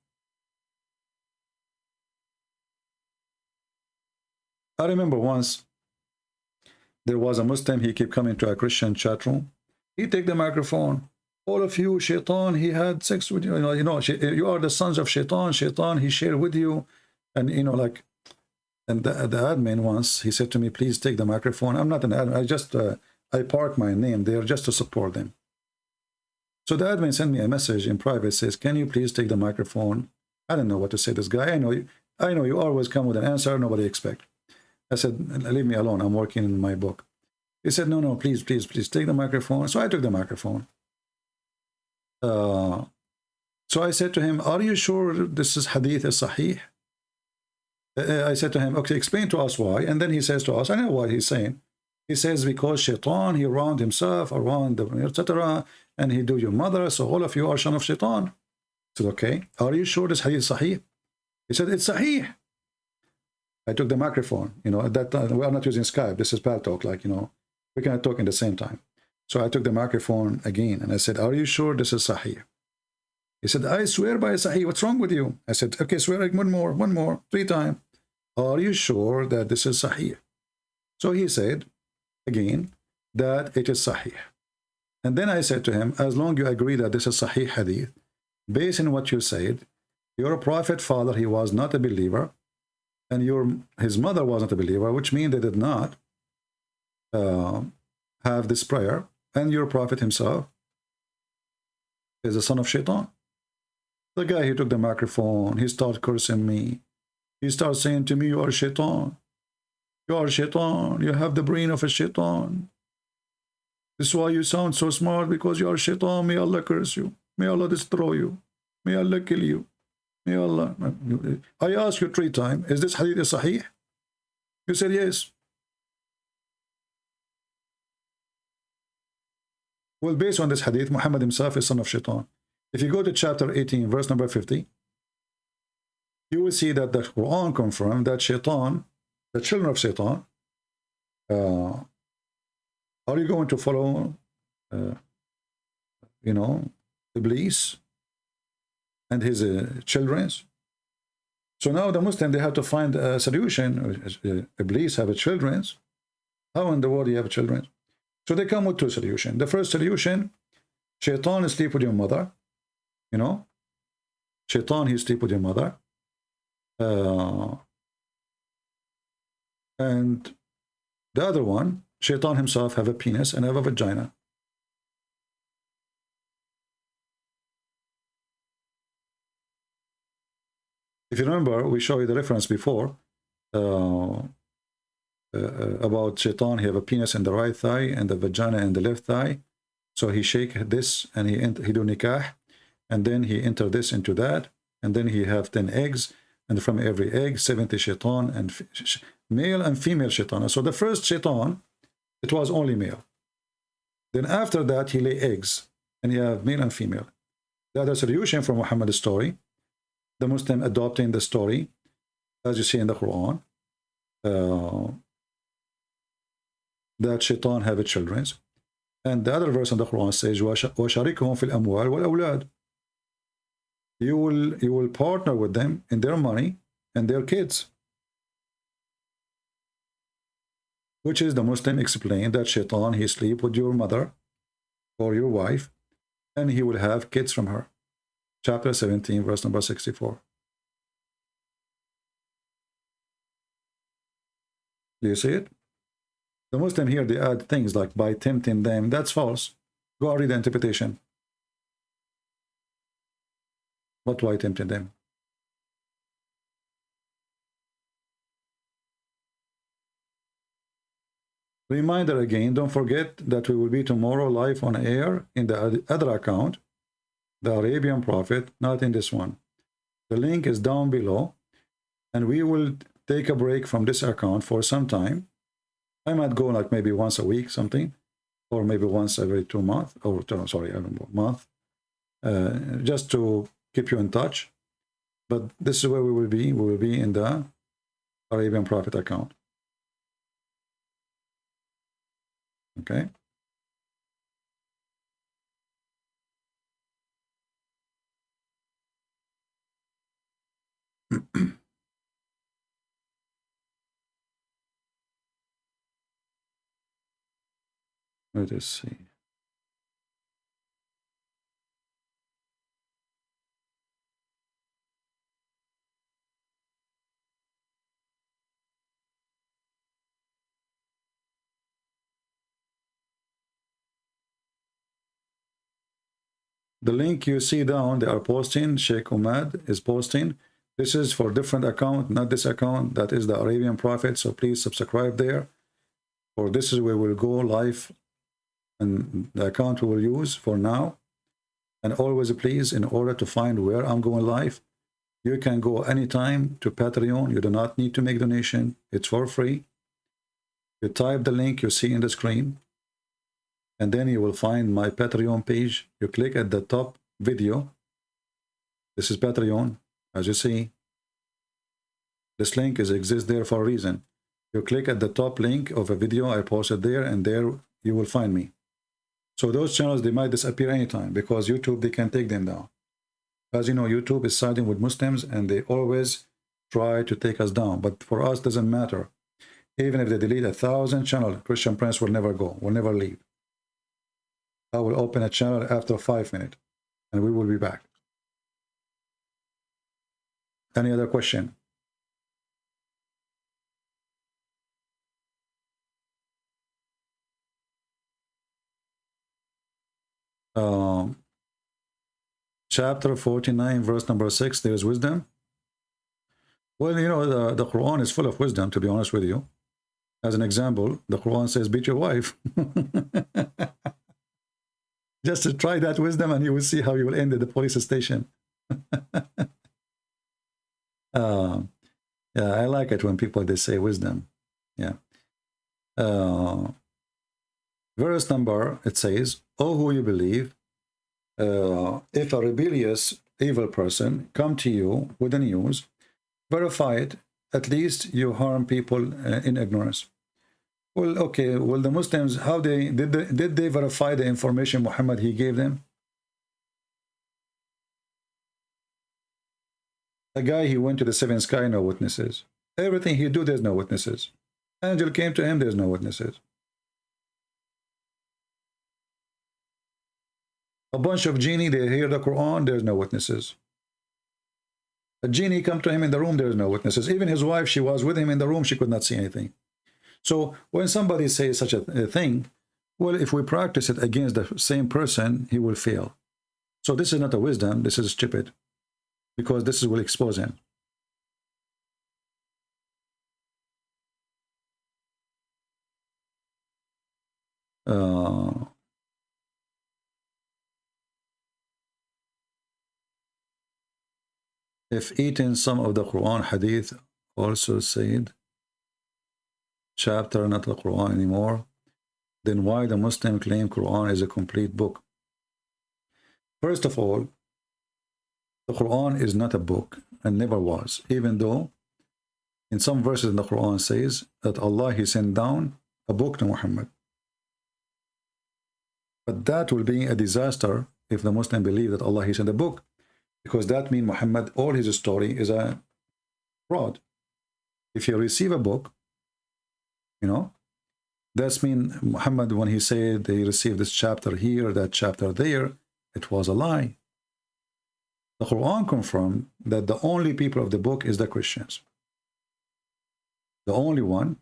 I remember once there was a Muslim, he kept coming to a Christian chat room. He take the microphone. All of you, Shaitan, he had sex with you. You are the sons of Shaitan. Shaitan, he shared with you. And, you know, like, and the admin once, he said to me, please take the microphone. I'm not an admin. I just, I park my name there just to support them. So the admin sent me a message in private, says, can you please take the microphone? I don't know what to say to this guy. I know you always come with an answer nobody expect. I said, leave me alone. I'm working in my book. He said, no, please take the microphone. So I took the microphone. So I said to him, are you sure this is hadith is sahih? I said to him, okay, explain to us why. And then he says to us, I know what he's saying. He says, because Shaitan, he round himself around the etc. And he do your mother, so all of you are son of Shaitan. I said, okay, are you sure this hadith is sahih? He said, it's sahih. I took the microphone, you know, at that time, we are not using Skype. This is Paltalk, like, you know, we cannot talk in the same time. So I took the microphone again and I said, are you sure this is sahih? He said, I swear by sahih. What's wrong with you? I said, okay, swear one more, 3 times. Are you sure that this is sahih? So he said, again, that it is sahih. And then I said to him, as long as you agree that this is sahih hadith, based on what you said, your prophet father, he was not a believer, and his mother wasn't a believer, which means they did not have this prayer, and your prophet himself is the son of Shaitan. The guy who took the microphone, he started cursing me. He started saying to me, you are Shaitan. You are Shaitan. You have the brain of a Shaitan. This is why you sound so smart, because you are Shaitan. May Allah curse you. May Allah destroy you. May Allah kill you. May Allah. I asked you 3 times, is this hadith sahih? You said yes. Well, based on this hadith, Muhammad himself is son of Shaitan. If you go to chapter 18, verse number 50, you will see that the Quran confirmed that Shaitan, the children of Shaitan, are you going to follow, you know, Iblis and his children? So now the Muslim, they have to find a solution. Iblis have children. How in the world do you have children? So they come with 2 solutions. The first solution, Shaitan sleep with your mother. You know, Shaitan, he sleep with your mother. And the other one, Shaitan himself have a penis and have a vagina. If you remember, we showed you the reference before about Shaitan. He have a penis in the right thigh and the vagina in the left thigh. So he shake this and he do nikah, and then he enter this into that, and then he have 10 eggs, and from every egg 70 Shaitan, and male and female Shaitan. So the first Shaitan, it was only male. Then after that he lay eggs, and you have male and female. The other solution from Muhammad's story, the Muslim adopting the story, as you see in the Quran, that shaitan have children. And the other verse in the Quran says, وَشَارِكْهُمْ فِي الْأَمْوَالِ وَالْأَوْلَادِ. You will partner with them in their money and their kids. Which is the Muslim explained that shaitan, he sleep with your mother or your wife, and he will have kids from her. Chapter 17, verse number 64. Do you see it? The Muslim here, they add things like by tempting them. That's false. Go and read the interpretation. What why tempting them? Reminder again, don't forget that we will be tomorrow live on air in the other account, the Arabian Prophet, not in this one. The link is down below, and we will take a break from this account for some time. I might go like maybe once a week, something, or maybe once every 2 months, or sorry, I don't know, month, just to keep you in touch. But this is where we will be. We will be in the Arabian Prophet account. Okay. Let us see. The link you see down, they are posting. Sheikh Umad is posting. This is for different account, not this account. That is the Arabian Prophet. So please subscribe there. Or this is where we'll go live, and the account we will use for now. And always, please, in order to find where I'm going live, you can go anytime to Patreon. You do not need to make donation. It's for free. You type the link you see in the screen, and then you will find my Patreon page. You click at the top video. This is Patreon, as you see. This link exists there for a reason. You click at the top link of a video I posted there, and there you will find me. So those channels, they might disappear anytime because YouTube, they can take them down. As you know, YouTube is siding with Muslims, and they always try to take us down. But for us, it doesn't matter. Even if they delete 1,000 channels, Christian Prince will never go, will never leave. I will open a channel after 5 minutes, and we will be back. Any other question? Chapter 49, verse number 6, there is wisdom. Well, you know, the Quran is full of wisdom, to be honest with you. As an example, the Quran says, beat your wife. Just to try that wisdom, and you will see how you will end at the police station. Yeah, I like it when people, they say wisdom. Yeah. Verse number, it says, "O who you believe, if a rebellious evil person come to you with the news, verify it. At least you harm people in ignorance." Well, okay. Well, the Muslims, how did they verify the information Muhammad he gave them? The guy, he went to the seventh sky, no witnesses. Everything he do, there's no witnesses. Angel came to him, there's no witnesses. A bunch of genie, they hear the Quran, there's no witnesses. A genie come to him in the room, there's no witnesses. Even his wife, she was with him in the room, she could not see anything. So when somebody says such a thing, well, if we practice it against the same person, he will fail. So this is not a wisdom, this is stupid, because this will expose him. If eating some of the Quran, hadith also said, chapter, not the Quran anymore, then why the Muslim claim Quran is a complete book? First of all, the Quran is not a book and never was, even though in some verses in the Quran says that Allah, he sent down a book to Muhammad. But that will be a disaster if the Muslim believe that Allah he sent a book, because that means Muhammad, all his story is a fraud. If you receive a book, you know, that's mean Muhammad, when he said he received this chapter here, that chapter there, it was a lie. The Quran confirmed that the only people of the book is the Christians. The only one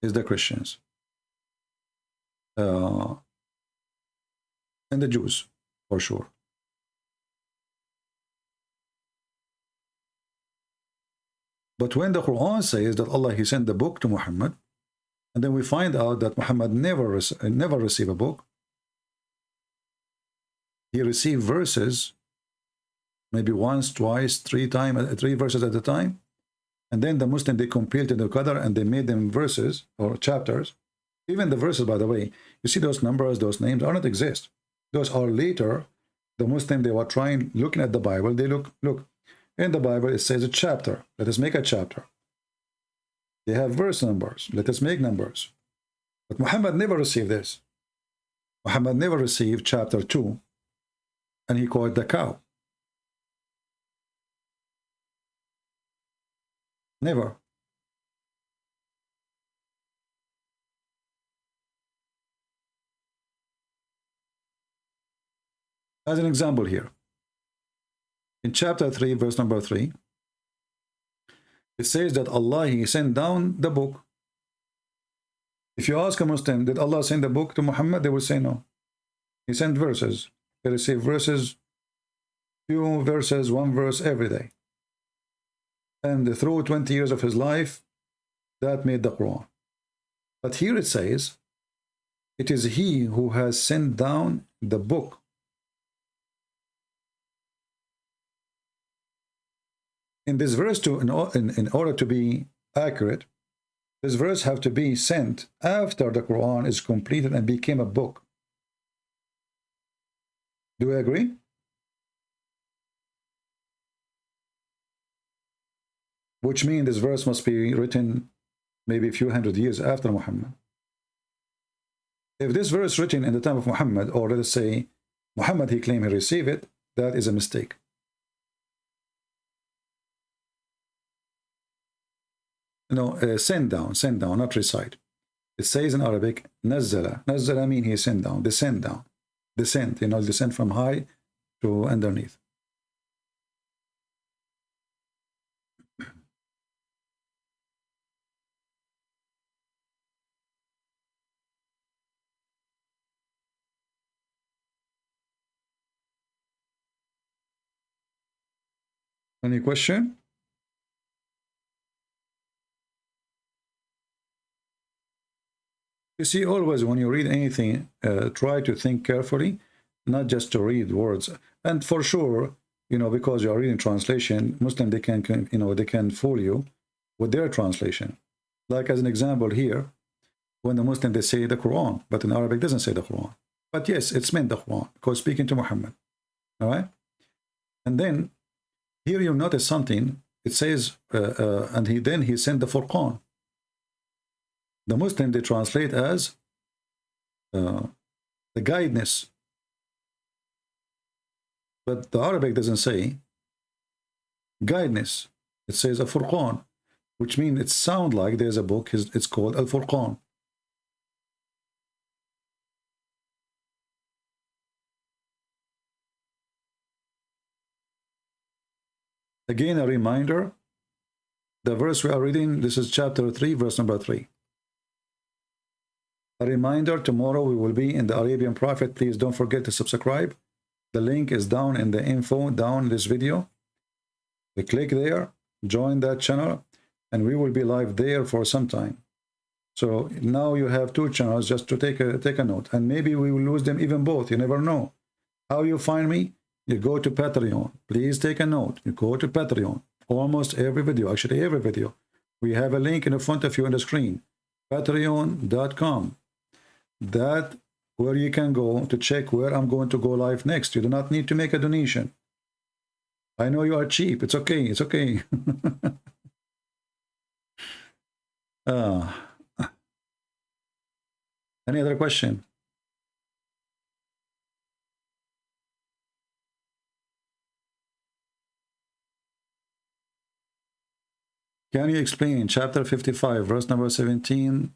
is the Christians. And the Jews, for sure. But when the Quran says that Allah he sent the book to Muhammad, and then we find out that Muhammad never received a book. He received verses, maybe once, twice, three verses at a time. And then the Muslim, they compiled in the Qadr and they made them verses or chapters. Even the verses, by the way, you see those numbers, those names do not exist. Those are later. The Muslim, they were trying, looking at the Bible, they look, in the Bible it says a chapter. Let us make a chapter. They have verse numbers. Let us make numbers. But Muhammad never received this. Muhammad never received chapter 2, and he called the cow. Never. As an example here, in chapter 3, verse number 3, it says that Allah, he sent down the book. If you ask a Muslim, did Allah send the book to Muhammad? They will say no. He sent verses. He received verses, few verses, one verse every day. And through 20 years of his life, that made the Quran. But here it says, it is he who has sent down the book. In this verse, in order to be accurate, this verse have to be sent after the Quran is completed and became a book. Do you agree? Which means this verse must be written maybe a few hundred years after Muhammad. If this verse written in the time of Muhammad, or let us say Muhammad, he claimed he received it, that is a mistake. No, send down, not recite. It says in Arabic, nazzala. Nazzala means he sent down, descend down. Descend, descend from high to underneath. Any question? You see, always when you read anything, try to think carefully, not just to read words. And for sure, because you are reading translation, Muslim, they can they can fool you with their translation. Like as an example here, when the Muslim, they say the Quran, but in Arabic doesn't say the Quran. But yes, it's meant the Quran, because speaking to Muhammad. All right? And then here you notice something. It says, and he sent the Furqan. The Muslim, they translate as the guidance. But the Arabic doesn't say guidance. It says a Furqan, which means it sounds like there's a book, it's called Al-Furqan. Again, a reminder, the verse we are reading, this is chapter 3, verse number 3. A reminder, tomorrow we will be in the Arabian Prophet. Please don't forget to subscribe. The link is down in the info, down in this video. You click there, join that channel, and we will be live there for some time. So now you have two channels, just to take a note. And maybe we will lose them even both. You never know. How you find me? You go to Patreon. Please take a note. You go to Patreon. Almost every video, actually every video. We have a link in the front of you on the screen. Patreon.com. That where you can go to check where I'm going to go live next. You do not need to make a donation. I know you are cheap. It's okay. It's okay. Any other question? Can you explain chapter 55, verse number 17,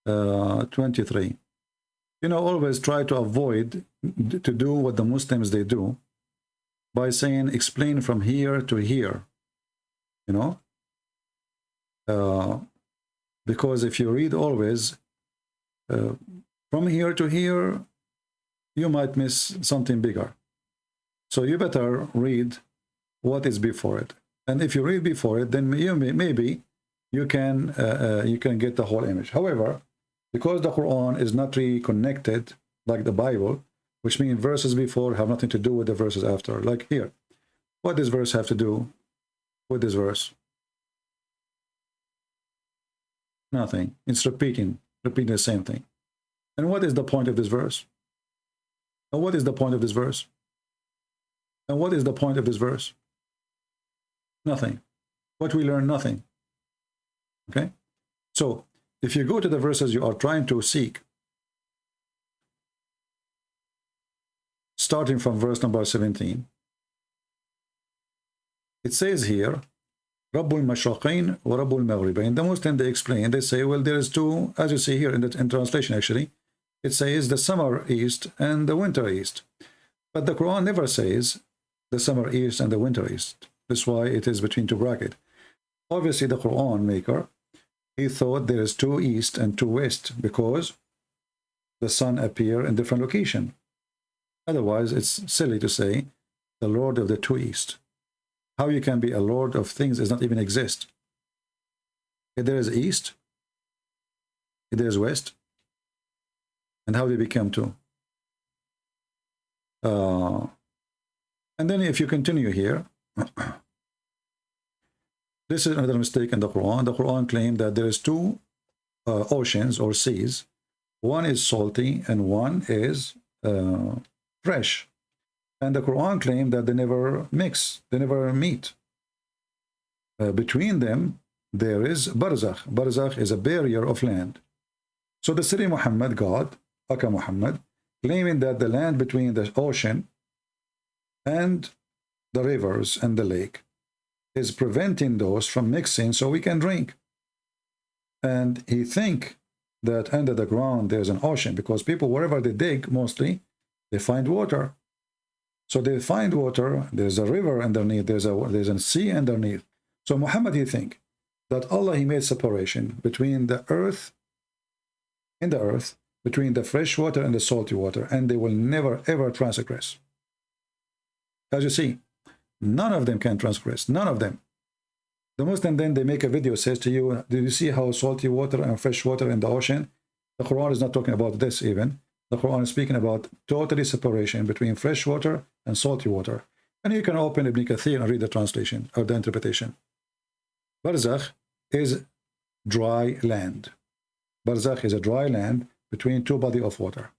23? You know, always try to avoid to do what the Muslims they do by saying explain from here to here, you know, because if you read always from here to here, you might miss something bigger. So you better read what is before it, and if you read before it, then maybe you can get the whole image. However, because the Quran is not really connected like the Bible, which means verses before have nothing to do with the verses after. Like here, what does verse have to do with this verse? Nothing. It's repeating the same thing. And what is the point of this verse? And what is the point of this verse? And what is the point of this verse? Nothing. What we learn, nothing. Okay? So, if you go to the verses you are trying to seek, starting from verse number 17, it says here, Rabbul Mashraqiin wa Rabbul Maghribain. The Muslim they explain, they say, well, there is two, as you see here in translation actually, it says the summer east and the winter east. But the Quran never says the summer east and the winter east. That's why it is between two brackets. Obviously, the Quran maker, he thought there is two east and two west because the sun appear in different location. Otherwise, it's silly to say the Lord of the two east. How you can be a Lord of things does not even exist. If there is east, if there is west, and how they become two. And then if you continue here, this is another mistake in the Quran. The Quran claimed that there is two oceans or seas. One is salty and one is fresh. And the Quran claimed that they never mix, they never meet. Between them, there is barzakh. Barzakh is a barrier of land. So the Siri Muhammad, God, Aka Muhammad, claiming that the land between the ocean and the rivers and the lake is preventing those from mixing so we can drink. And he think that under the ground there's an ocean because people, wherever they dig, mostly, they find water. So they find water, there's a river underneath, there's a sea underneath. So Muhammad, he think that Allah, he made separation between the earth, in the earth, between the fresh water and the salty water, and they will never ever transgress. As you see, none of them can transgress, none of them. The Muslim then they make a video, says to you, do you see how salty water and fresh water in the ocean? The Quran is not talking about this even. The Quran is speaking about totally separation between fresh water and salty water. And you can open Ibn Kathir and read the translation or the interpretation. Barzakh is dry land. Barzakh is a dry land between two bodies of water.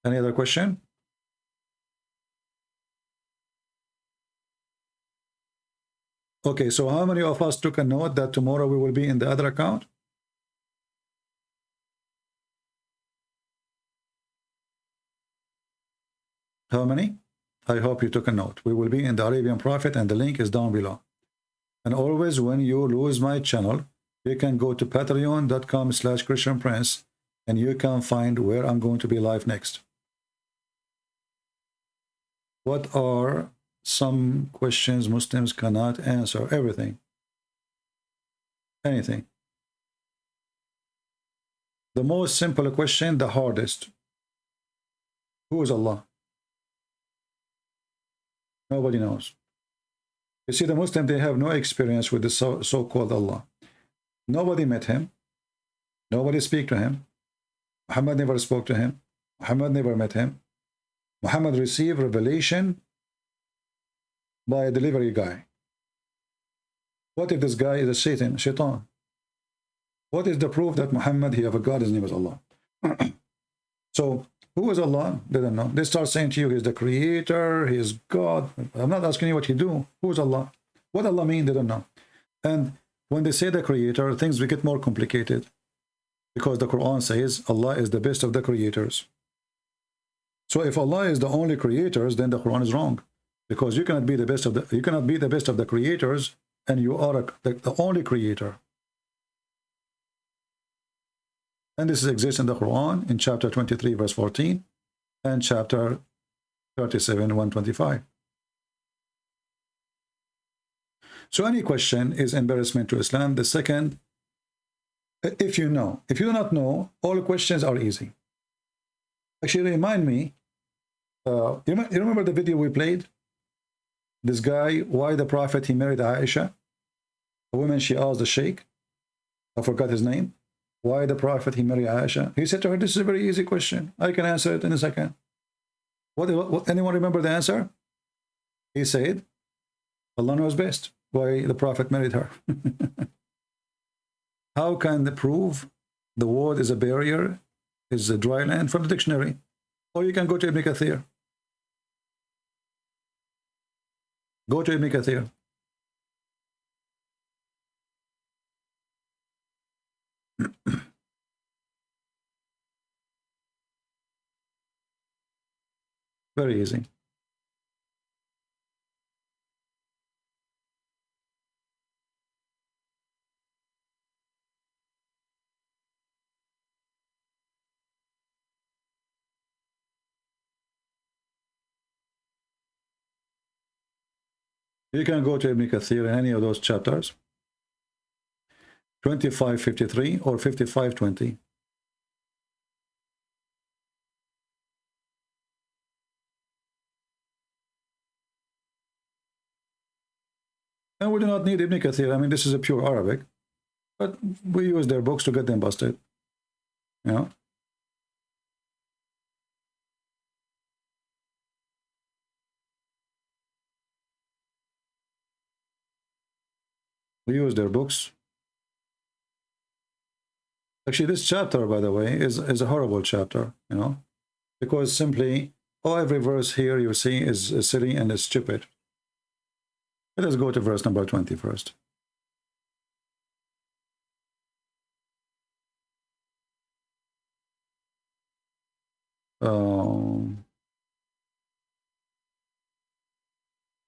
Any other question? Okay, so how many of us took a note that tomorrow we will be in the other account? How many? I hope you took a note. We will be in the Arabian Prophet and the link is down below. And always when you lose my channel, you can go to patreon.com/ChristianPrince and you can find where I'm going to be live next. What are some questions Muslims cannot answer? Everything. Anything. The most simple question, the hardest. Who is Allah? Nobody knows. You see, the Muslims, they have no experience with the so-called Allah. Nobody met him. Nobody speak to him. Muhammad never spoke to him. Muhammad never met him. Muhammad received revelation by a delivery guy. What if this guy is a Satan, shaitan? What is the proof that Muhammad, he have a God, his name is Allah? So, who is Allah? They don't know. They start saying to you, he's the creator, he is God. I'm not asking you what he do. Who is Allah? What Allah mean, they don't know. And when they say the creator, things will get more complicated, because the Quran says Allah is the best of the creators. So if Allah is the only creators, then the Quran is wrong, because you cannot be the best of the creators, and you are the only creator. And this exists in the Quran in chapter 23 verse 14 and chapter 37 125. So any question is embarrassment to Islam. The second, if you know. If you do not know, all questions are easy. Actually, remind me, you remember the video we played? This guy, why the Prophet, he married Aisha? A woman, she asked the Sheikh, I forgot his name, why the Prophet, he married Aisha? He said to her, this is a very easy question. I can answer it in a second. What anyone remember the answer? He said, Allah knows best why the Prophet married her. How can they prove the word is a barrier, is a dry land? From the dictionary. Or you can go to Ibn Kathir. Go to Ibn Kathir. Very easy. You can go to Ibn Kathir in any of those chapters, 2553 or 5520. And we do not need Ibn Kathir. I mean, this is a pure Arabic, but we use their books to get them busted. You know? We use their books. Actually, this chapter, by the way, is a horrible chapter, you know, because simply, every verse here you see is silly and is stupid. Let us go to verse number 20 first.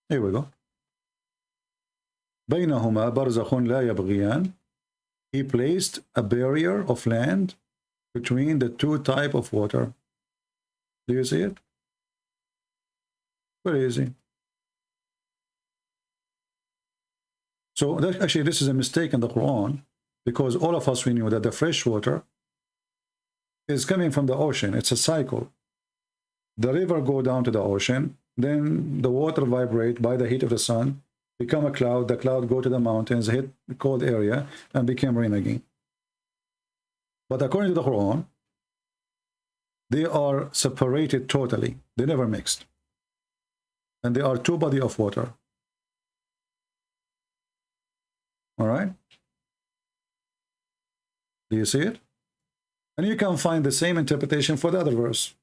Here we go. بينهما برزخ لا يبغيان. He placed a barrier of land between the two types of water. Do you see it? Very easy. So actually, this is a mistake in the Quran, because all of us, we knew that the fresh water is coming from the ocean. It's a cycle. The river go down to the ocean, then the water vibrate by the heat of the sun, become a cloud, the cloud go to the mountains, hit the cold area, and became rain again. But according to the Quran, they are separated totally. They never mixed. And they are two bodies of water. All right? Do you see it? And you can find the same interpretation for the other verse.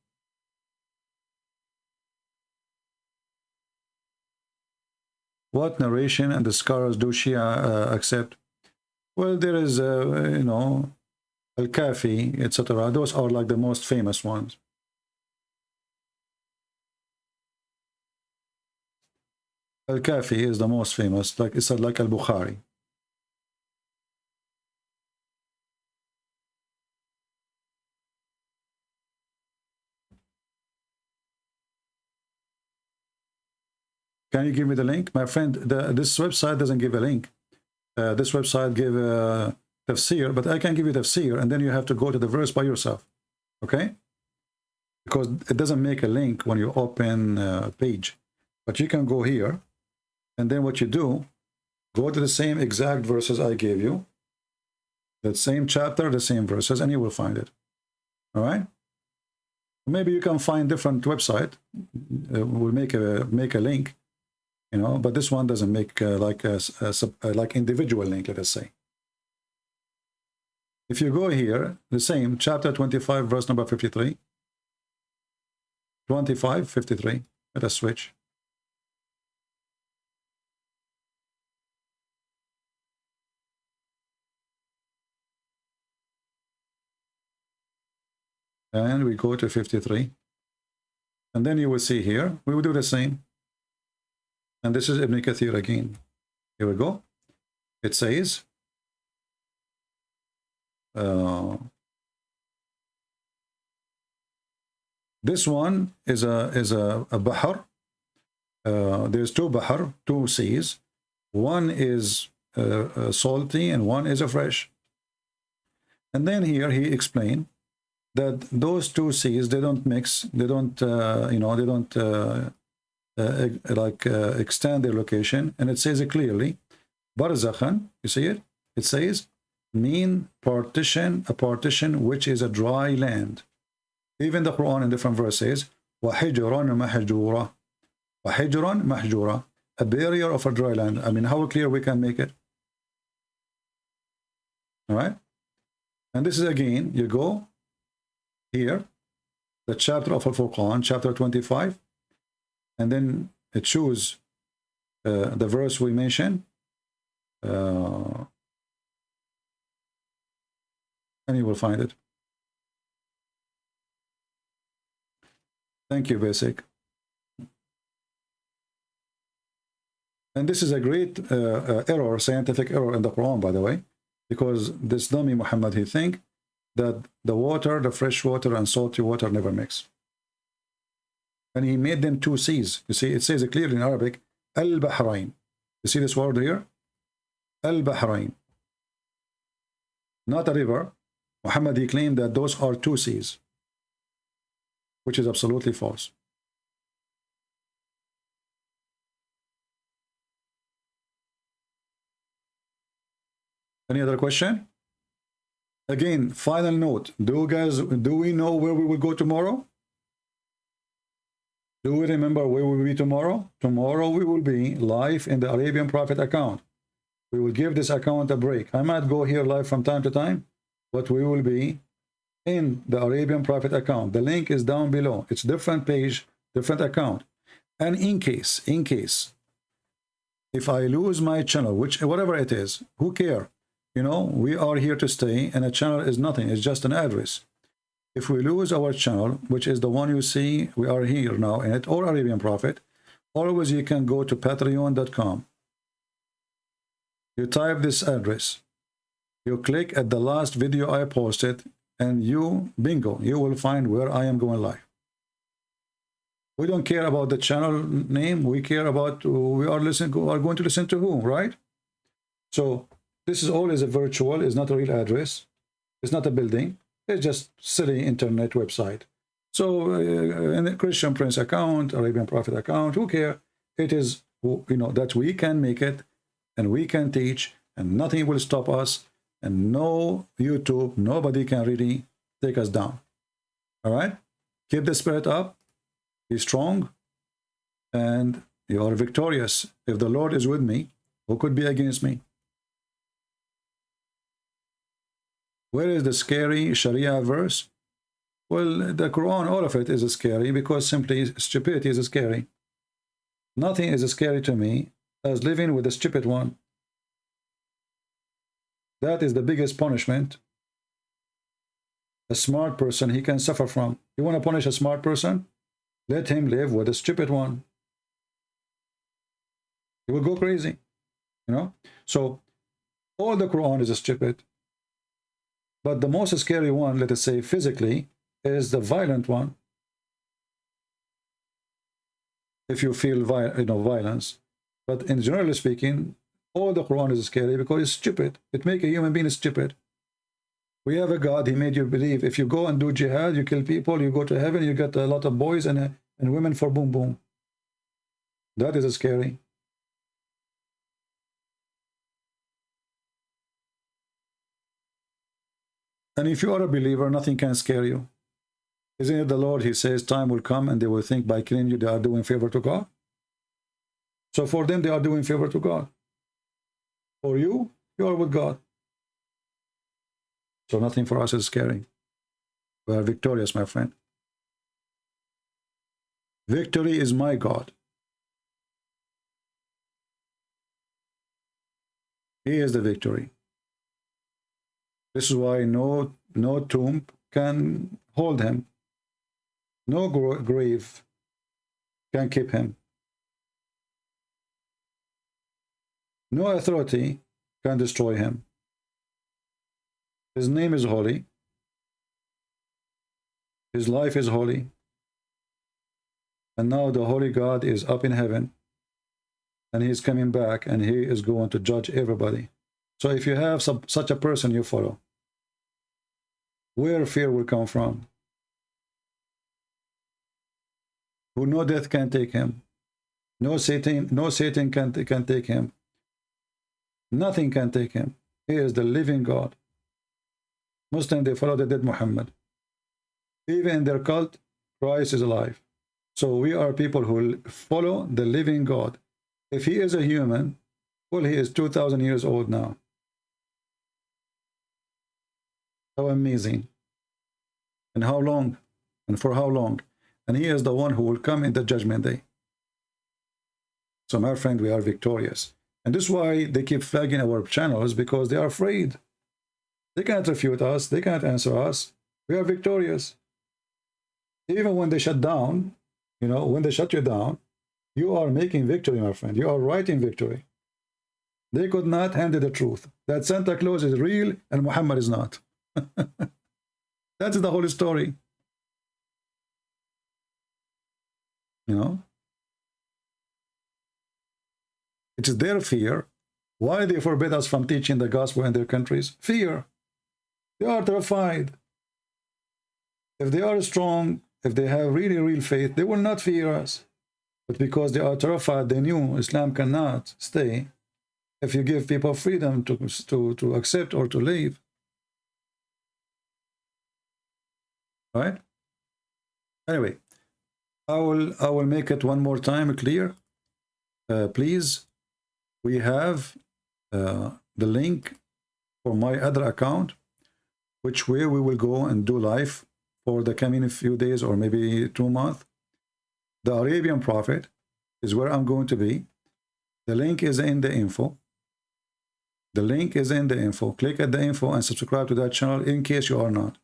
What narration and the scholars do Shia accept? Well, there is, you know, Al-Kafi, etc. Those are like the most famous ones. Al-Kafi is the most famous, like it's like Al-Bukhari. Can you give me the link? My friend, this website doesn't give a link. This website give tafsir, but I can give you tafsir, and then you have to go to the verse by yourself. Okay? Because it doesn't make a link when you open a page. But you can go here, and then what you do, go to the same exact verses I gave you, that same chapter, the same verses, and you will find it. All right? Maybe you can find different website. We'll make a link. You know, but this one doesn't make like individual link, let us say. If you go here, the same, chapter 25, verse number 53. 25, 53. Let us switch. and we go to 53. And then you will see here, we will do the same. And this is Ibn Kathir again. Here we go. It says, this one is a bahar. There's two bahar, two seas. One is salty and one is a fresh. And then here he explained that those two seas, they don't mix, they don't they don't extend their location. And it says it clearly, barzakhan, you see it? It says mean partition, a partition which is a dry land. Even the Quran in different verses, وَحِجْرًا مَحْجُورًا, وَحِجْرًا مَحْجُورًا, a barrier of a dry land. I mean, how clear we can make it? All right? And this is again, you go here, the chapter of Al-Furqan, chapter 25, and then it choose the verse we mentioned, and you will find it. Thank you, Basic. And this is a great error, scientific error in the Quran, by the way, because this dummy Muhammad, he think that the water, the fresh water and salty water never mix. And he made them two seas. You see, it says it clearly in Arabic, Al-Bahrain. You see this word here? Al-Bahrain. Not a river. Muhammad, he claimed that those are two seas, which is absolutely false. Any other question? Again, final note. Do we know where we will go tomorrow? Do we remember where we will be tomorrow? Tomorrow we will be live in the Arabian Prophet account. We will give this account a break. I might go here live from time to time, but we will be in the Arabian Prophet account. The link is down below. It's different page, different account. And in case, if I lose my channel, whatever it is, who care? You know, we are here to stay, and a channel is nothing. It's just an address. If we lose our channel, which is the one you see, we are here now in it, or Arabian Prophet, always you can go to patreon.com. You type this address. You click at the last video I posted, and bingo, you will find where I am going live. We don't care about the channel name. We care about we are going to listen to whom, right? So this is always a virtual, it's not a real address. It's not a building. It's just silly internet website. So in the Christian Prince account, Arabian Prophet account, who care? It is, that we can make it and we can teach and nothing will stop us, and no YouTube, nobody can really take us down. All right? Keep the spirit up. Be strong. And you are victorious. If the Lord is with me, who could be against me? Where is the scary Sharia verse? Well, the Quran, all of it is scary because simply stupidity is scary. Nothing is scary to me as living with a stupid one. That is the biggest punishment a smart person he can suffer from. You want to punish a smart person? Let him live with a stupid one. He will go crazy. So all the Quran is stupid. But the most scary one, let us say physically, is the violent one. If you feel violence. But in generally speaking, all the Quran is scary because it's stupid. It makes a human being stupid. We have a God, he made you believe if you go and do jihad, you kill people, you go to heaven, you get a lot of boys and women for boom boom. That is scary. And if you are a believer, nothing can scare you. Isn't it the Lord, he says, time will come and they will think by killing you, they are doing favor to God. So for them, they are doing favor to God. For you, you are with God. So nothing for us is scary. We are victorious, my friend. Victory is my God. He is the victory. This is why no tomb can hold him. No grave can keep him. No authority can destroy him. His name is holy. His life is holy. And now the holy God is up in heaven. And he is coming back, and he is going to judge everybody. So if you have such a person you follow, where fear will come from? Who no death can take him. No Satan can take him. Nothing can take him. He is the living God. Muslims, they follow the dead Muhammad. Even in their cult, Christ is alive. So we are people who follow the living God. If he is a human, well, he is 2,000 years old now. How amazing. And how long? And for how long? And he is the one who will come in the judgment day. So my friend, we are victorious. And this is why they keep flagging our channels, because they are afraid. They can't refute us. They can't answer us. We are victorious. Even when they shut down, you know, when they shut you down, you are making victory, my friend. You are writing victory. They could not handle the truth that Santa Claus is real and Muhammad is not. That's the whole story. You know? It is their fear. Why they forbid us from teaching the gospel in their countries? Fear. They are terrified. If they are strong, if they have really real faith, they will not fear us. But because they are terrified, they knew Islam cannot stay if you give people freedom to accept or to leave. Right? Anyway, I will make it one more time clear. Please, we have the link for my other account, which way we will go and do live for the coming few days or maybe 2 months. The Arabian Prophet is where I'm going to be. The link is in the info. The link is in the info. Click at the info and subscribe to that channel in case you are not.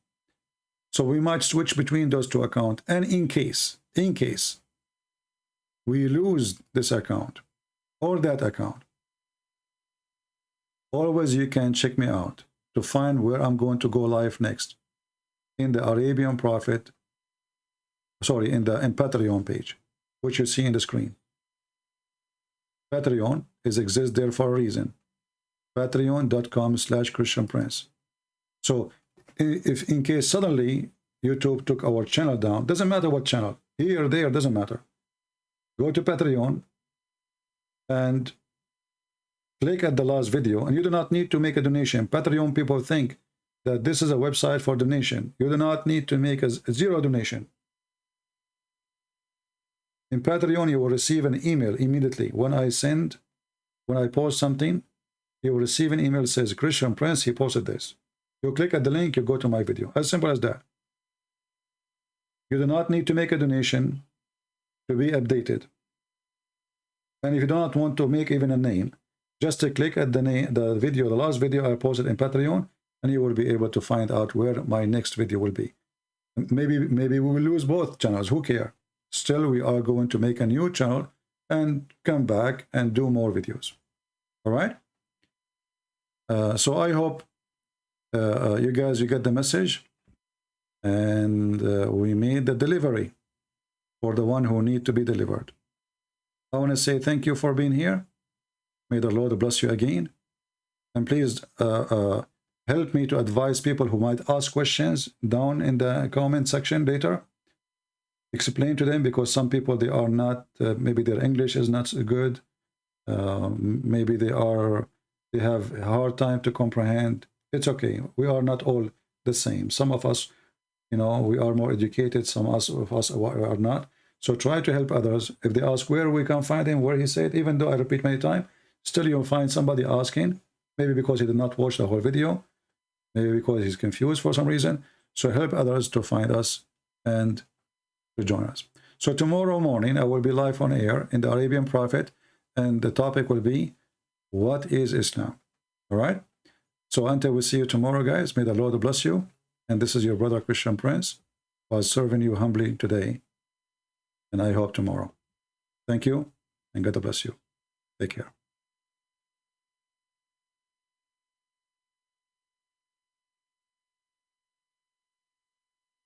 So we might switch between those two accounts. And in case we lose this account or that account, always you can check me out to find where I'm going to go live next in the Arabian Prophet, sorry, in Patreon page, which you see in the screen. Patreon exists there for a reason. Patreon.com/Christian Prince. So if in case suddenly YouTube took our channel down, doesn't matter what channel, here or there, doesn't matter. Go to Patreon and click at the last video, and you do not need to make a donation. Patreon people think that this is a website for donation. You do not need to make a zero donation. In Patreon, you will receive an email immediately. When I post something, you will receive an email that says, Christian Prince, he posted this. You click at the link, you go to my video. As simple as that. You do not need to make a donation to be updated. And if you do not want to make even a name, just click at the last video I posted in Patreon, and you will be able to find out where my next video will be. Maybe we will lose both channels. Who cares? Still, we are going to make a new channel and come back and do more videos. All right? So I hope you guys, you get the message, and we made the delivery for the one who need to be delivered. I want to say thank you for being here. May the Lord bless you again. And please help me to advise people who might ask questions down in the comment section later. Explain to them, because some people, they are not, maybe their English is not so good. Maybe they have a hard time to comprehend. It's okay. We are not all the same. Some of us, you know, we are more educated. Some of us are not. So try to help others. If they ask where we can find him, where he said, even though I repeat many times, still you'll find somebody asking, maybe because he did not watch the whole video, maybe because he's confused for some reason. So help others to find us and to join us. So tomorrow morning, I will be live on air in the Arabian Prophet, and the topic will be, what is Islam? All right? So until we see you tomorrow, guys, may the Lord bless you. And this is your brother, Christian Prince. was serving you humbly today, and I hope tomorrow. Thank you, and God bless you. Take care.